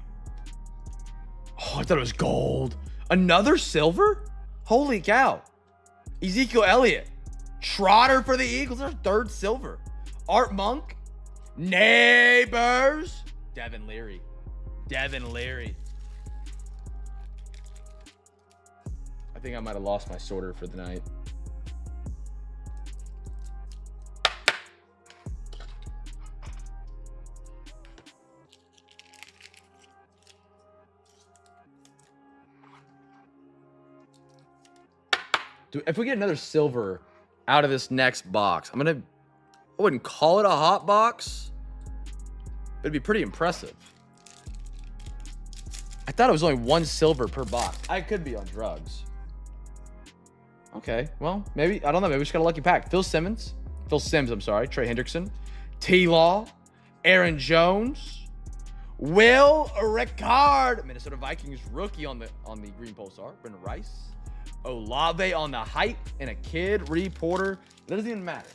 Oh, I thought it was gold. Another silver? Holy cow. Ezekiel Elliott. Trotter for the Eagles. Their 3rd silver. Art Monk. Neighbors. Devin Leary. I think I might have lost my sorter for the night. If we get another silver out of this next box, I wouldn't call it a hot box, but it'd be pretty impressive. I thought it was only 1 silver per box. I could be on drugs. Okay, well, maybe, I don't know. Maybe we just got a lucky pack. Phil Sims, I'm sorry. Trey Hendrickson, T-Law, Aaron Jones, Will Ricard, Minnesota Vikings rookie on the green pulsar. Brendan Rice, Olave on the hype, and a kid reporter. It doesn't even matter.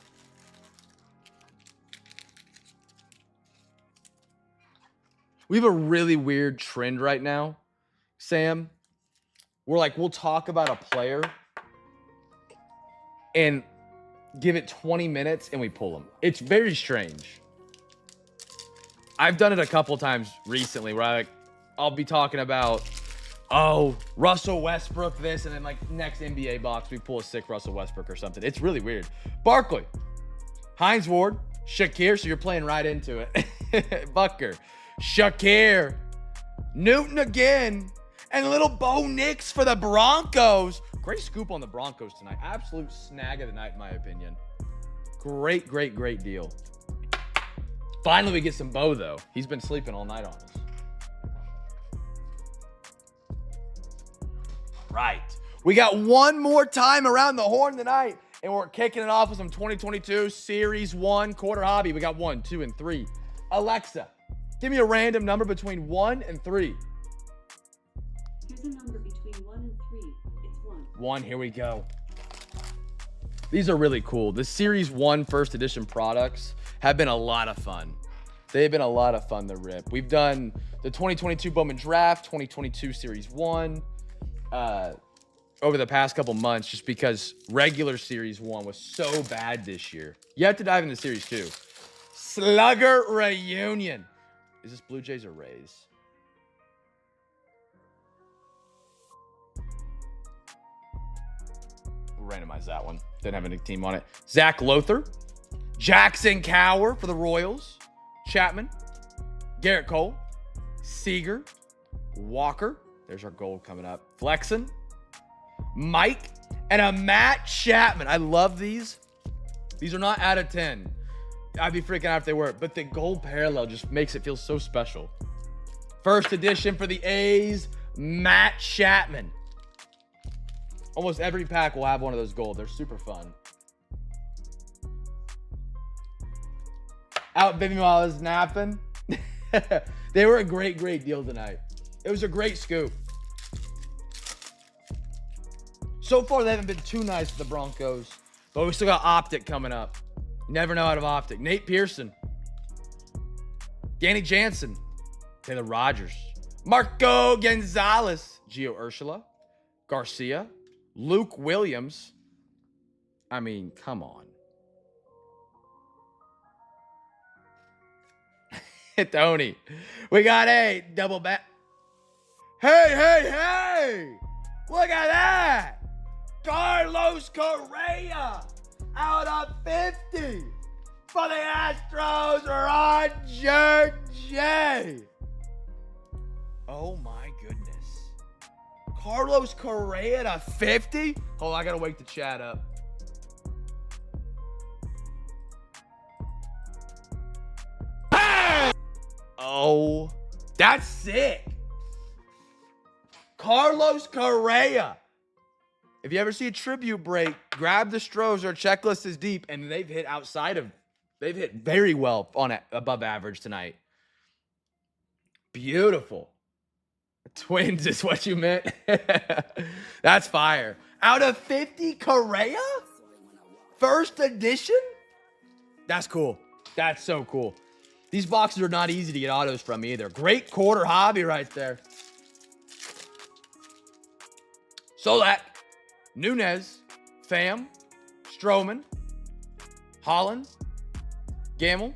We have a really weird trend right now, Sam. We'll talk about a player and give it 20 minutes and we pull them. It's very strange. I've done it a couple times recently where I'll be talking about, oh, Russell Westbrook this, and then like next NBA box, we pull a sick Russell Westbrook or something. It's really weird. Barkley, Hines Ward, Shakir, so you're playing right into it. Bucker, Shakir, Newton again, and little Bo Nix for the Broncos. Great scoop on the Broncos tonight. Absolute snag of the night, in my opinion. Great deal. Finally, we get some Bo, though. He's been sleeping all night on us. Right. We got one more time around the horn tonight, and we're kicking it off with some 2022 Series 1 quarter hobby. We got 1, 2, and 3. Alexa, give me a random number between 1 and 3. Here's a number between 1 and 3. It's 1. 1, here we go. These are really cool. The Series 1 first edition products have been a lot of fun. They've been a lot of fun to rip. We've done the 2022 Bowman Draft, 2022 Series 1 over the past couple months just because regular Series 1 was so bad this year. You have to dive into Series 2. Slugger Reunion. Is this Blue Jays or Rays? We'll randomize that one. Didn't have any team on it. Zach Lothar. Jackson Cower for the Royals. Chapman. Garrett Cole. Seager. Walker. There's our gold coming up. Flexen. Mike. And a Matt Chapman. I love these. These are not out of 10. I'd be freaking out if they were. But the gold parallel just makes it feel so special. First edition for the A's. Matt Chapman. Almost every pack will have one of those gold. They're super fun. Out baby while I was napping. They were a great deal tonight. It was a great scoop. So far, they haven't been too nice to the Broncos, but we still got Optic coming up. Never know out of Optic. Nate Pearson. Danny Jansen. Taylor Rogers. Marco Gonzalez. Gio Urshela. Garcia. Luke Williams. I mean, come on. Tony. We got a double back. Hey. Look at that. Carlos Correa out of 50 for the Astros. Roger J. Oh my goodness. Carlos Correa to 50? Hold on, I gotta wake the chat up. Bang! Oh, that's sick. Carlos Correa. If you ever see a tribute break, grab the Stros. Our checklist is deep, and they've hit they've hit very well on above average tonight. Beautiful. Twins is what you meant. That's fire. Out of 50, Correa? First edition? That's cool. That's so cool. These boxes are not easy to get autos from either. Great quarter hobby right there. Solak, Nunez, Pham, Stroman, Holland, Gamble,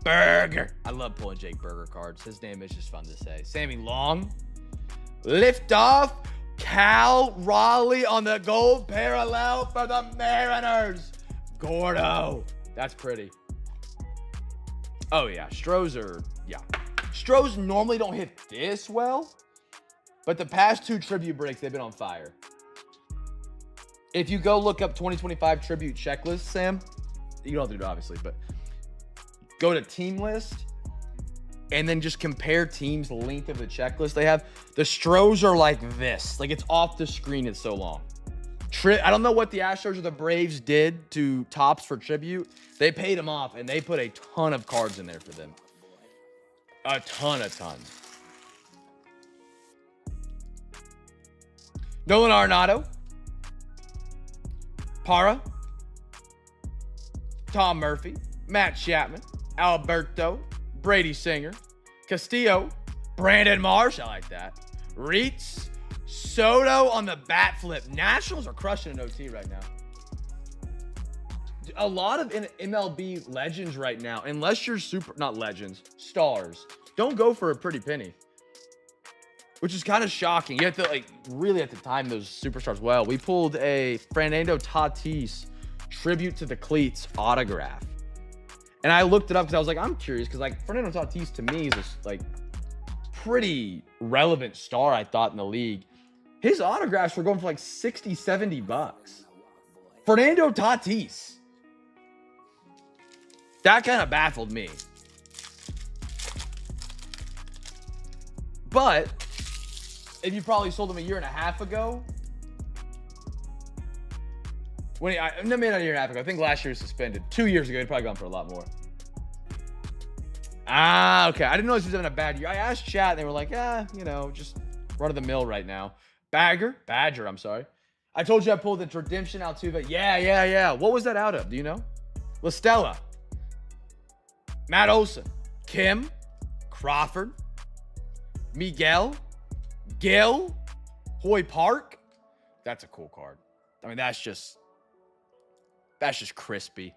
Berger. I love pulling Jake Berger cards. His name is just fun to say. Sammy Long, Liftoff, Cal Raleigh on the gold parallel for the Mariners. Gordo. That's pretty. Oh, yeah. Stros normally don't hit this well, but the past 2 tribute breaks, they've been on fire. If you go look up 2025 tribute checklist, Sam, you don't have to do it obviously, but go to team list and then just compare teams' length of the checklist they have. The Stros are like this. Like it's off the screen, it's so long. I don't know what the Astros or the Braves did to Topps for tribute. They paid them off and they put a ton of cards in there for them. A ton. Nolan Arenado. Para. Tom Murphy. Matt Chapman. Alberto. Brady Singer. Castillo. Brandon Marsh. I like that. Reitz. Soto on the bat flip. Nationals are crushing an OT right now. A lot of MLB legends right now, unless you're not legends, stars, don't go for a pretty penny. Which is kind of shocking. You have to really have to time those superstars well. We pulled a Fernando Tatis tribute to the cleats autograph. And I looked it up because I was like, I'm curious because Fernando Tatis to me is a pretty relevant star, I thought, in the league. His autographs were going for 60, 70 bucks. Fernando Tatis. That kind of baffled me. But if you probably sold him a year and a half ago, maybe not a year and a half ago. I think last year was suspended. 2 years ago, he'd probably gone for a lot more. Okay. I didn't know he was having a bad year. I asked chat, and they were like, just run of the mill right now. Badger, I'm sorry. I told you I pulled the redemption out too, but yeah. What was that out of? Do you know? La Stella. Matt Olson. Kim. Crawford. Miguel. Gil. Hoy Park. That's a cool card. I mean, that's just crispy.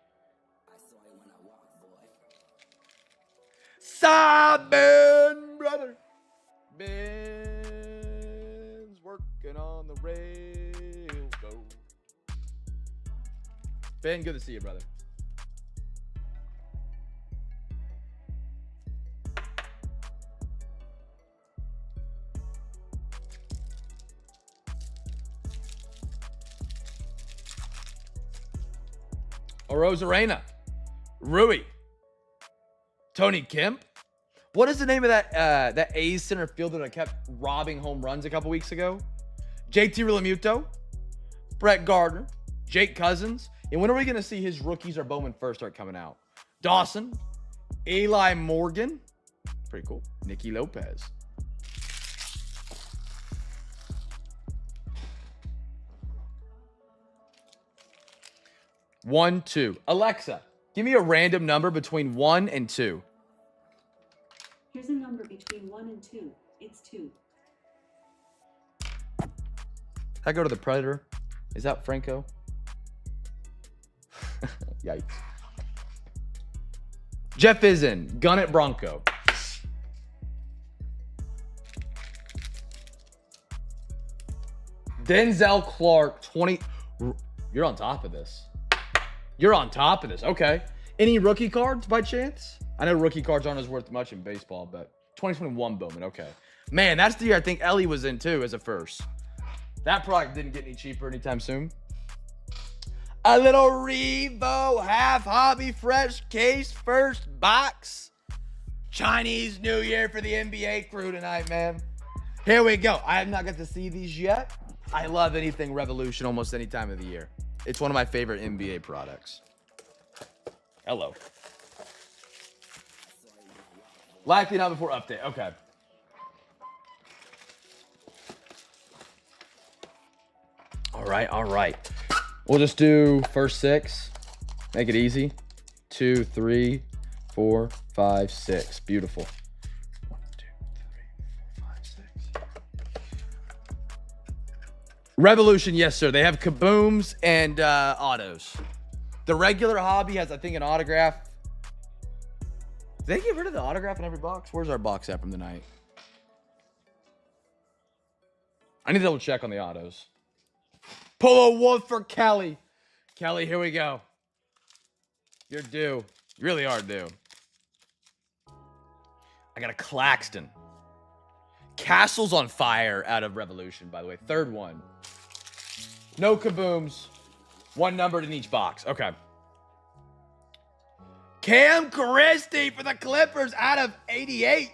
Ben, brother. Ben's working on the rails, though. Ben, good to see you, brother. Rosarena, Rui, Tony Kemp. What is the name of that A's center fielder that kept robbing home runs a couple weeks ago? JT Realmuto, Brett Gardner, Jake Cousins. And when are we going to see his rookies or Bowman first start coming out? Dawson, Eli Morgan. Pretty cool. Nicky Lopez. One, two. Alexa, give me a random number between 1 and 2. Here's a number between 1 and 2. It's 2. I go to the Predator. Is that Franco? Yikes. Jeff is in. Gun it Bronco. Denzel Clark, 20. You're on top of this. Okay. Any rookie cards by chance? I know rookie cards aren't as worth much in baseball, but 2021 Bowman. Okay. Man, that's the year I think Ellie was in too as a first. That product didn't get any cheaper anytime soon. A little Revo half hobby fresh case first box. Chinese New Year for the NBA crew tonight, man. Here we go. I have not got to see these yet. I love anything Revolution almost any time of the year. It's one of my favorite NBA products. Hello. Likely not before update. Okay. All right. We'll just do first 6. Make it easy. 2, 3, 4, 5, 6. Beautiful. 1, 2, 3, 4, 5, 6. Revolution, yes, sir. They have kabooms and autos. The regular hobby has, I think, an autograph. Did they get rid of the autograph in every box? Where's our box at from tonight? I need to double check on the autos. Pull a wolf for Kelly. Kelly, here we go. You're due. You really are due. I got a Claxton. Castle's on fire out of Revolution, by the way. Third one. No kabooms. One numbered in each box. Okay. Cam Christie for the Clippers out of 88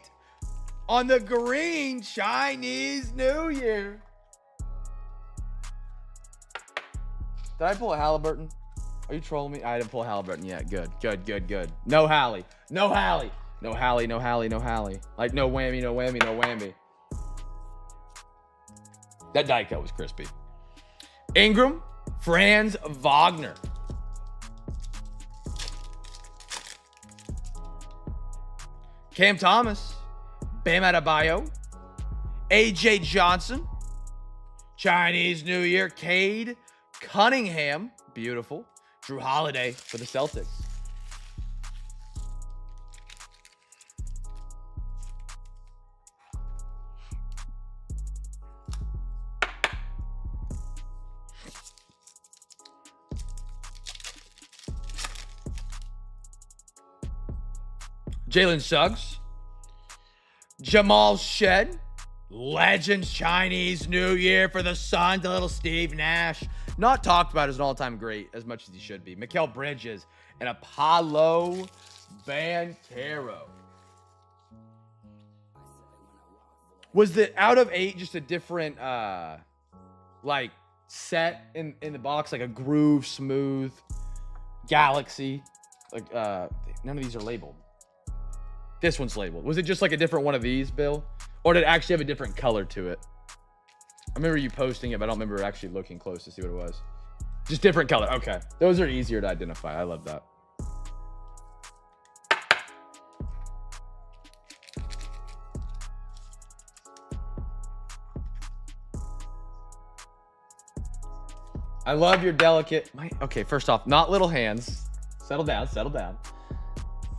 on the green Chinese New Year. Did I pull a Halliburton? Are you trolling me? I didn't pull a Halliburton yet. Good. No Hallie. No Hallie. No Hallie. Like, no whammy, no whammy. That die cut was crispy. Ingram, Franz Wagner. Cam Thomas, Bam Adebayo, AJ Johnson, Chinese New Year, Cade Cunningham, beautiful. Drew Holiday for the Celtics. Jalen Suggs, Jamal Shed, Legends Chinese New Year for the Suns, a little Steve Nash. Not talked about as an all-time great as much as he should be. Mikal Bridges and Apollo Banchero. Was the out of 8 just a different like set in the box, like a groove, smooth, galaxy? Like none of these are labeled. This one's labeled. Was it just like a different one of these, Bill? Or did it actually have a different color to it? I remember you posting it, but I don't remember actually looking close to see what it was. Just different color. Okay. Those are easier to identify. I love that. I love your delicate... Okay, first off, not little hands. Settle down.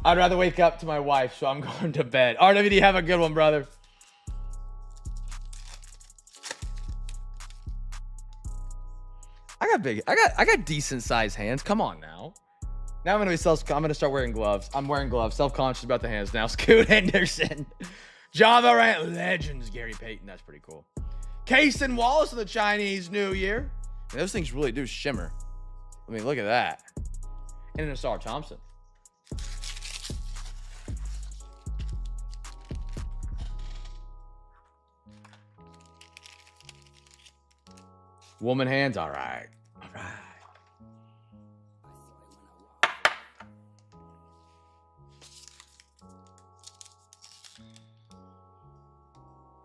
I'd rather wake up to my wife, so I'm going to bed. RWD, have a good one, brother. I got decent sized hands. Come on now. Now I'm gonna start wearing gloves. I'm wearing gloves. Self-conscious about the hands now. Scoot Henderson. Java Rant Legends. Gary Payton. That's pretty cool. Case and Wallace of the Chinese New Year. And those things really do shimmer. I mean, look at that. And an Asar Thompson. Woman hands, all right.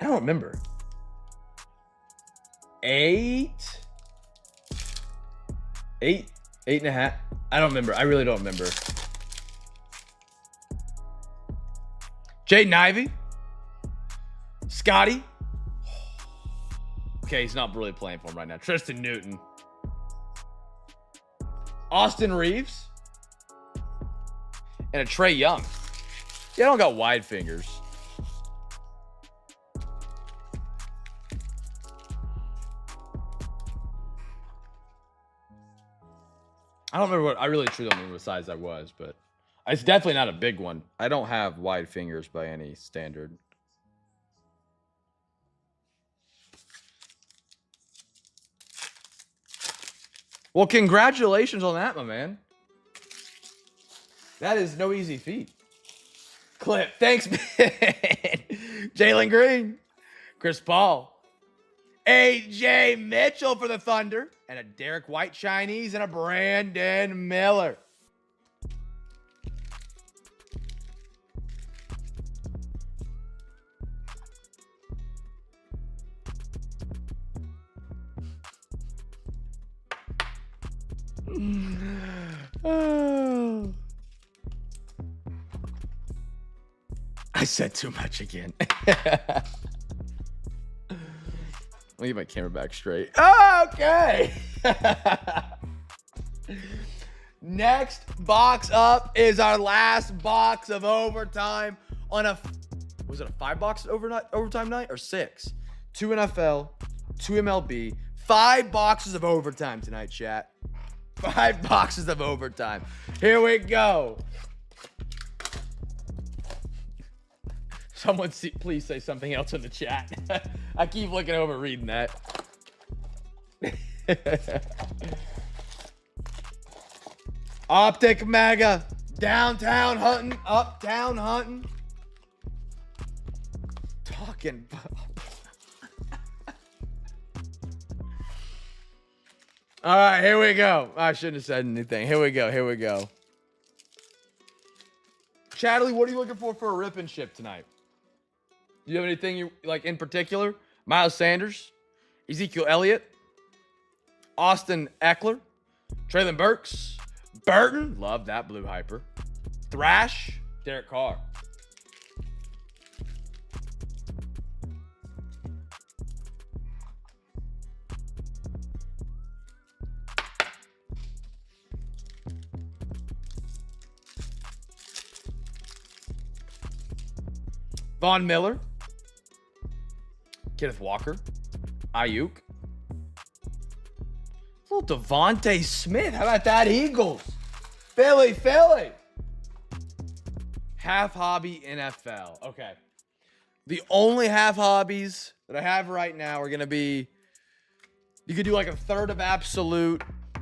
I don't remember. 8 and a half. I don't remember. I really don't remember. Jaden Ivey. Scotty. Okay, he's not really playing for him right now. Tristan Newton. Austin Reeves. And a Trey Young. Yeah, I don't got wide fingers. I don't remember I really truly don't remember what size that was, but it's definitely not a big one. I don't have wide fingers by any standard. Well, congratulations on that, my man. That is no easy feat. Clip. Thanks, man. Jalen Green. Chris Paul. AJ Mitchell for the Thunder. And a Derek White Chinese and a Brandon Miller. Oh. I said too much again. Let me get my camera back straight. Okay. Next box up is our last box of overtime on a, was it a 5-box overtime night or 6? 2 NFL, 2 MLB, 5 boxes of overtime tonight, chat. 5 boxes of overtime. Here we go. Someone please say something else in the chat. I keep looking over reading that. Optic Mega. Downtown hunting. Uptown hunting. Talking. All right, here we go. I shouldn't have said anything. Here we go. Here we go. Chadley, what are you looking for a rip and ship tonight? Do you have anything you like in particular? Miles Sanders, Ezekiel Elliott, Austin Eckler, Traylon Burks, Burton, love that blue hyper, Thrash, Derek Carr. Von Miller, Kenneth Walker, Ayuk, little Devontae Smith. How about that, Eagles? Philly. Half hobby NFL. Okay. The only half hobbies that I have right now are going to be, you could do like a third of absolute. I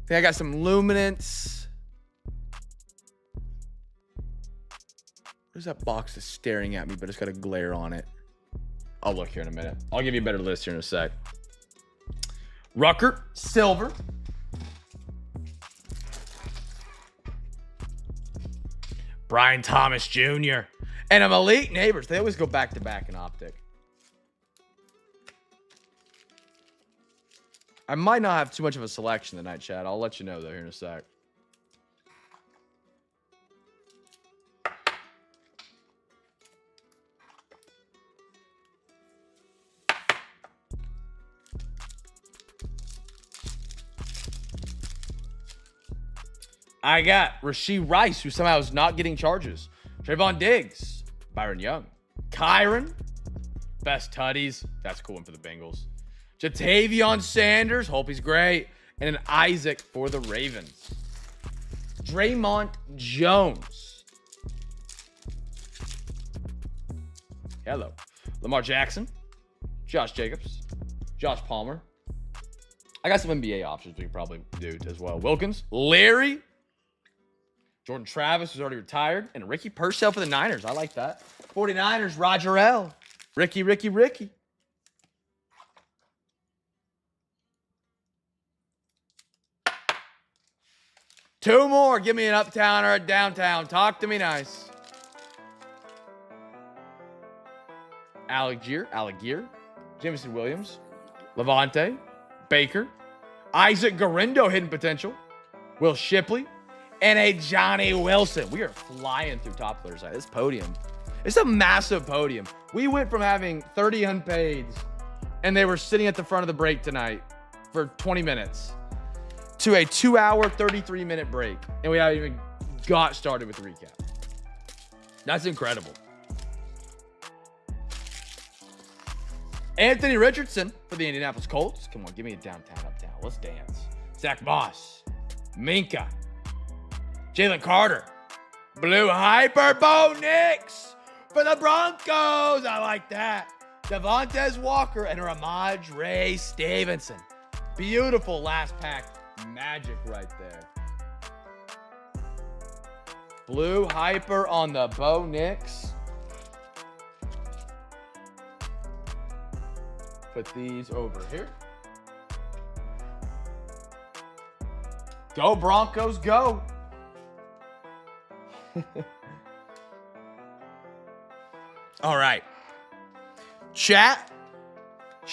think I got some luminance. Where's that box that's staring at me, but it's got a glare on it? I'll look here in a minute. I'll give you a better list here in a sec. Rucker, silver. Brian Thomas Jr. And a Malik Neighbors. They always go back to back in optic. I might not have too much of a selection tonight, Chad. I'll let you know, though, here in a sec. I got Rashee Rice, who somehow is not getting charges. Trayvon Diggs, Byron Young, Kyron, best tutties. That's a cool one for the Bengals. Jatavion Sanders, hope he's great. And an Isaac for the Ravens. Draymond Jones. Hello. Lamar Jackson, Josh Jacobs, Josh Palmer. I got some NBA options we can probably do as well. Wilkins, Larry, Jordan Travis, who's already retired, and Ricky Purcell for the Niners. I like that. 49ers, Roger L. Ricky. Two more. Give me an uptown or a downtown. Talk to me nice. Allegier, Jameson Williams, Levante, Baker, Isaac Garendo, hidden potential, Will Shipley, and a Johnny Wilson. We are flying through top players. This podium. It's a massive podium. We went from having 30 unpaids, and they were sitting at the front of the break tonight for 20 minutes, to a 2-hour, 33-minute break. And we haven't even got started with the recap. That's incredible. Anthony Richardson for the Indianapolis Colts. Come on, give me a downtown, uptown. Let's dance. Zach Moss, Minka, Jalen Carter, Blue Hyper, Bo Nix for the Broncos. I like that. Devontae Walker and Ramaj Ray Stevenson. Beautiful last pack magic right there. Blue Hyper on the Bo Nix. Put these over here. Go Broncos, go. All right. Chat,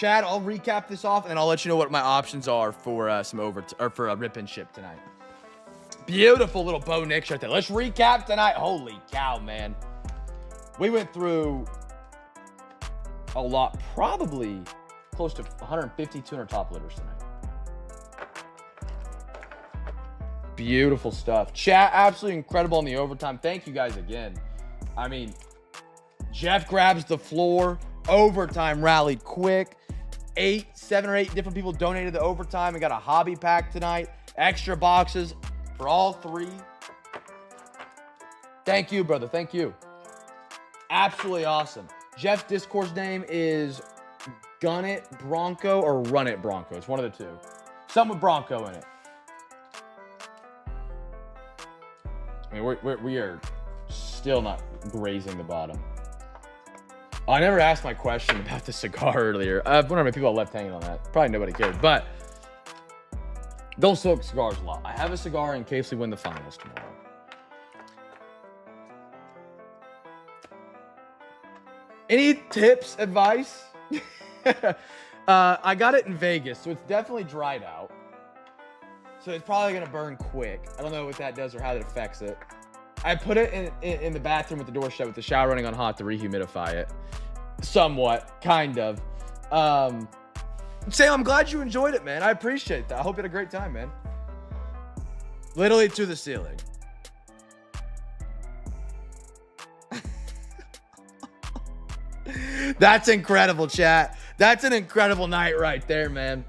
I'll recap this off and I'll let you know what my options are for for a rip and ship tonight. Beautiful little Bo Nix right there. Let's recap tonight. Holy cow, man. We went through a lot, probably close to 150, 200 top litters tonight. Beautiful stuff. Chat, absolutely incredible in the overtime. Thank you guys again. I mean, Jeff grabs the floor. Overtime rallied quick. 7 or 8 different people donated the overtime. We got a hobby pack tonight. Extra boxes for all 3. Thank you, brother. Thank you. Absolutely awesome. Jeff's Discord's name is Gun It Bronco or Run It Bronco. It's one of the two. Something with Bronco in it. I mean, we are still not grazing the bottom. Oh, I never asked my question about the cigar earlier. I wonder how many people I left hanging on that. Probably nobody cared, but don't smoke cigars a lot. I have a cigar in case we win the finals tomorrow. Any tips, advice? I got it in Vegas, so it's definitely dried out. So it's probably gonna burn quick. I don't know what that does or how that affects it. I put it in the bathroom with the door shut with the shower running on hot to rehumidify it. Somewhat, kind of. Sam, I'm glad you enjoyed it, man. I appreciate that. I hope you had a great time, man. Literally to the ceiling. That's incredible, chat. That's an incredible night right there, man.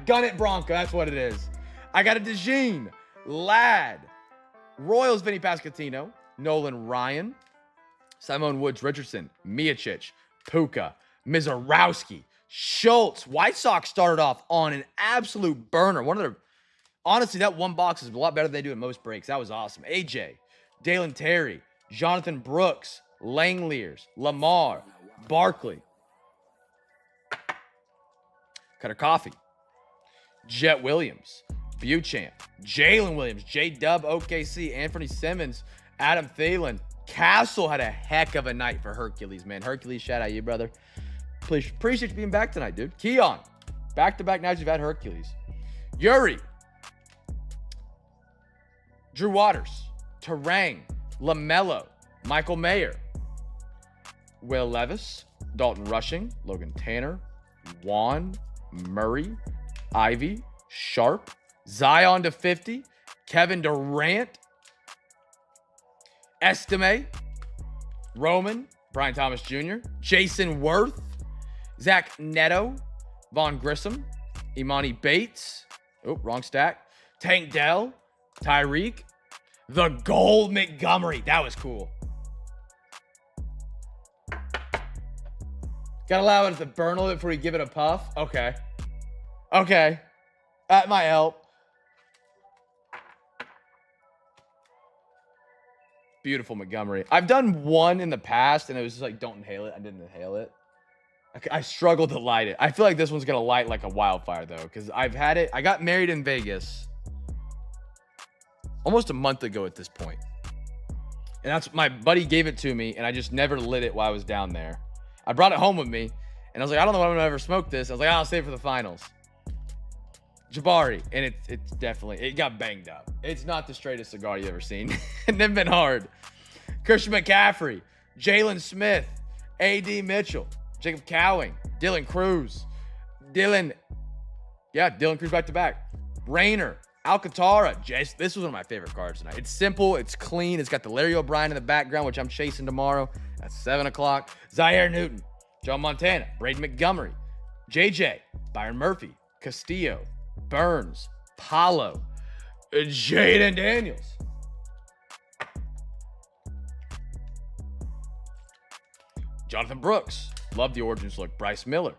Gun It Bronco, that's what it is. I got a DeJean, Ladd, Royals Vinny Pasquantino, Nolan Ryan, Simone Woods Richardson, Miocic, Puka, Mizorowski, Schultz. White Sox started off on an absolute burner. Honestly, that one box is a lot better than they do in most breaks. That was awesome. AJ, Dalen Terry, Jonathan Brooks, Langeliers, Lamar, Barkley, Cutter Coffee, Jet Williams, Buchamp, Jalen Williams, J-Dub, OKC, Anthony Simmons, Adam Thielen. Castle had a heck of a night for Hercules, man. Hercules, shout out you, brother. Please appreciate you being back tonight, dude. Keon, back-to-back nights you've had Hercules. Yuri, Drew Waters, Terang, LaMelo, Michael Mayer, Will Levis, Dalton Rushing, Logan Tanner, Juan, Murray, Ivy, Sharp, Zion to 50, Kevin Durant, Estime, Roman, Brian Thomas Jr., Jason Worth, Zach Neto, Vaughn Grissom, Imani Bates, oh, wrong stack, Tank Dell, Tyreek, the Gold Montgomery. That was cool. Gotta allow it to burn a little bit before you give it a puff. Okay. Okay. That might help. Beautiful Montgomery. I've done one in the past, and it was just like, don't inhale it. I didn't inhale it. I struggled to light it. I feel like this one's going to light like a wildfire, though, because I've had it. I got married in Vegas almost a month ago at this point. And that's my buddy gave it to me, and I just never lit it while I was down there. I brought it home with me, and I was like, I don't know if I'm going to ever smoke this. I was like, I'll save it for the finals. Jabari, and it's definitely, it got banged up. It's not the straightest cigar you've ever seen. And they've been hard. Christian McCaffrey, Jalen Smith, A.D. Mitchell, Jacob Cowing, Dylan Cruz, Dylan Cruz back to back. Rayner, Alcantara. This was one of my favorite cards tonight. It's simple, it's clean, it's got the Larry O'Brien in the background, which I'm chasing tomorrow at 7 o'clock. Zaire Newton, John Montana, Braden Montgomery, JJ, Byron Murphy, Castillo, Burns, Paulo, Jaden Daniels. Jonathan Brooks, love the Origins look. Bryce Miller,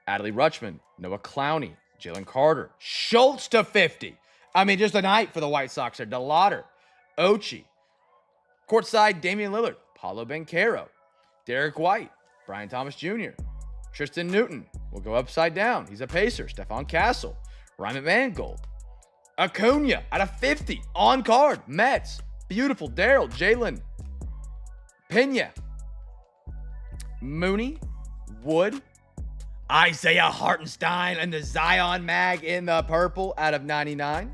Adley Rutschman, Noah Clowney, Jalen Carter, Schultz to 50. I mean, just a night for the White Sox there. DeLauder, Ochi, courtside Damian Lillard, Paulo Banchero, Derek White, Brian Thomas Jr., Tristan Newton will go upside down. He's a Pacer. Stephon Castle, Ryman Mangold, Acuna out of 50 on card. Mets, beautiful. Daryl, Jalen, Pena, Mooney, Wood, Isaiah Hartenstein, and the Zion mag in the purple out of 99.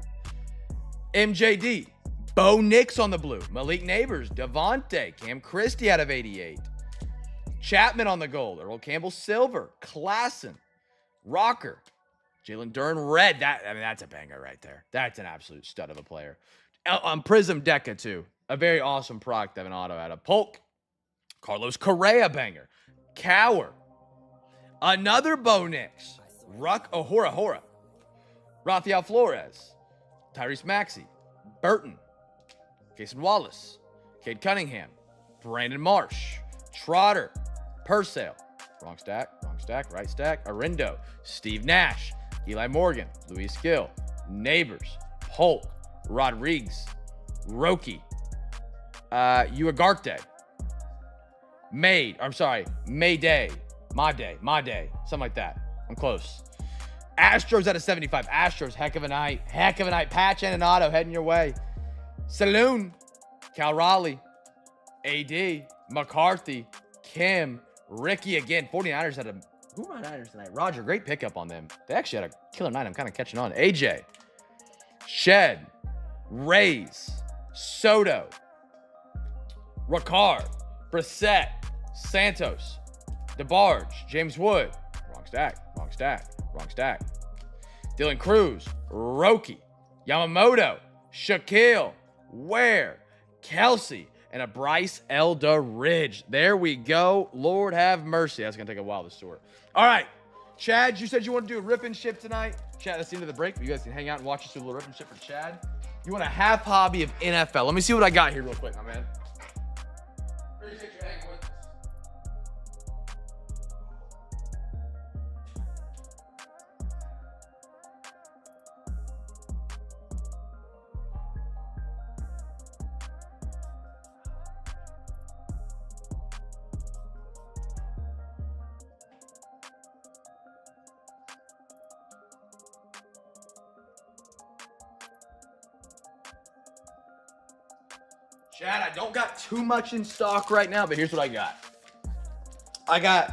MJD, Bo Nix on the blue. Malik Neighbors, Devontae, Cam Christie out of 88. Chapman on the gold. Earl Campbell silver. Klassen, Rocker, Jalen Duren red. That's a banger right there. That's an absolute stud of a player. On Prism Deca too. A very awesome product of an auto out of Polk. Carlos Correa banger. Cower. Another Bo Nix. Hora. Rafael Flores. Tyrese Maxey. Burton. Jason Wallace. Cade Cunningham. Brandon Marsh. Trotter. Purcell. Wrong stack, right stack. Arindo, Steve Nash, Eli Morgan, Luis Gill, Neighbors, Polk, Rodriguez, Roki, Uagarte, Mayday, my day, something like that. I'm close. Astros at a 75. Astros, heck of a night. Patch and an auto heading your way. Saloon, Cal Raleigh, AD, McCarthy, Kim, Ricky again. 49ers had a... Who were my Niners tonight? Roger, great pickup on them. They actually had a killer night. I'm kind of catching on. AJ, Shed, Rays, Soto, Ricard, Brissett, Santos, DeBarge, James Wood. Wrong stack. Dylan Cruz, Roki, Yamamoto, Shaquille, Ware, Kelsey, and a Bryce Elder Ridge. There we go. Lord have mercy. That's going to take a while to sort. All right. Chad, you said you want to do a rip and ship tonight. Chad, that's the end of the break. You guys can hang out and watch us do a little rip and ship for Chad. You want a half hobby of NFL. Let me see what I got here real quick, my man. Appreciate you hanging with us. Chad, I don't got too much in stock right now, but here's what I got.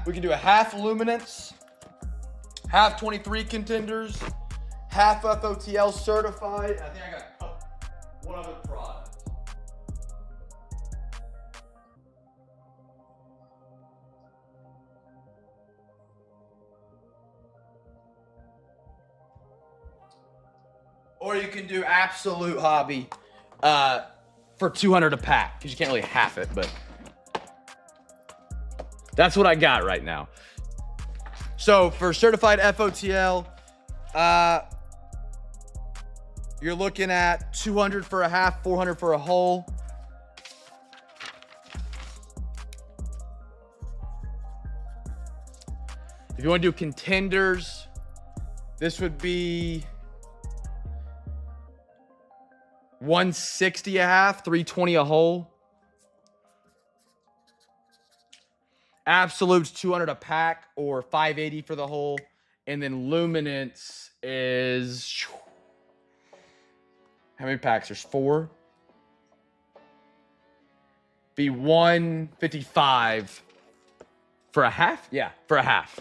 We can do a half Luminance, half 23 contenders, half FOTL certified, and I think I got one other product. Or you can do absolute hobby, for 200 a pack, because you can't really half it, but that's what I got right now. So for certified FOTL, you're looking at 200 for a half, 400 for a whole. If you want to do contenders, this would be 160 a half, 320 a whole. Absolute's 200 a pack or 580 for the whole. And then Luminance is... How many packs? There's 4. Be 155 for a half? Yeah, for a half.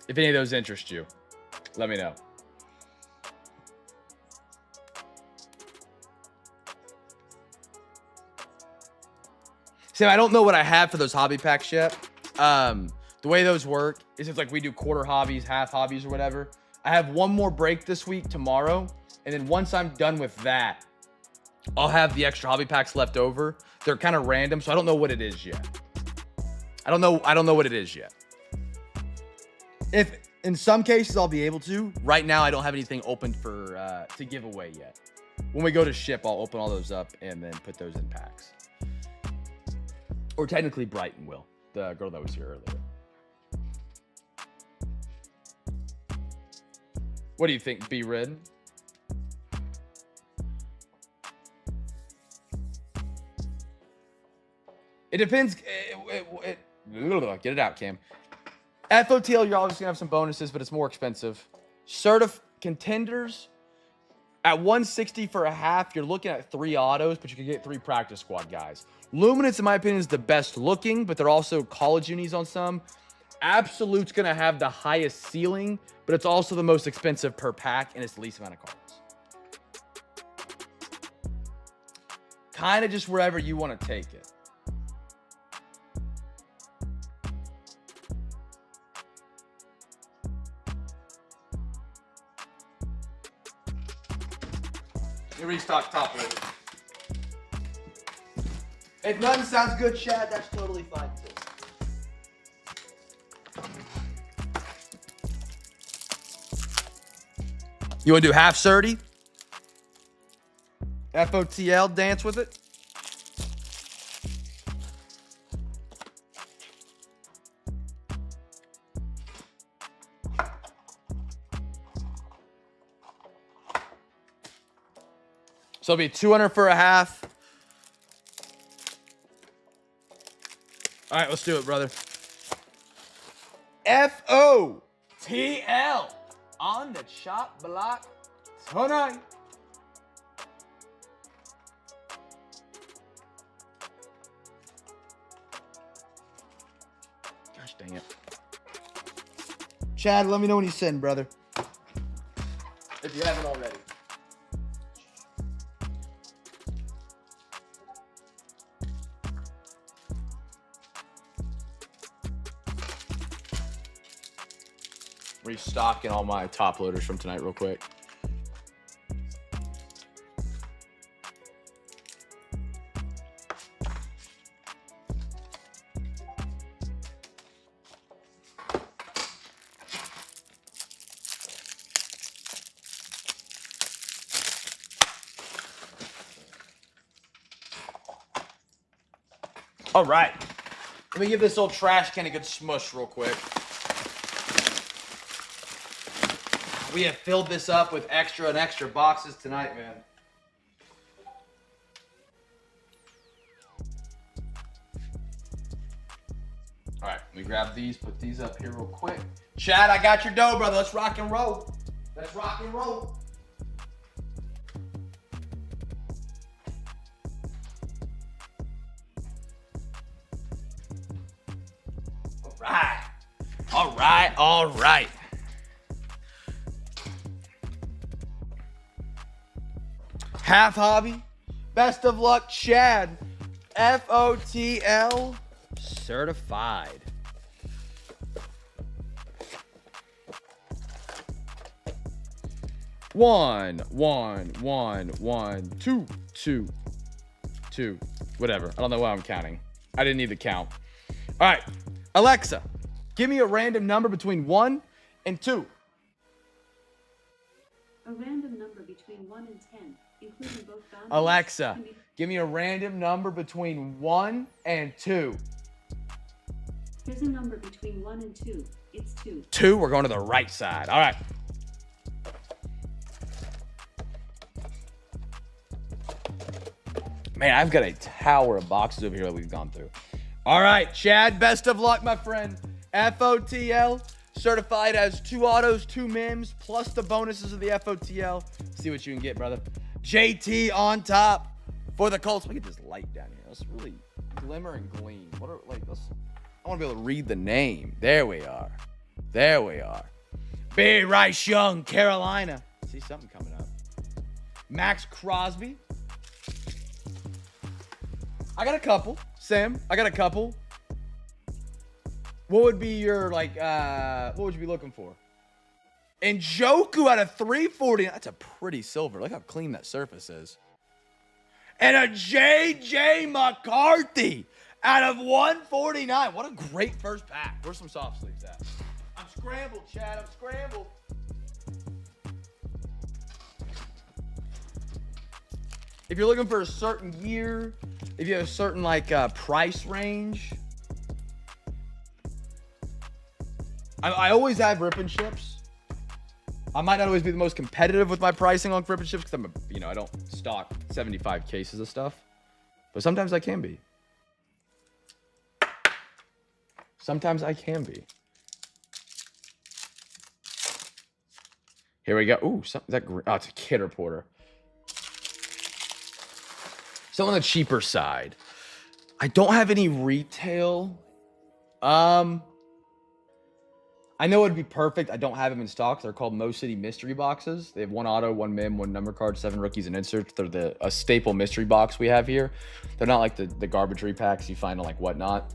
If any of those interest you, let me know. Sam, I don't know what I have for those hobby packs yet. The way those work is it's like we do quarter hobbies, half hobbies, or whatever. I have one more break this week, tomorrow. And then once I'm done with that, I'll have the extra hobby packs left over. They're kind of random, so I don't know what it is yet. I don't know what it is yet. If in some cases I'll be able to. Right now I don't have anything open for to give away yet. When we go to ship, I'll open all those up and then put those in packs. Or technically Brighton will, the girl that was here earlier. What do you think, B-Rid? It depends. Get it out, Cam. FOTL, you're obviously going to have some bonuses, but it's more expensive. Contenders, at 160 for a half, you're looking at 3 autos, but you can get 3 practice squad guys. Luminance, in my opinion, is the best looking, but they're also college unis on some. Absolute's going to have the highest ceiling, but it's also the most expensive per pack, and it's the least amount of cards. Kind of just wherever you want to take it. You restock top loaded. If nothing sounds good, Chad, that's totally fine too. You want to do half 30? FOTL, dance with it. So it'll be 200 for a half. All right, let's do it, brother. FOTL on the chop block tonight. Gosh dang it. Chad, let me know when you send, brother. If you haven't already. Restocking all my top loaders from tonight real quick. All right. Let me give this old trash can a good smush real quick. We have filled this up with extra and extra boxes tonight, man. All right, let me grab these, put these up here real quick. Chad, I got your dough, brother. Let's rock and roll. Let's rock and roll. All right. All right, all right. Half hobby. Best of luck, Chad. FOTL certified. One, two, two. Whatever. I don't know why I'm counting. I didn't need the count. All right. Alexa, give me a random number between 1 and 2. A random number between 1 and 10, including both boundaries. Alexa, give me a random number between 1 and 2. Here's a number between 1 and 2. It's 2. 2, we're going to the right side. All right. Man, I've got a tower of boxes over here that we've gone through. All right, Chad, best of luck, my friend. FOTL, certified as 2 autos, 2 mims, plus the bonuses of the FOTL. See what you can get, brother. JT on top for the Colts. Look at this light down here. Let's really glimmer and gleam. I want to be able to read the name. There we are. There we are. Barry Rice Young, Carolina. See something coming up. Max Crosby. I got a couple. Sam, I got a couple. What would be your, what would you be looking for? And Njoku out of 340. That's a pretty silver. Look how clean that surface is. And a J.J. McCarthy out of 149. What a great first pack. Where's some soft sleeves at? I'm scrambled, Chad. I'm scrambled. If you're looking for a certain year, if you have a certain price range, I always have rip and ships. I might not always be the most competitive with my pricing on rip and ships because I don't stock 75 cases of stuff, but sometimes I can be. Sometimes I can be. Here we go. Ooh, is that green? Oh, it's a Kidder Porter. So on the cheaper side, I don't have any retail. I know it'd be perfect. I don't have them in stock. They're called Mo City mystery boxes. They have 1 auto, 1 mim, 1 number card, 7 rookies and inserts. They're a staple mystery box we have here. They're not like the garbage repacks you find on whatnot.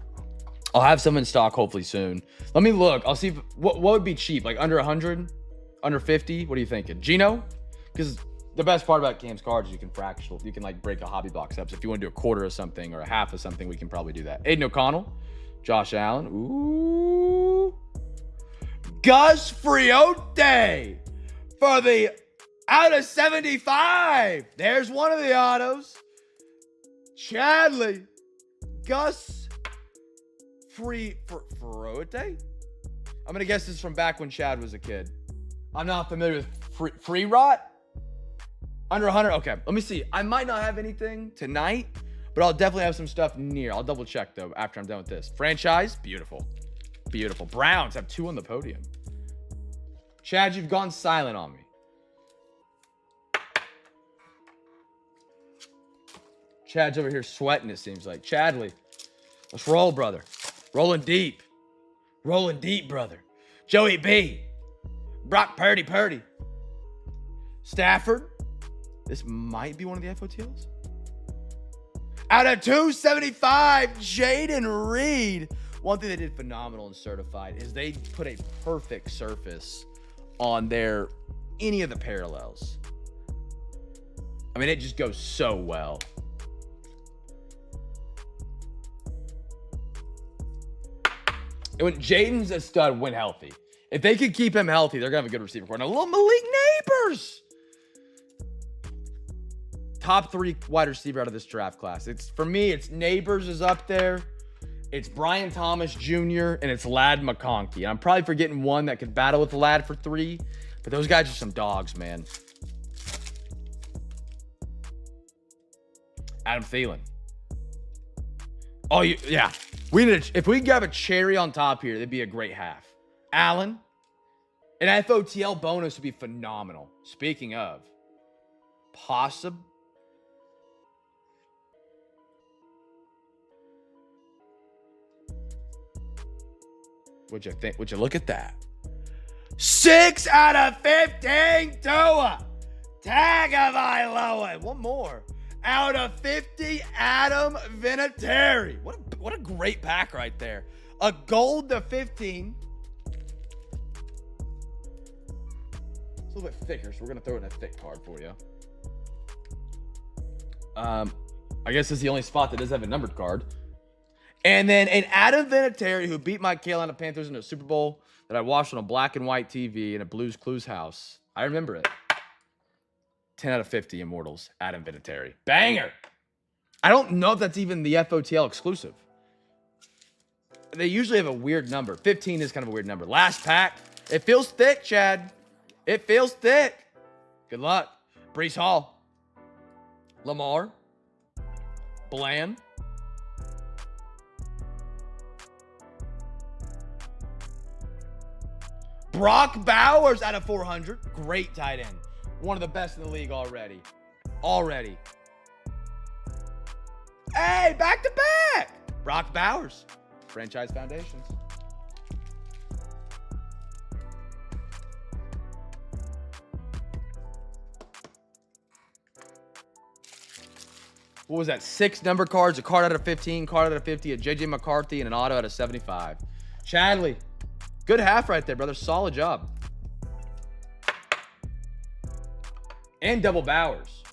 I'll have some in stock hopefully soon. Let me look. I'll see what would be cheap, under 100, under 50. What are you thinking, Gino? Because the best part about Cam's cards is you can fractional. You can break a hobby box up. So if you want to do a quarter of something or a half of something, we can probably do that. Aiden O'Connell, Josh Allen. Ooh. Gus Friote for the out of 75. There's one of the autos. Chadley. Gus Friote? I'm going to guess this is from back when Chad was a kid. I'm not familiar with Free Rot. Under 100. Okay, let me see. I might not have anything tonight, but I'll definitely have some stuff near. I'll double check though after I'm done with this. Franchise, beautiful. Beautiful. Browns have 2 on the podium. Chad, you've gone silent on me. Chad's over here sweating, it seems like. Chadley, let's roll, brother. Rolling deep. Rolling deep, brother. Joey B. Brock Purdy. Stafford. This might be one of the FOTLs. Out of 275, Jaden Reed. One thing they did phenomenal in certified is they put a perfect surface on any of the parallels. I mean, it just goes so well. And when Jaden's a stud when healthy. If they could keep him healthy, they're going to have a good receiver core. And a little Malik Neighbors. Top 3 wide receiver out of this draft class. For me, it's Neighbors is up there. It's Brian Thomas Jr. and it's Ladd McConkey. And I'm probably forgetting one that could battle with Ladd for 3. But those guys are some dogs, man. Adam Thielen. Oh, yeah. If we grab a cherry on top here, that'd be a great half. Allen, an FOTL bonus would be phenomenal. Speaking of, possible. Would you think? Would you look at that? 6 out of 15, Tua. Tagovailoa. One more. Out of 50, Adam Vinatieri. What a great pack right there. A gold to 15. It's a little bit thicker, so we're going to throw in a thick card for you. I guess this is the only spot that does have a numbered card. And then an Adam Vinatieri who beat my Carolina Panthers in a Super Bowl that I watched on a black and white TV in a Blues Clues house. I remember it. 10 out of 50 Immortals. Adam Vinatieri. Banger. I don't know if that's even the FOTL exclusive. They usually have a weird number. 15 is kind of a weird number. Last pack. It feels thick, Chad. It feels thick. Good luck. Breece Hall. Lamar. Bland. Brock Bowers out of 400. Great tight end. One of the best in the league already. Hey, back to back. Brock Bowers. Franchise Foundations. What was that? 6 number cards, a card out of 15, card out of 50, a JJ McCarthy, and an auto out of 75. Chadley. Good half right there, brother. Solid job. And double Bowers.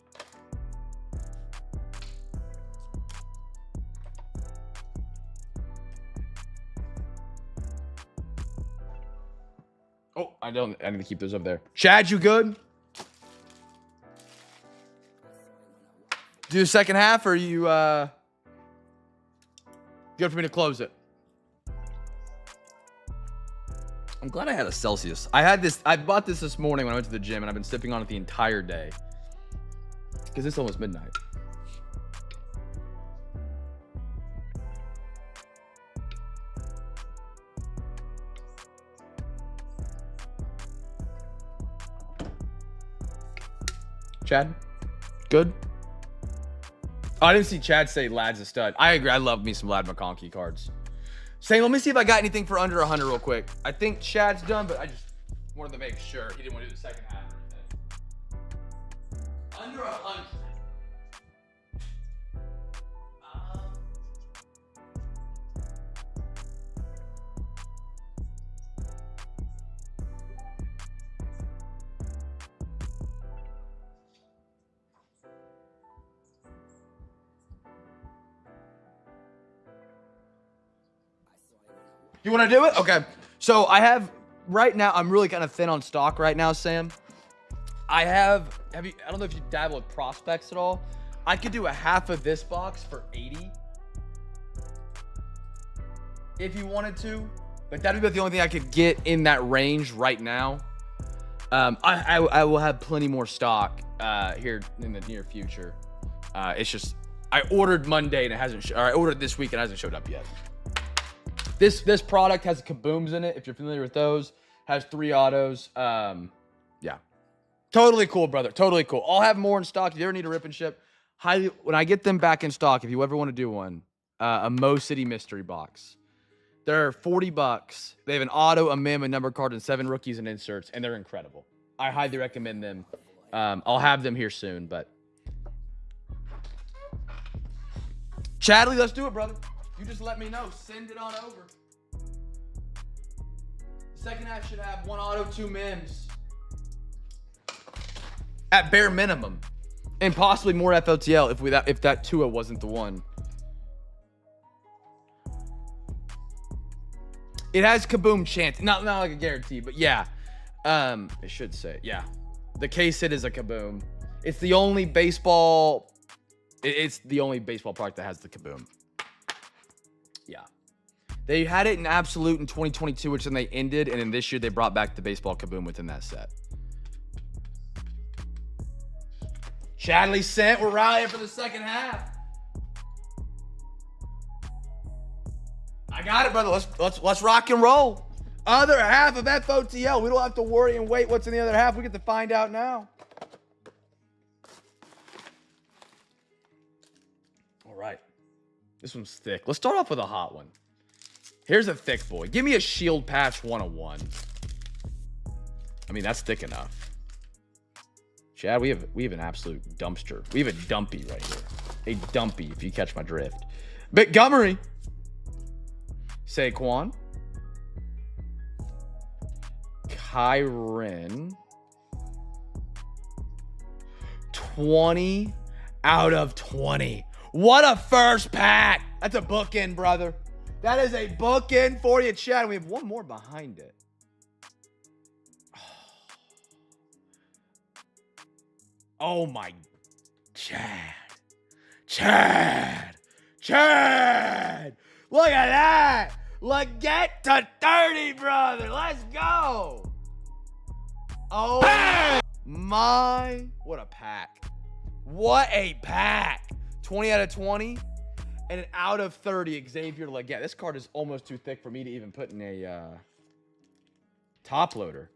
Oh, I need to keep those up there. Chad, you good? Do the second half, or you good for me to close it? I'm glad I had a Celsius. I bought this morning when I went to the gym, and I've been sipping on it the entire day. Because it's almost midnight. Chad? Good? Oh, I didn't see Chad say Ladd's a stud. I agree. I love me some Ladd McConkey cards. Saying, let me see if I got anything for under 100 real quick. I think Chad's done, but I just wanted to make sure he didn't want to do the second half or anything. Under 100. You want to do it? Okay. So I have right now, I'm really kind of thin on stock right now, Sam. I don't know if you dabble with prospects at all. I could do a half of this box for 80 if you wanted to, but that'd be about the only thing I could get in that range right now. I will have plenty more stock here in the near future. It's just I ordered Monday and it hasn't. Or I ordered this week and it hasn't showed up yet. This product has kabooms in it. If you're familiar with those, has 3 autos. Yeah, totally cool, brother. Totally cool. I'll have more in stock. If you ever need a rip and ship, when I get them back in stock, if you ever want to do one, a Mo City mystery box. They're $40. They have an auto, a mem, a number card, and 7 rookies and inserts, and they're incredible. I highly recommend them. I'll have them here soon, but Chadley, let's do it, brother. You just let me know. Send it on over. The second half should have 1 auto, 2 mems. At bare minimum. And possibly more FLTL if that Tua wasn't the one. It has kaboom chance. Not like a guarantee, but yeah. It should say, yeah. The case hit is a kaboom. It's the only baseball. It's the only baseball product that has the kaboom. Yeah. They had it in Absolute in 2022, which then they ended, and then this year they brought back the baseball kaboom within that set. Chadley sent. We're rallying for the second half. I got it, brother. Let's rock and roll. Other half of FOTL. We don't have to worry and wait what's in the other half. We get to find out now. All right. This one's thick. Let's start off with a hot one. Here's a thick boy. Give me a shield patch 101. I mean, that's thick enough. Chad, we have an absolute dumpster. We have a dumpy right here. A dumpy, if you catch my drift. Montgomery. Saquon. Kyren. 20 out of 20. What a first pack. That's a bookend, brother. That is a bookend for you, Chad. We have one more behind it. Oh, my. Chad. Look at that. Look, get to 30, brother. Let's go. Oh, my. What a pack. What a pack. 20 out of 20. And an out of 30, Xavier Legette. This card is almost too thick for me to even put in a top loader.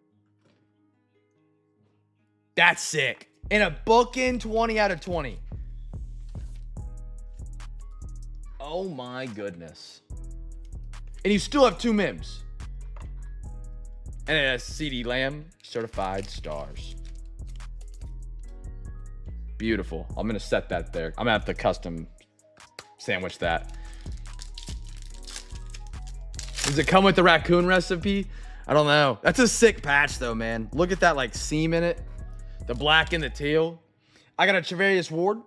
That's sick. In a bookend 20 out of 20. Oh my goodness. And you still have 2 mems. And it has CD Lamb, certified stars. Beautiful. I'm going to set that there. I'm going to have to custom sandwich that. Does it come with the raccoon recipe? I don't know. That's a sick patch though, man. Look at that like seam in it. The black and the teal. I got a Travarius Ward.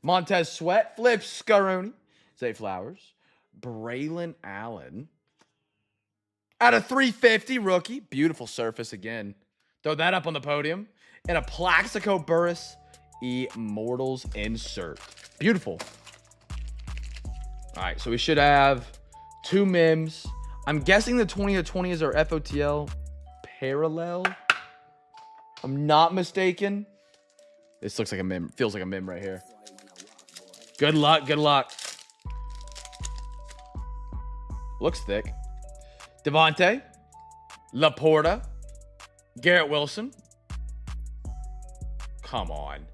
Montez Sweat. Flip Scaroni. Zay Flowers. Braylon Allen. Out of 350 rookie. Beautiful surface again. Throw that up on the podium. And a Plaxico Burress Immortals insert. Beautiful. All right, so we should have 2 mems. I'm guessing the 20 to 20 is our FOTL parallel. I'm not mistaken. This looks like a mem. Feels like a mem right here. Good luck. Good luck. Looks thick. Devontae. Laporta. Garrett Wilson. Come on.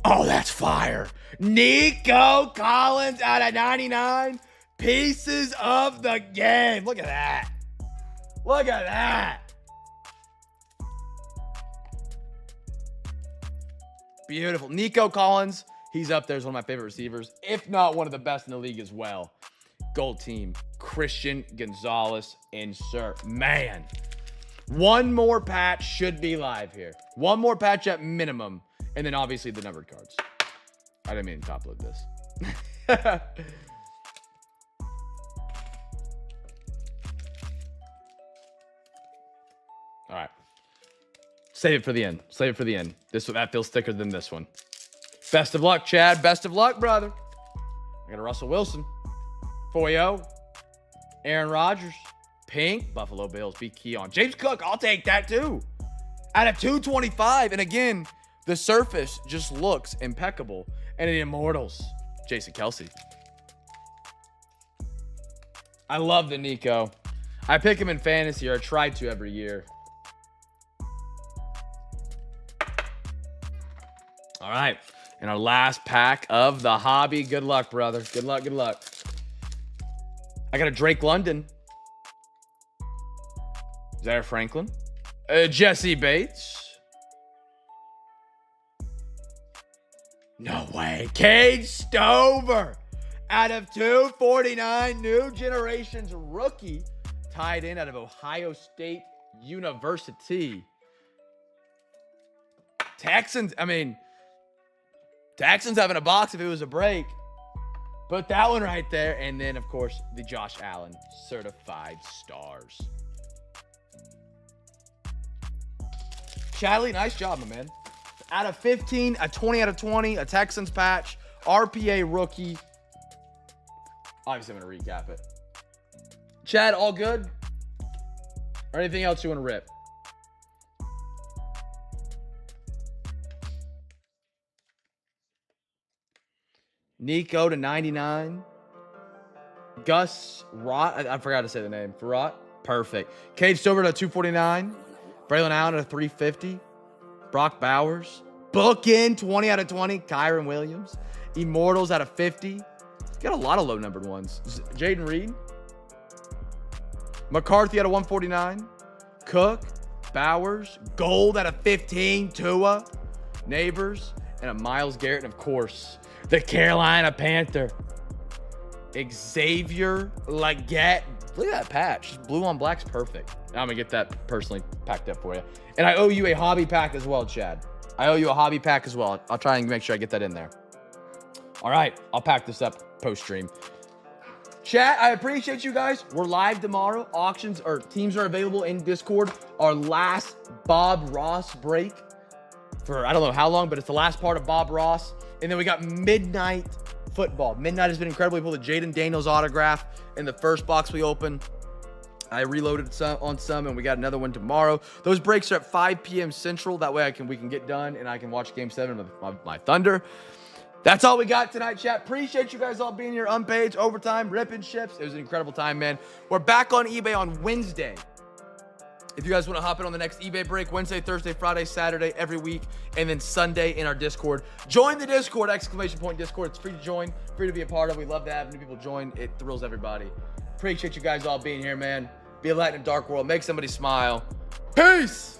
Oh, that's fire. Nico Collins out of 99. Pieces of the game. Look at that. Look at that. Beautiful. Nico Collins. He's up there as one of my favorite receivers, if not one of the best in the league as well. Gold team. Christian Gonzalez insert. Man. One more patch should be live here. One more patch at minimum. And then obviously the numbered cards. I didn't mean to top load this. All right. Save it for the end. Save it for the end. That feels thicker than this one. Best of luck, Chad. Best of luck, brother. I got a Russell Wilson. Foyo. Aaron Rodgers. Pink. Buffalo Bills. Be key on. James Cook. I'll take that too. Out of 225. And again, the surface just looks impeccable. And the Immortals, Jason Kelsey. I love the Nico. I pick him in fantasy, or I try to every year. All right. And our last pack of the hobby. Good luck, brother. Good luck, good luck. I got a Drake London. Zaire Franklin. Jesse Bates. No way. Cade Stover. Out of 249, New Generations rookie. Tied in out of Ohio State University. Texans having a box if it was a break. Put that one right there. And then, of course, the Josh Allen certified stars. Chadley, nice job, my man. Out of 15, a 20 out of 20, a Texans patch, RPA rookie. Obviously, I'm going to recap it. Chad, all good? Or anything else you want to rip? Nico to 99. Gus Rott. I forgot to say the name. Farrot. Perfect. Cade Stover to 249. Braylon Allen to 350. Brock Bowers. Bookend 20 out of 20. Kyron Williams. Immortals out of 50. Got a lot of low-numbered ones. Jaden Reed. McCarthy out of 149. Cook. Bowers. Gold out of 15. Tua. Neighbors. And a Myles Garrett. And, of course, the Carolina Panther. Xavier Legette. Look at that patch. Just blue on black's perfect. I'm going to get that personally packed up for you. And I owe you a hobby pack as well, Chad. I owe you a hobby pack as well. I'll try and make sure I get that in there. All right. I'll pack this up post-stream. Chat, I appreciate you guys. We're live tomorrow. Auctions or teams are available in Discord. Our last Bob Ross break for I don't know how long, but it's the last part of Bob Ross. And then we got Midnight Football. Midnight has been incredible. We pulled a Jaden Daniels autograph in the first box we opened. I reloaded on some, and we got another one tomorrow. Those breaks are at 5 p.m. Central. That way we can get done, and I can watch Game 7 with my Thunder. That's all we got tonight, chat. Appreciate you guys all being here. Unpaged, overtime, ripping ships. It was an incredible time, man. We're back on eBay on Wednesday. If you guys want to hop in on the next eBay break, Wednesday, Thursday, Friday, Saturday, every week, and then Sunday in our Discord. Join the Discord, ! Discord. It's free to join, free to be a part of. We love to have new people join. It thrills everybody. Appreciate you guys all being here, man. Be a light in a dark world. Make somebody smile. Peace!